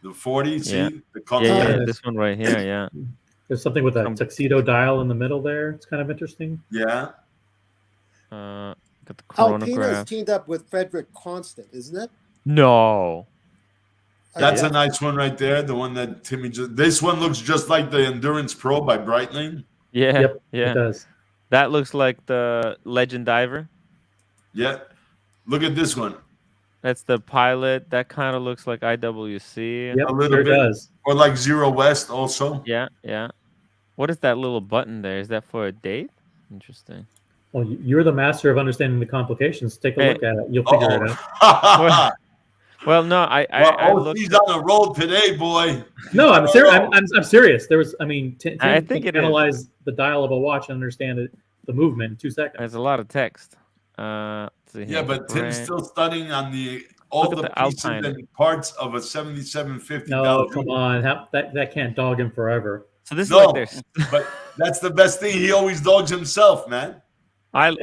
the 40. Yeah. See the yeah, this one right here. Yeah. There's something with a tuxedo dial in the middle there. It's kind of interesting. Yeah. Got the chronograph. Alpina's teamed up with Frederick Constant, isn't it? No. That's a nice one right there. The one that Timmy just. This one looks just like the Endurance Pro by Breitling. Yeah. Yep, yeah. It does. That looks like the Legend Diver. Yeah. Look at this one. That's the Pilot. That kind of looks like IWC. Yep, a little bit. Does. Or like Zero West also. Yeah. What is that little button there? Is that for a date? Interesting. Well, you're the master of understanding the complications. Take a look at it. You'll figure it out. Well, no, I he's on a roll today, boy. No, I'm serious. I'm serious. There was, I think it analyze the dial of a watch and understand the movement in 2 seconds. There's a lot of text. Yeah, but Tim's still studying on all the pieces and parts of a 7750. No, come on, that can't dog him forever. So this is like this. But that's the best thing. He always dogs himself, man. I'm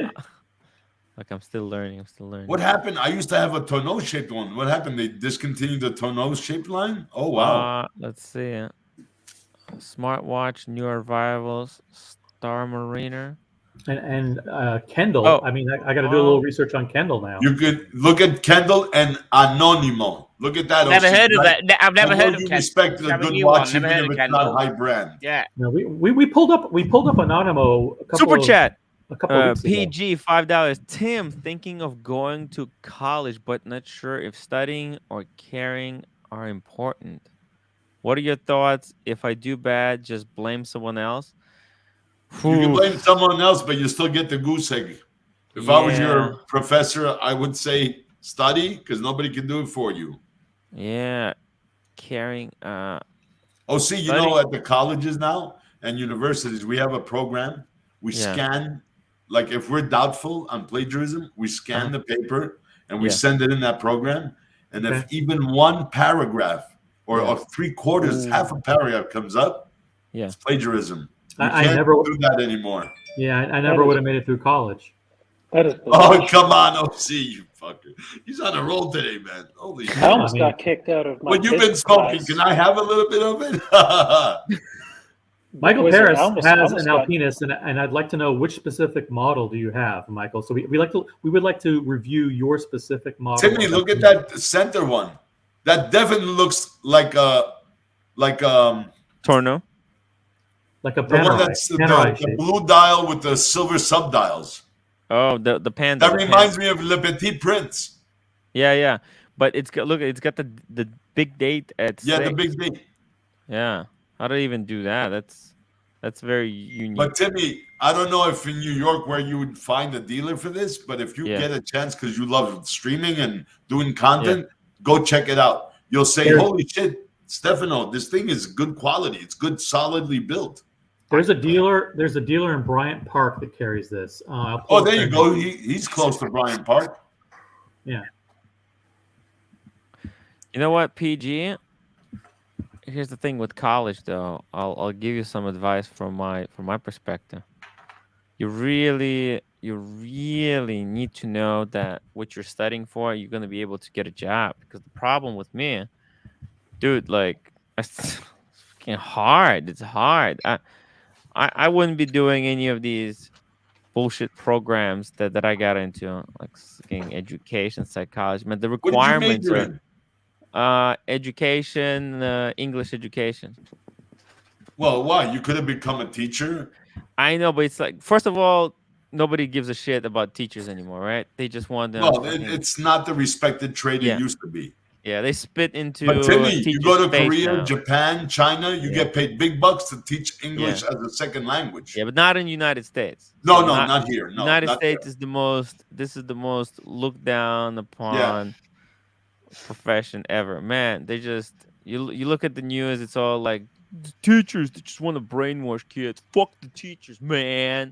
still learning. What happened? I used to have a tonneau shaped one. What happened? They discontinued the tonneau shaped line? Oh wow. Let's see. Smartwatch, new arrivals, Star Mariner. And Kendall. I got to do a little research on Kendall now. You could look at Kendall and Anonimo. Look at that. Never heard of that. I've never heard of Kendall. Kendall. Respect the good watch, even if it's not high brand. Yeah. No, we pulled up Anonimo. Super chat. A couple of weeks PG $5. Tim, thinking of going to college, but not sure if studying or caring are important. What are your thoughts? If I do bad, just blame someone else. You can blame someone else, but you still get the goose egg. If I was your professor, I would say study because nobody can do it for you. Yeah, caring. You know, at the colleges now and universities, we have a program. We scan. Like if we're doubtful on plagiarism, we scan the paper and we send it in that program. And if even one paragraph or 3/4, half a paragraph comes up, it's plagiarism. I never do that anymore. Yeah, I never would have made it through college. That is. Oh, come on, OC, you fucker! He's on a roll today, man. Holy shit! I almost got kicked out of my. When you've been smoking, can I have a little bit of it? Michael Paris has an Alpinus, and I'd like to know which specific model do you have, Michael? So we would like to review your specific model. Timmy, look at that center one. That definitely looks like Torno. Like a Panerai. The one that's the blue dial with the silver subdials. Oh, the Panda. That reminds me of Le Petit Prince. Yeah. But it's got the big date at 6. The big date. Yeah. How do they even do that? That's very unique. But Timmy, I don't know if in New York where you would find a dealer for this, but if you get a chance because you love streaming and doing content, go check it out. You'll say, holy shit, Stefano, this thing is good quality. It's good, solidly built. There's a dealer in Bryant Park that carries this. There you go. He's close to Bryant Park. Yeah. You know what, PG? Here's the thing with college, though. I'll give you some advice from my perspective. You really need to know that what you're studying for, you're gonna be able to get a job. Because the problem with me, dude, it's fucking hard. It's hard. I wouldn't be doing any of these bullshit programs that I got into, like education, psychology. Man, the requirements are education, English education. Well, why? You could have become a teacher. I know, but it's like, first of all, nobody gives a shit about teachers anymore, right? They just want them. Well, it's not the respected trade it used to be. Yeah, they spit into. But Timmy, you go to Korea, now. Japan, China, you get paid big bucks to teach English as a second language. Yeah, but not in the United States. No, so not here. No, United not States there. is the most. This is the most looked down upon profession ever. Man, they just you look at the news. It's all like the teachers. They just want to brainwash kids. Fuck the teachers, man.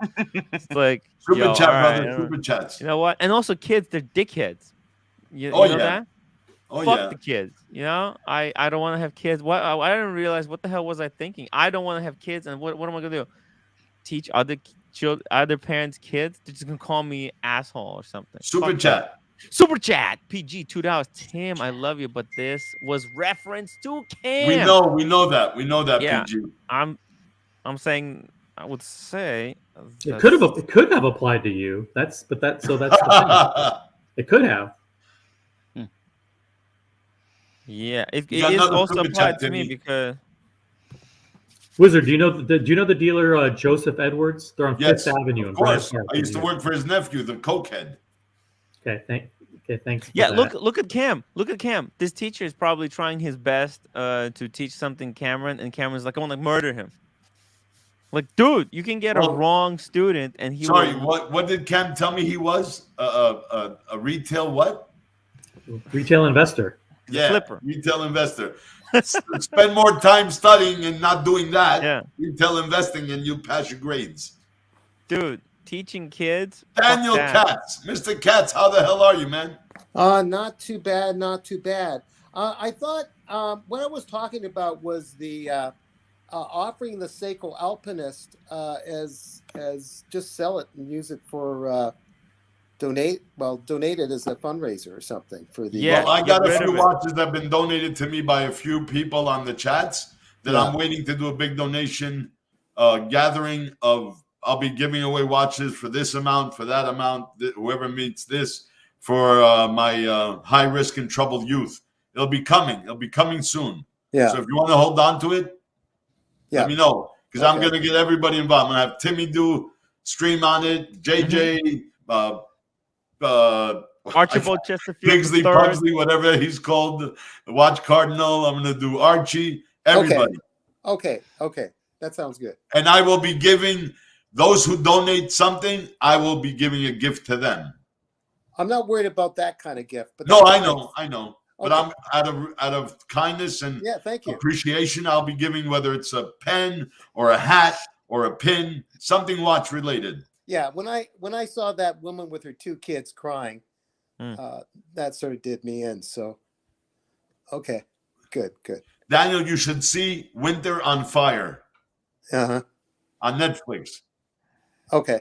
It's like super chat, brother. Super chats. You know what? And also, kids, they're dickheads. You know that? Oh, fuck the kids. You know, I don't want to have kids. What I didn't realize. What the hell was I thinking? I don't want to have kids, and what am I gonna do? Teach other parents' kids? They're just gonna call me asshole or something. Super chat. Super chat. PG $2. Tim, I love you, but this was reference to Cam. We know that. Yeah, PG. I'm saying. I would say it could have applied to you. That's the thing. It could have. Yeah, it is also applied to me because Wizard, do you know the dealer Joseph Edwards? They're on Fifth Avenue. Of course, I used to work for his nephew, the cokehead. Okay, thanks. Yeah, look at Cam. Look at Cam. This teacher is probably trying his best to teach something Cameron, and Cameron's like, I want to murder him. Like, dude, you can get a wrong student, and he. Sorry, what did Cam tell me he was? A retail what? Retail investor. Yeah, flipper. Retail investor. Spend more time studying and not doing that. Yeah. Retail investing and you pass your grades. Dude, teaching kids. Daniel Katz. Mr. Katz, how the hell are you, man? Not too bad, not too bad. I thought what I was talking about was the offering the Seiko Alpinist as just sell it and use it for donate it as a fundraiser or something for the. Yeah, well, I got a few watches that have been donated to me by a few people on the chats that I'm waiting to do a big donation gathering of. I'll be giving away watches for this amount, for that amount, whoever meets this for my high risk and troubled youth. It'll be coming soon. Yeah. So if you want to hold on to it, let me know because I'm going to get everybody involved. I'm going to have Timmy do stream on it, JJ. Archibald Chesterfield, Bigsley, Pugsley, whatever he's called, the Watch Cardinal. I'm going to do Archie, everybody. Okay, that sounds good. And I will be giving those who donate something. I will be giving a gift to them. I'm not worried about that kind of gift, but no, I know. Okay. But I'm out of kindness and thank you. Appreciation. I'll be giving whether it's a pen or a hat or a pin, something watch related. Yeah, when I saw that woman with her 2 kids crying, that sort of did me in. So, okay, good. Daniel, you should see Winter on Fire. On Netflix. Okay.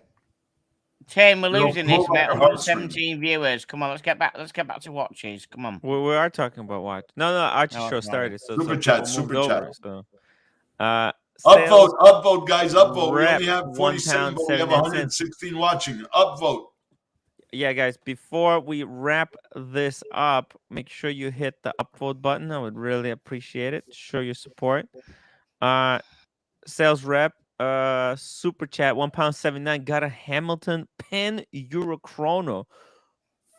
Tim, we're losing this, mate. 117 viewers. Come on, let's get back to watches. Come on. We are talking about watch. No, Archie show started. So super chat. So. Upvote, guys, upvote. We only have 47, but we have 116 watching. Upvote. Yeah, guys, before we wrap this up, make sure you hit the upvote button. I would really appreciate it. Show your support. Sales rep, super chat, £1.79, got a Hamilton pen Euro chrono,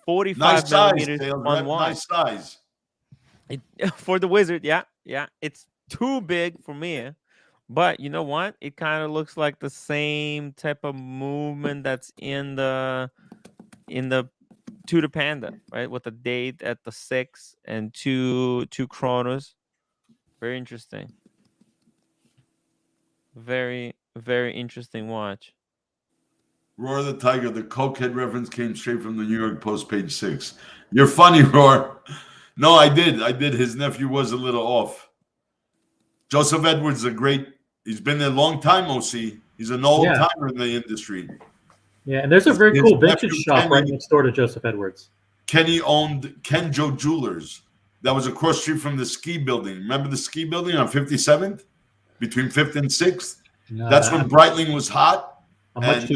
45 millimeters on watch. Nice size. For the Wizard, yeah. It's too big for me. But you know what? It kind of looks like the same type of movement that's in the Tudor Panda, right? With the date at the 6 and two chronos. Very interesting. Very, very interesting watch. Roar the Tiger, the cokehead reference came straight from the New York Post, page 6. You're funny, Roar. No, I did. His nephew was a little off. Joseph Edwards is he's been there a long time, OC. He's an old timer in the industry. Yeah, and there's a very cool vintage shop right next door to Joseph Edwards. Kenny owned Kenjo Jewelers. That was across the street from the ski building. Remember the ski building on 57th? Between 5th and 6th? No, that's when Breitling was hot. And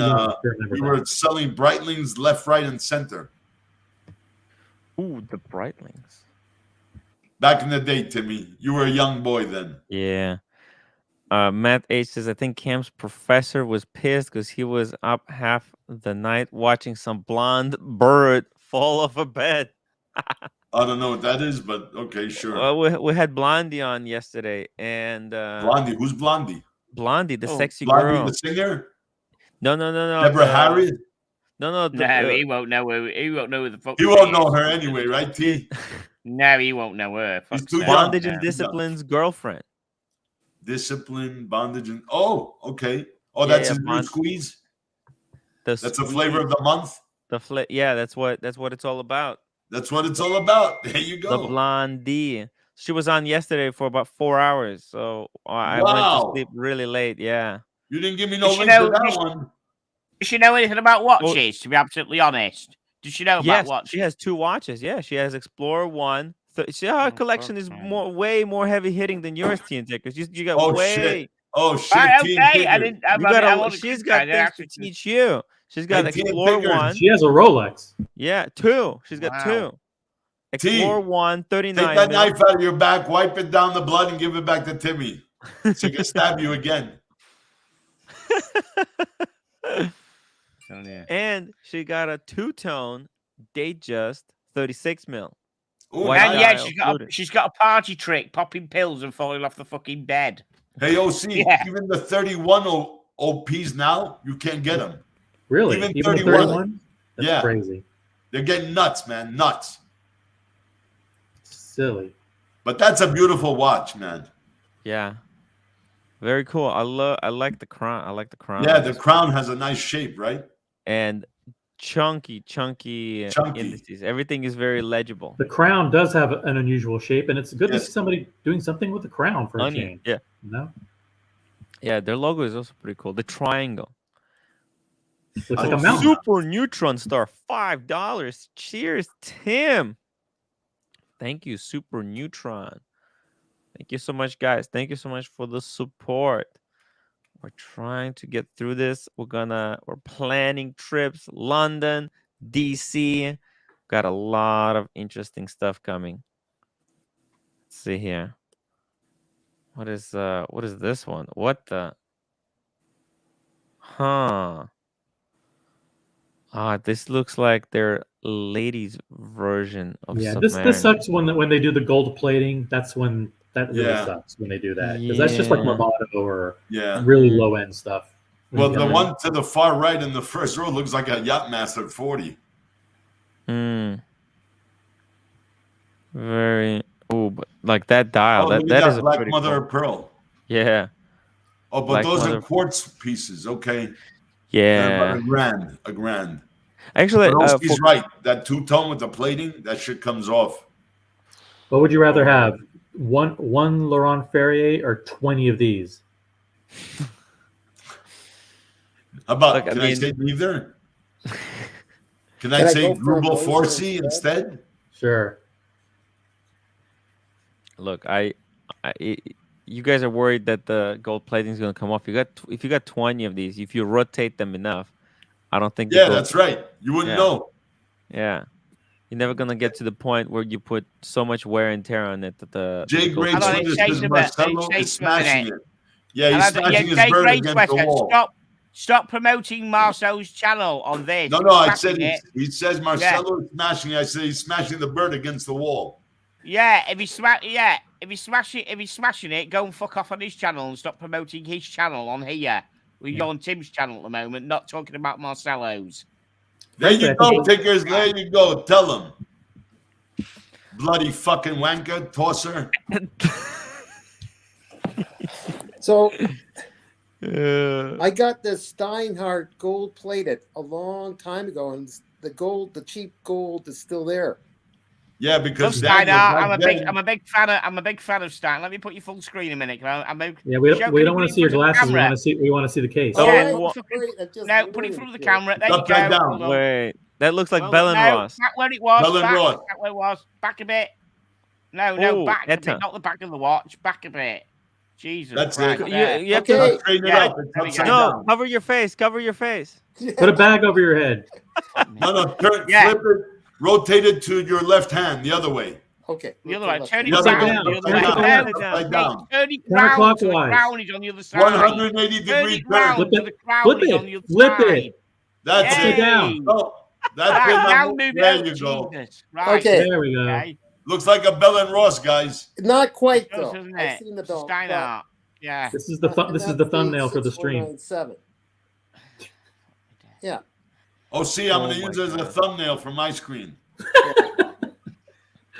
we were selling Breitlings left, right, and center. Ooh, the Breitlings. Back in the day, Timmy. You were a young boy then. Yeah. Matt H says, I think Cam's professor was pissed because he was up half the night watching some blonde bird fall off a bed. I don't know what that is, but okay, sure. Well, we had Blondie on yesterday, and Blondie, who's Blondie? Blondie, the sexy Blondie, girl. the singer. No. Deborah Harry. No. He won't know her. He won't know who the fuck. He won't know her anyway, right, T? No, he won't know her. He's too young. Bondage and Discipline's girlfriend. Discipline, bondage, and okay. Oh, that's his new squeeze. That's the flavor of the month. Yeah, that's what it's all about. That's what it's all about. There you go. The Blondie. She was on yesterday for about 4 hours, so I went to sleep really late. Yeah. You didn't give me no link to that one. Does she know anything about watches? To be absolutely honest, does she know about watches? She has 2 watches. Yeah, she has Explorer 1. See how her collection is way more heavy hitting than yours, Teen Tickers. You got shit. Okay. She's got things to teach you. She's got Explorer 1. She has a Rolex. Yeah, 2. She's got 2. Explorer 1, 39. Take that knife out of your back, wipe it down the blood, and give it back to Timmy. So he can stab you again. And she got a 2-tone Datejust 36 mil. Ooh, and yeah, she's got a party trick, popping pills and falling off the fucking bed. Hey, OC, even the 31 OPs now, you can't get them. Really? Even 31? That's crazy. They're getting nuts, man. Nuts. Silly. But that's a beautiful watch, man. Yeah. Very cool. I like the crown. I like the crown. Yeah, the crown has a nice shape, right? And chunky indices. Everything is very legible. The crown does have an unusual shape, and it's good to see somebody doing something with the crown for a change. Yeah. You know? Yeah, their logo is also pretty cool. The triangle. Looks like a mountain. Super Neutron Star, $5. Cheers, Tim. Thank you, Super Neutron. Thank you so much, guys. Thank you so much for the support. We're trying to get through this. We're planning trips, London, DC. Got a lot of interesting stuff coming. Let's see here. What is this one? What the? Huh. This looks like their ladies' version of this sucks when they do the gold plating. That's when that really sucks when they do that, because that's just like Movado or really low end stuff. Well, the one to the far right in the first row looks like a Yachtmaster 40. Very. Oh, but like that dial. That is a black mother of pearl. Yeah. Oh, but those are quartz pieces. Okay. Yeah. A grand. Actually, he's right. That 2-tone with the plating, that shit comes off. What would you rather have? One Laurent Ferrier or 20 of these? How about, can I say neither? Can I say Grubel Forsey instead? Sure. Look, you guys are worried that the gold plating is going to come off. If you got 20 of these, if you rotate them enough, I don't think. Yeah, that's right. You wouldn't know. Yeah, you're never going to get to the point where you put so much wear and tear on it that the. Jay Great Sweater Marcelo is smashing it. Yeah, he's smashing his bird against the wall. Stop promoting Marcel's channel on this. No, I said he says Marcelo is smashing it. I said he's smashing the bird against the wall. Yeah, if he's smashing it, go and fuck off on his channel and stop promoting his channel on here. We're on Tim's channel at the moment, not talking about Marcelo's. There you go, Tickers. There you go. Tell him. Bloody fucking wanker, tosser. So I got this Steinhardt gold plated a long time ago, and the cheap gold is still there. Yeah, because I'm a big fan of Stein. Let me put you full screen a minute. We don't want to see your glasses. We want to see the case. Put it in front of the camera. There you go. Down. Wait, that looks like Bell and Ross. Back where it was. Back where it was. Back a bit. No, back a bit. Not the back of the watch. Back a bit. Jesus. That's Christ. it. You have to straighten it up. No, cover your face. Cover your face. Put a bag over your head. No, flip it. Rotate it to your left hand, the other way. Okay. The other way. Turn it down. Down. Turn it round so the crown is on the other side. 180 degree turn. Flip it. That's it. Down. Oh, that's now move there out. you go. Right. Okay. There we go. Okay. Looks like a Bell and Ross, guys. Not quite It does, though. doesn't I've it? seen the It's a Bell. Steiner. Yeah. This is the thumbnail for the stream. 6497. Yeah. Oh, see, I'm Oh going to my use it as a God. thumbnail for my screen.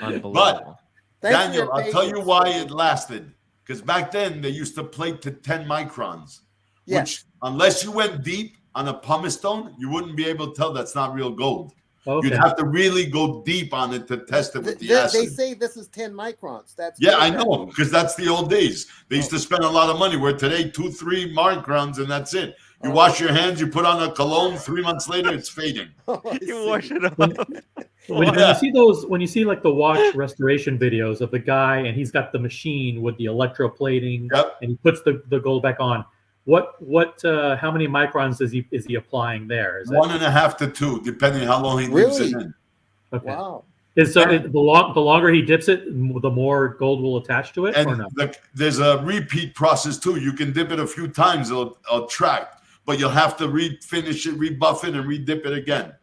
Unbelievable. But Thanks for Daniel, your I'll tell you patience. why it lasted. Because back then they used to plate to 10 microns, Yes. which unless you went deep on a pumice stone, you wouldn't be able to tell that's not real gold. Okay. You'd have to really go deep on it to test it with the acid. They say this is 10 microns. That's Yeah, good. I know, because that's the old days. They used to spend a lot of money, where today 2-3 microns and that's it. You wash your hands, you put on a cologne, 3 months later it's fading. You wash it off. When you see those, when you see like the watch restoration videos of the guy and he's got the machine with the electroplating and he puts the gold back on, how many microns is he applying there? Is that 1.5 to 2, depending on how long he leaves it in. okay? Wow. The longer he dips it, the more gold will attach to it, or And no? there's a repeat process too. You can dip it a few times, it'll attract, but you'll have to refinish it, rebuff it, and redip it again.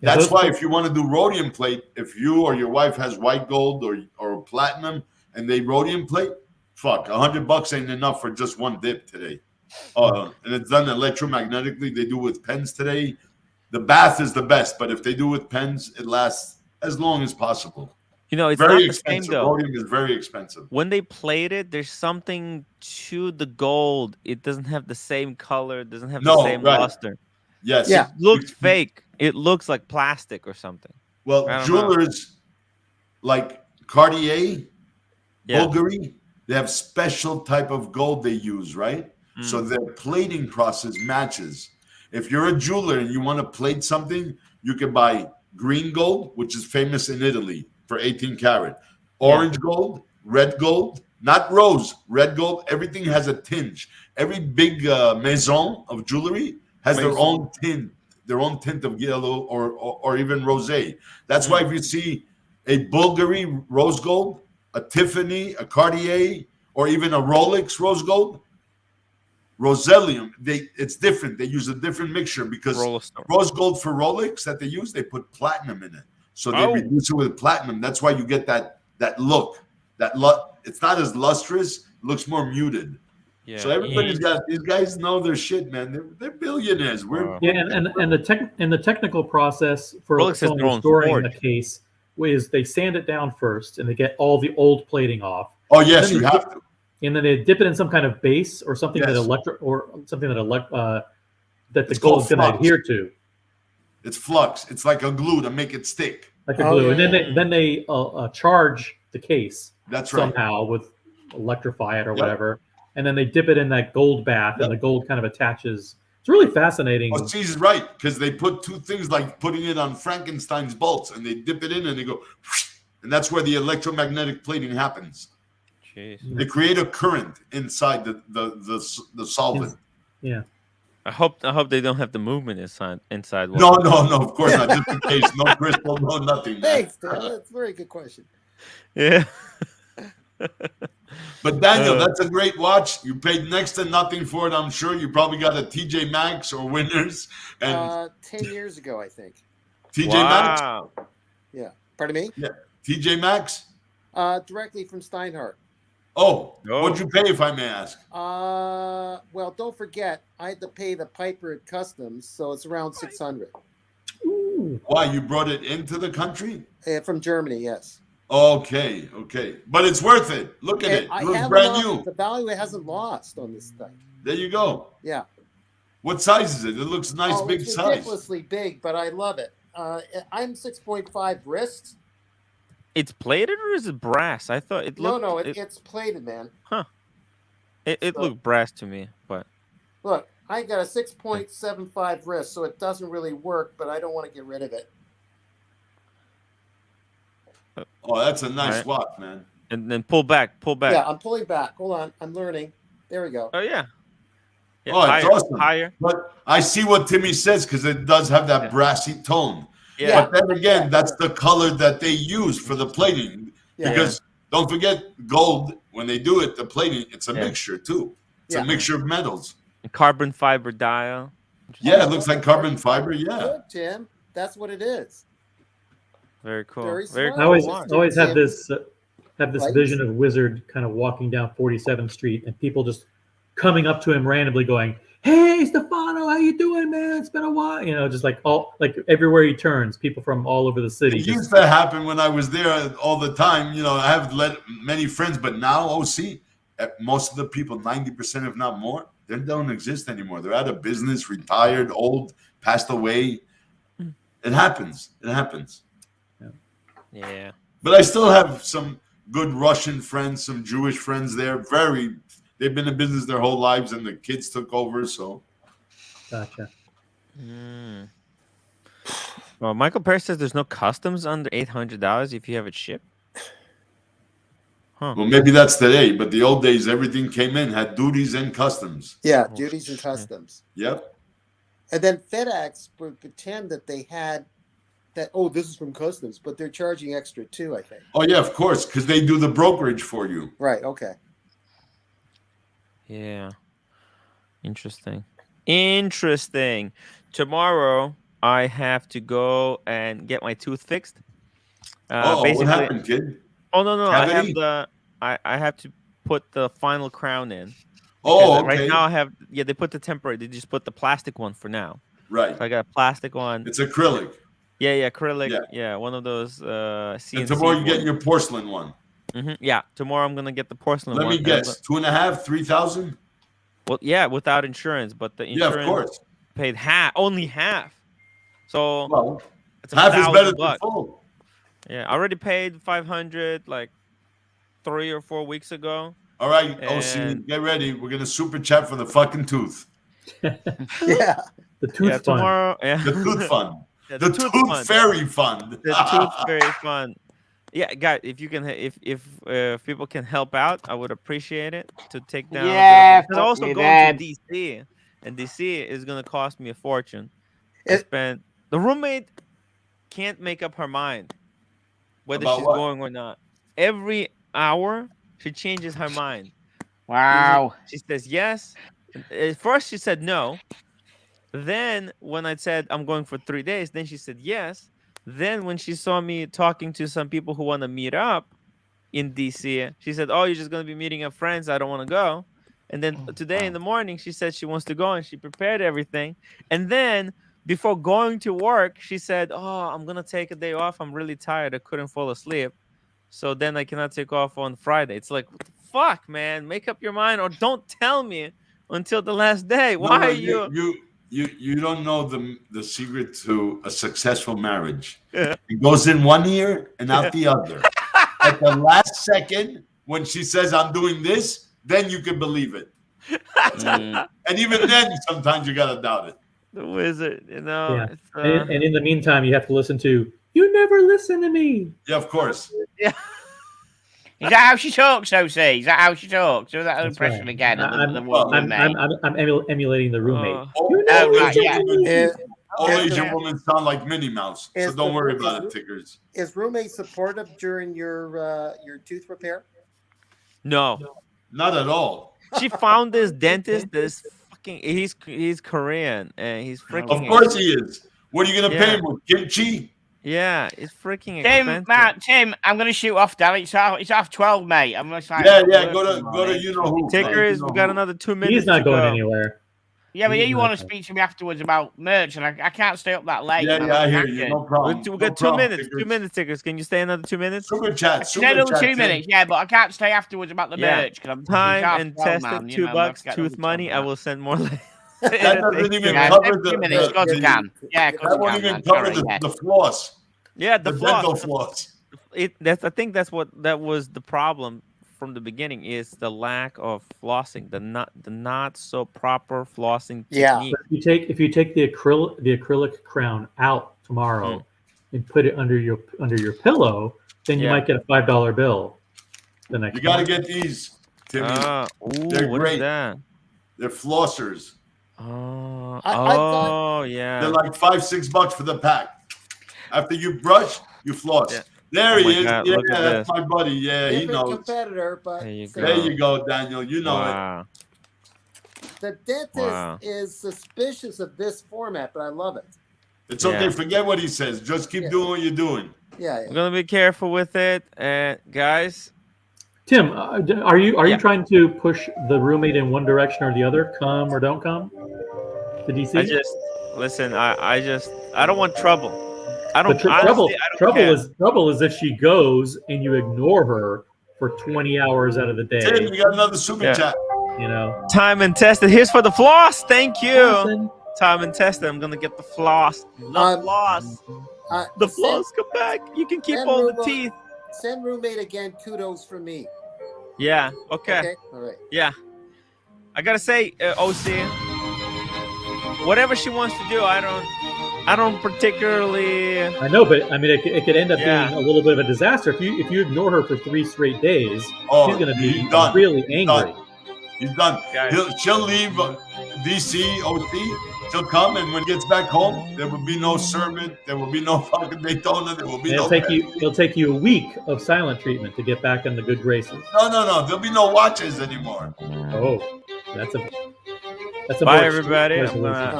Yeah, That's why if you want to do rhodium plate, if you or your wife has white gold or platinum and they rhodium plate, fuck, $100 ain't enough for just one dip today. And it's done electromagnetically. They do with pens today. The bath is the best, but if they do with pens, it lasts as long as possible. You know, it's very not the expensive. same though. Rhodium is very expensive. When they plate it, there's something to the gold. It doesn't have the same color. It doesn't have the same luster. Yes. It looks fake. It looks like plastic or something. Well, jewelers like Cartier, Bulgari, they have special type of gold they use, right? So their plating process matches. If you're a jeweler and you want to plate something, you can buy green gold, which is famous in Italy for 18 karat, orange gold, red gold, not rose, red gold. Everything has a tinge. Every big maison of jewelry has their own tint of yellow or even rosé. That's why if you see a Bulgari rose gold, a Tiffany, a Cartier, or even a Rolex rose gold, Rosellium, it's different. They use a different mixture because rose gold for Rolex that they use, they put platinum in it. So they reduce it with platinum. That's why you get that look. It's not as lustrous, it looks more muted. Yeah, so everybody's got, these guys know their shit, man. They're billionaires. And the technical process for storing a case is they sand it down first and they get all the old plating off. Oh yes, you have to. And then they dip it in some kind of base or something that the gold is going to adhere to. It's flux. It's like a glue to make it stick. Like a glue, and then they charge the case. That's right. Somehow with electrify it or whatever, and then they dip it in that gold bath, and the gold kind of attaches. It's really fascinating. Oh, she's right, because they put two things like putting it on Frankenstein's bolts, and they dip it in, and they go, and that's where the electromagnetic plating happens. Jeez. They create a current inside the solvent. Yeah. I hope they don't have the movement inside. No, of course not. Just in case, no crystal, no nothing. Thanks, Dan. That's a very good question. Yeah. But Daniel, that's a great watch. You paid next to nothing for it. I'm sure you probably got a TJ Maxx or Winners. And 10 years ago, I think. TJ Maxx. Yeah. Pardon me. Yeah. TJ Maxx. Directly from Steinhardt. Oh, what'd you pay, if I may ask? Well, don't forget, I had to pay the Piper at customs, so it's around $600. Ooh. Why, you brought it into the country? From Germany, yes. Okay, but it's worth it. Look at it. It looks brand new. The value hasn't lost on this thing. There you go. Yeah. What size is it? It looks nice, big it's size. Ridiculously big, but I love it. I'm 6.5 wrists. It's plated or is it brass? I thought it looked. No, it's plated, man. Huh. It looked brass to me, but. Look, I got a 6.75 wrist, so it doesn't really work, but I don't want to get rid of it. Oh, that's a nice watch, man. And then pull back. Yeah, I'm pulling back. Hold on, I'm learning. There we go. Oh yeah. Oh, it's awesome. Higher. But I see what Timmy says because it does have that brassy tone. Yeah. But then again, that's the color that they use for the plating. Yeah. Because don't forget, gold, when they do it, the plating, it's a mixture too. It's a mixture of metals. Carbon fiber dial. Yeah, it looks like carbon fiber. Yeah. Good, Tim. That's what it is. Very cool. Very Very smart. cool. I always have this Right? vision of Wizard kind of walking down 47th Street and people just coming up to him randomly going, "Hey, Stefano, how you doing, man? It's been a while." You know, just like everywhere he turns, people from all over the city. It used to happen when I was there all the time. You know, I have let many friends, but now OC, most of the people, 90%, if not more, they don't exist anymore. They're out of business, retired, old, passed away. It happens. It happens. Yeah. But I still have some good Russian friends, some Jewish friends there. They've been in business their whole lives, and the kids took over. So, Gotcha. Well, Michael Perry says there's no customs under $800 if you have it shipped. Huh. Well, maybe that's today, but the old days, everything came in, had duties and customs. Yeah, duties and customs. Yep. And then FedEx would pretend that they had that. Oh, this is from customs, but they're charging extra too, I think. Oh yeah, of course, because they do the brokerage for you. Right. Okay. Yeah. Interesting. Tomorrow I have to go and get my tooth fixed. What happened, kid? Oh no! Cavity? I have to put the final crown in. Oh, okay. Right now they put the temporary. They just put the plastic one for now. Right. So I got a plastic one. It's acrylic. Yeah, acrylic. Yeah, one of those CNC. And tomorrow you get your porcelain one. Yeah, tomorrow I'm gonna get the porcelain one. Let me guess, 2.5, 3,000. Well, yeah, without insurance, but the insurance of course. paid only half. So it's half is better than full. Yeah, I already paid $500 like 3 or 4 weeks ago. All right, OC, get ready. We're gonna super chat for the fucking tooth. Yeah, the tooth fund. Tomorrow. Yeah, the tooth fund. Yeah, the tooth fairy fund. The tooth fairy fund. Yeah, guys, if you can, if people can help out, I would appreciate it to take down. Yeah, but also going to DC, and DC is gonna cost me a fortune. The roommate can't make up her mind whether she's going or not. Every hour she changes her mind. Wow. She says yes. At first she said no. Then when I said I'm going for 3 days, then she said yes. Then when she saw me talking to some people who want to meet up in DC, she said, "Oh, you're just going to be meeting up friends. I don't want to go." And then today in the morning, she said she wants to go and she prepared everything. And then before going to work, she said, "Oh, I'm going to take a day off. I'm really tired. I couldn't fall asleep. So then I cannot take off on Friday." It's like, what the fuck, man? Make up your mind or don't tell me until the last day. Why are you... You don't know the secret to a successful marriage. Yeah. It goes in one ear and out the other. At the last second, when she says, "I'm doing this," then you can believe it. And even then, sometimes you gotta doubt it. The wizard, you know. Yeah. And in the meantime, you have to listen to "You Never Listen to Me." Yeah, of course. Yeah. Is that how she talks, OC? Is that how she talks? Or that impression again? I'm emulating the roommate. All Asian women sound like Minnie Mouse, so don't worry about it, Tickers. Is roommate supportive during your tooth repair? No, not at all. She found this dentist. He's Korean and he's freaking. Of course he is. What are you gonna pay him with? Kimchi? Yeah, it's freaking expensive. Tim, I'm gonna shoot off, Dan. It's half 12, mate. I'm gonna go to you know who. Tickers, we got another 2 minutes. He's not going anywhere. Yeah, but you want to speak to me afterwards about merch, and I can't stay up that late. Yeah, I hear you. No problem. We got 2 minutes. 2 minutes, Tickers. Can you stay another 2 minutes? Super chat. Another 2 minutes. Yeah, but I can't stay afterwards about the merch. I'm time and tested $2 tooth money. I will send more later. That doesn't even cover the. 2 minutes. Go to can. Yeah, that won't even cover the floss. Yeah, the dental floss. I think that was the problem from the beginning, is the lack of flossing, the not so proper flossing technique. If you take the acrylic crown out tomorrow and put it under your pillow, then you might get a $5 bill the next. You got to get these, Timmy. They're what great. Is that? They're flossers. Yeah. They're like $5-6 for the pack. After you brush, you floss. Yeah. There he is. God, yeah, that's my buddy. Yeah, he knows. Competitor, but there you go, Daniel. You know it. The dentist is suspicious of this format, but I love it. It's okay. Forget what he says. Just keep doing what you're doing. Yeah. We're gonna be careful with it, and guys. Tim, are you trying to push the roommate in one direction or the other? Come or don't come to DC? I just listen. I don't want trouble. I don't. Trouble is if she goes and you ignore her for 20 hours out of the day. Tim, you got another super chat. You know, time and tested. Here's for the floss. Thank you. Time and tested. I'm gonna get the floss. The floss. The floss come back. You can keep all the teeth. Send roommate again. Kudos for me. Yeah. Okay. Okay. All right. Yeah. I gotta say, OC, whatever she wants to do, I don't particularly. I know, but I mean, it could end up being a little bit of a disaster if you ignore her for 3 straight days. She's gonna be really angry. He's done. She'll leave DC, OC. She'll come, and when he gets back home, there will be no servant. There will be no fucking Daytona. There will be it'll take you a week of silent treatment to get back in the good graces. No. There'll be no watches anymore. Oh, that's a bye, everybody.